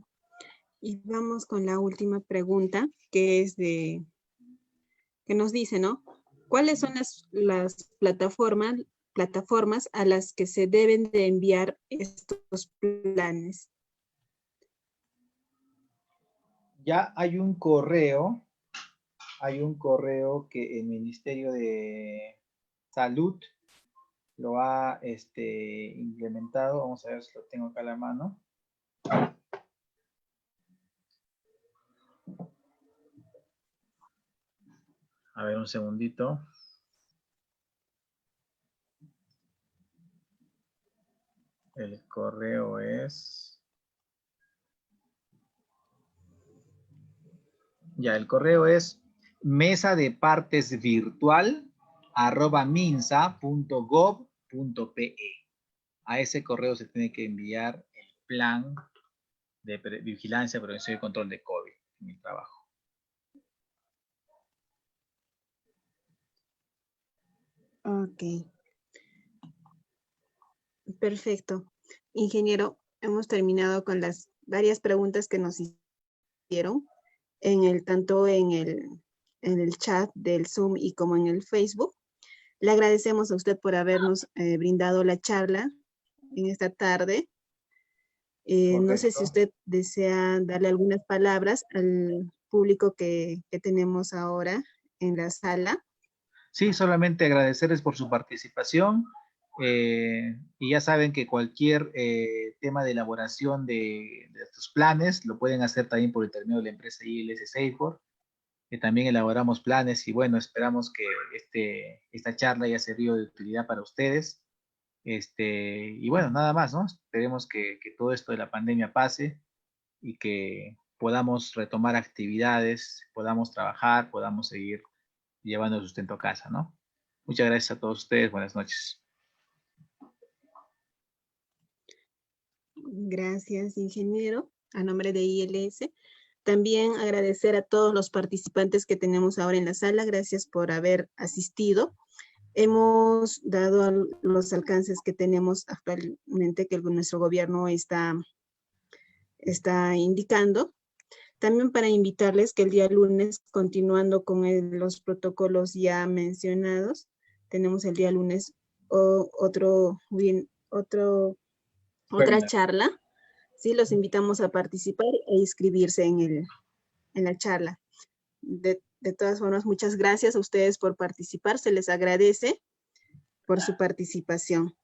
S4: Y vamos con la última pregunta, que es que nos dice, ¿no? ¿Cuáles son las plataformas a las que se deben de enviar estos planes?
S2: Ya hay un correo que el Ministerio de Salud lo ha implementado. Vamos a ver si lo tengo acá a la mano. A ver, un segundito. El correo es... Ya, el correo es mesadepartesvirtual@minsa.gov.pe. A ese correo se tiene que enviar el plan de vigilancia, prevención y control de COVID en el trabajo.
S4: Ok. Perfecto. Ingeniero, hemos terminado con las varias preguntas que nos hicieron tanto en el chat del Zoom y como en el Facebook. Le agradecemos a usted por habernos brindado la charla en esta tarde. No sé si usted desea darle algunas palabras al público que tenemos ahora en la sala.
S2: Sí, solamente agradecerles por su participación y ya saben que cualquier tema de elaboración de estos planes lo pueden hacer también por intermedio de la empresa ILS Safework, que también elaboramos planes y bueno, esperamos que esta charla haya servido de utilidad para ustedes. Y bueno, nada más, ¿no? Esperemos que todo esto de la pandemia pase y que podamos retomar actividades, podamos trabajar, podamos seguir llevando el sustento a casa, ¿no? Muchas gracias a todos ustedes. Buenas noches.
S4: Gracias, ingeniero. A nombre de ILS. También agradecer a todos los participantes que tenemos ahora en la sala. Gracias por haber asistido. Hemos dado los alcances que tenemos actualmente que nuestro gobierno está indicando. También para invitarles que el día lunes, continuando con los protocolos ya mencionados, tenemos el día lunes otra charla. Sí, los invitamos a participar e inscribirse en la charla. De todas formas, muchas gracias a ustedes por participar. Se les agradece por su participación.